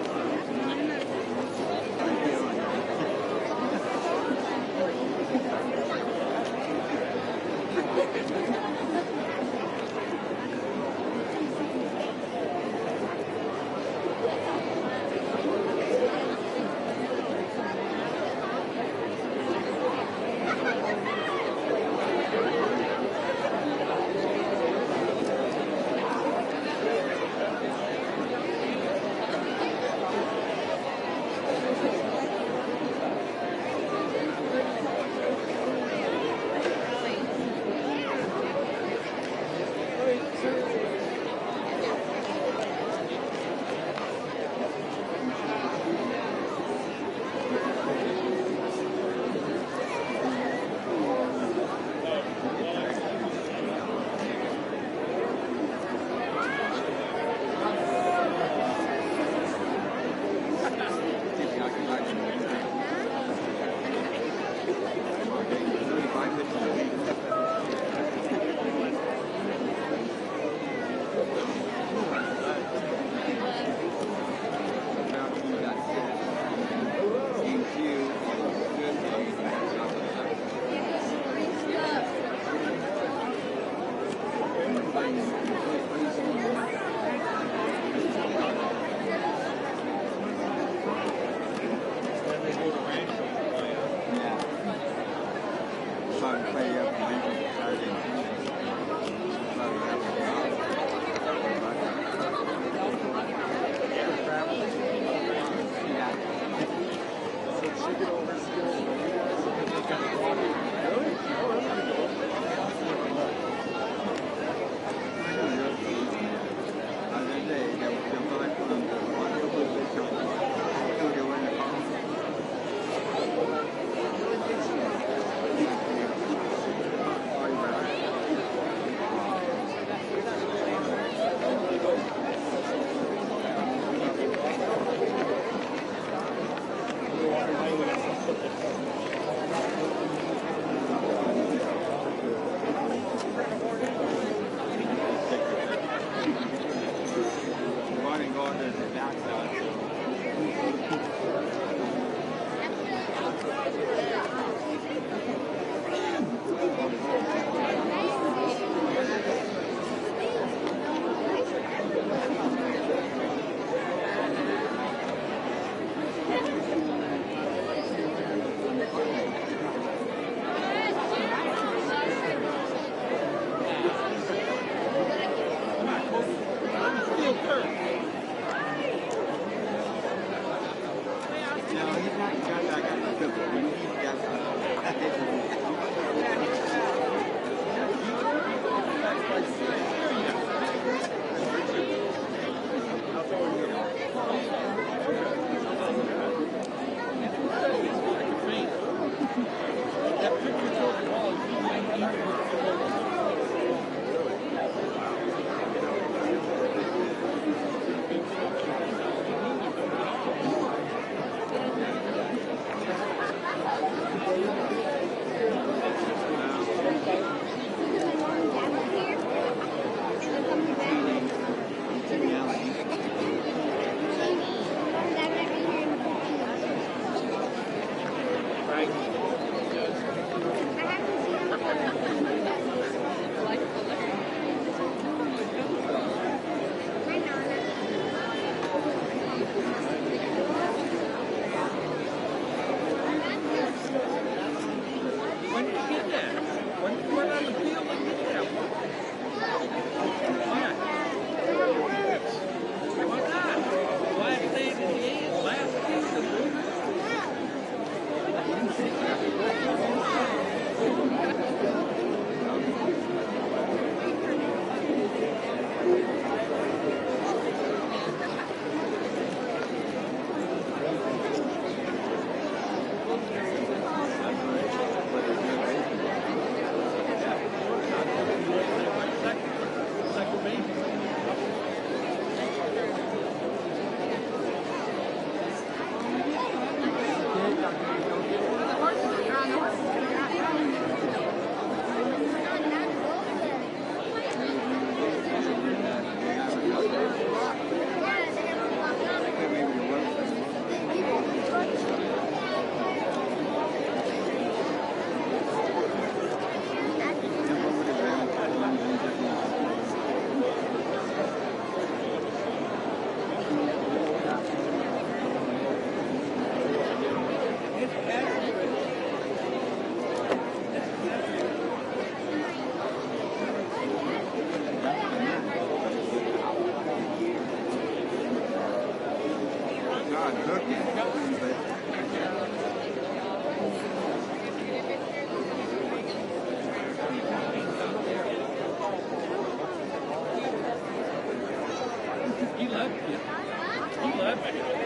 tried looking. He left you. He left you.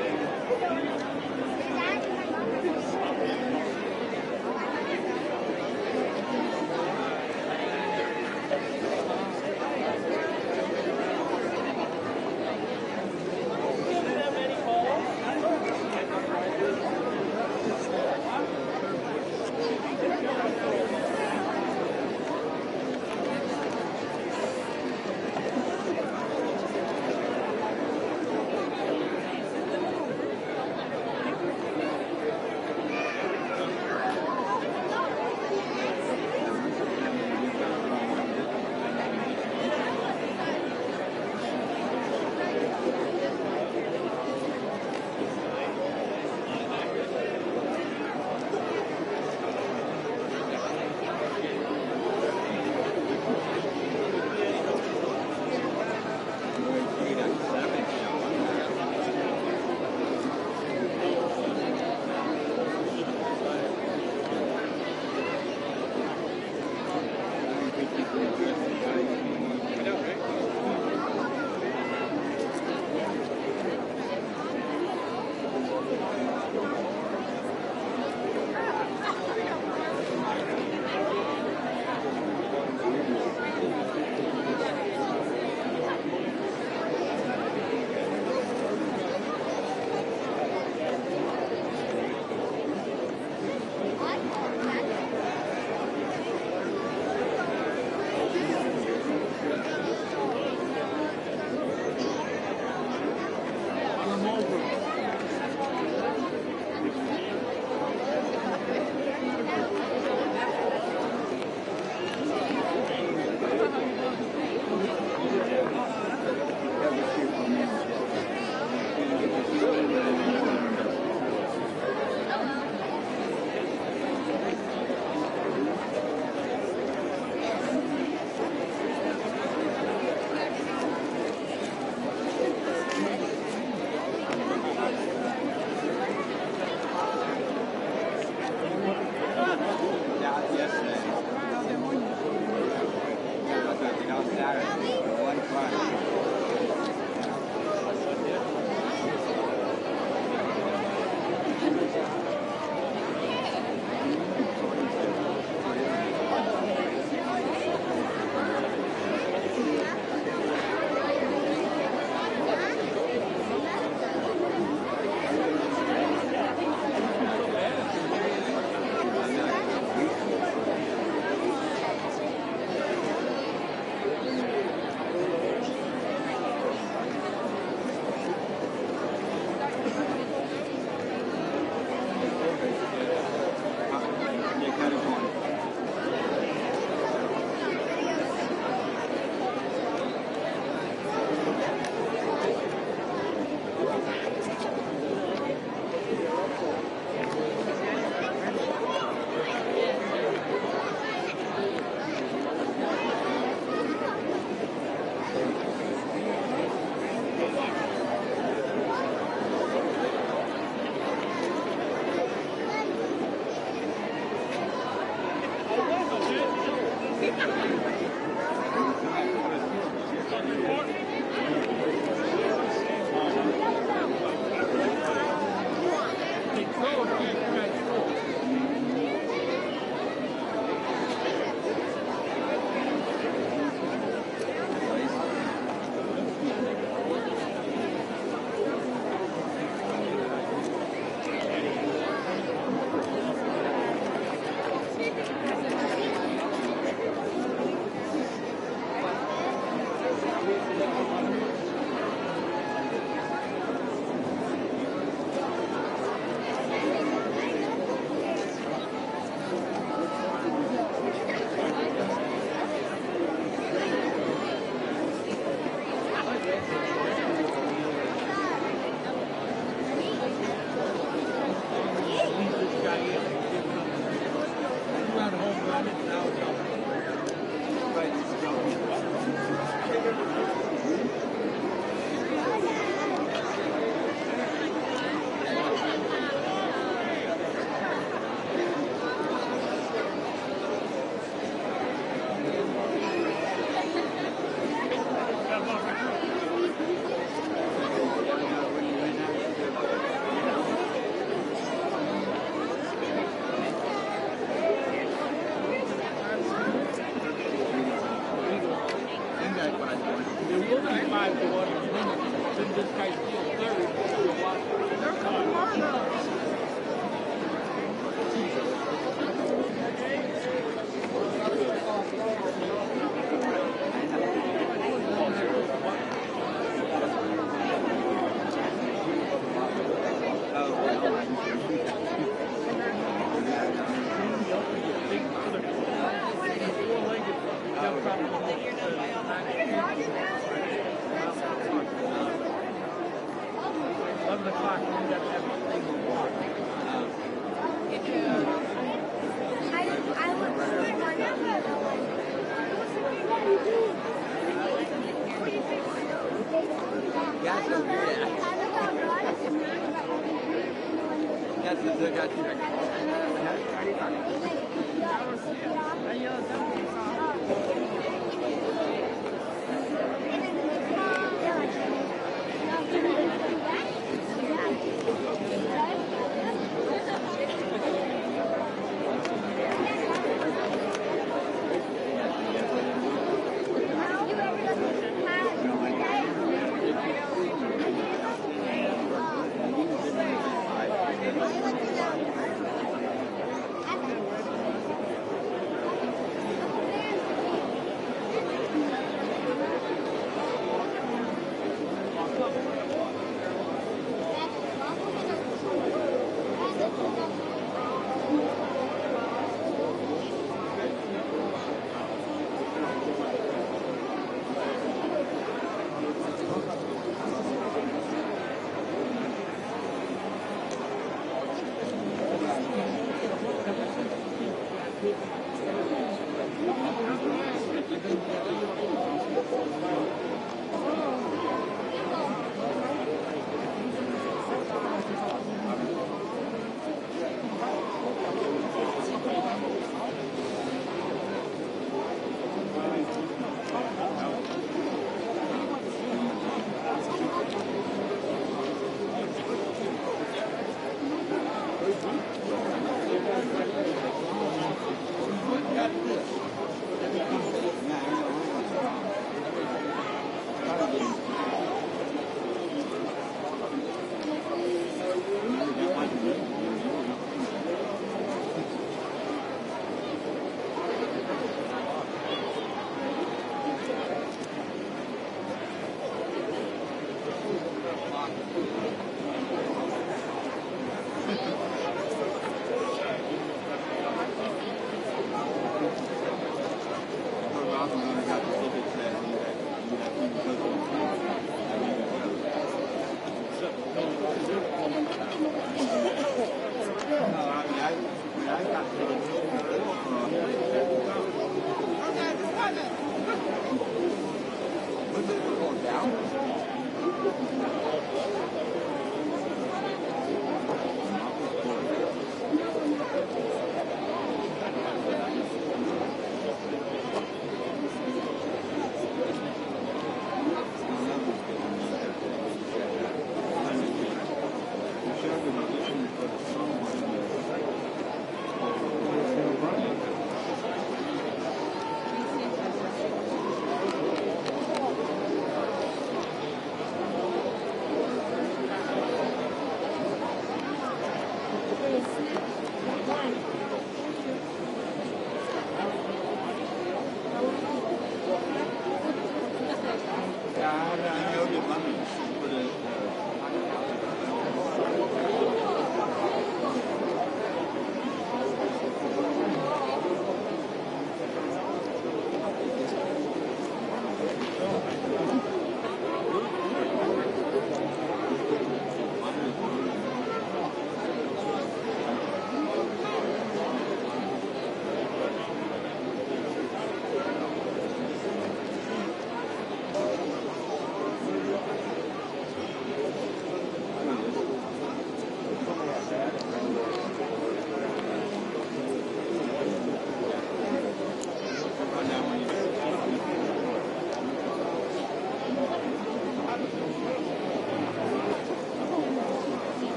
11 o'clock, we got to have everything on water.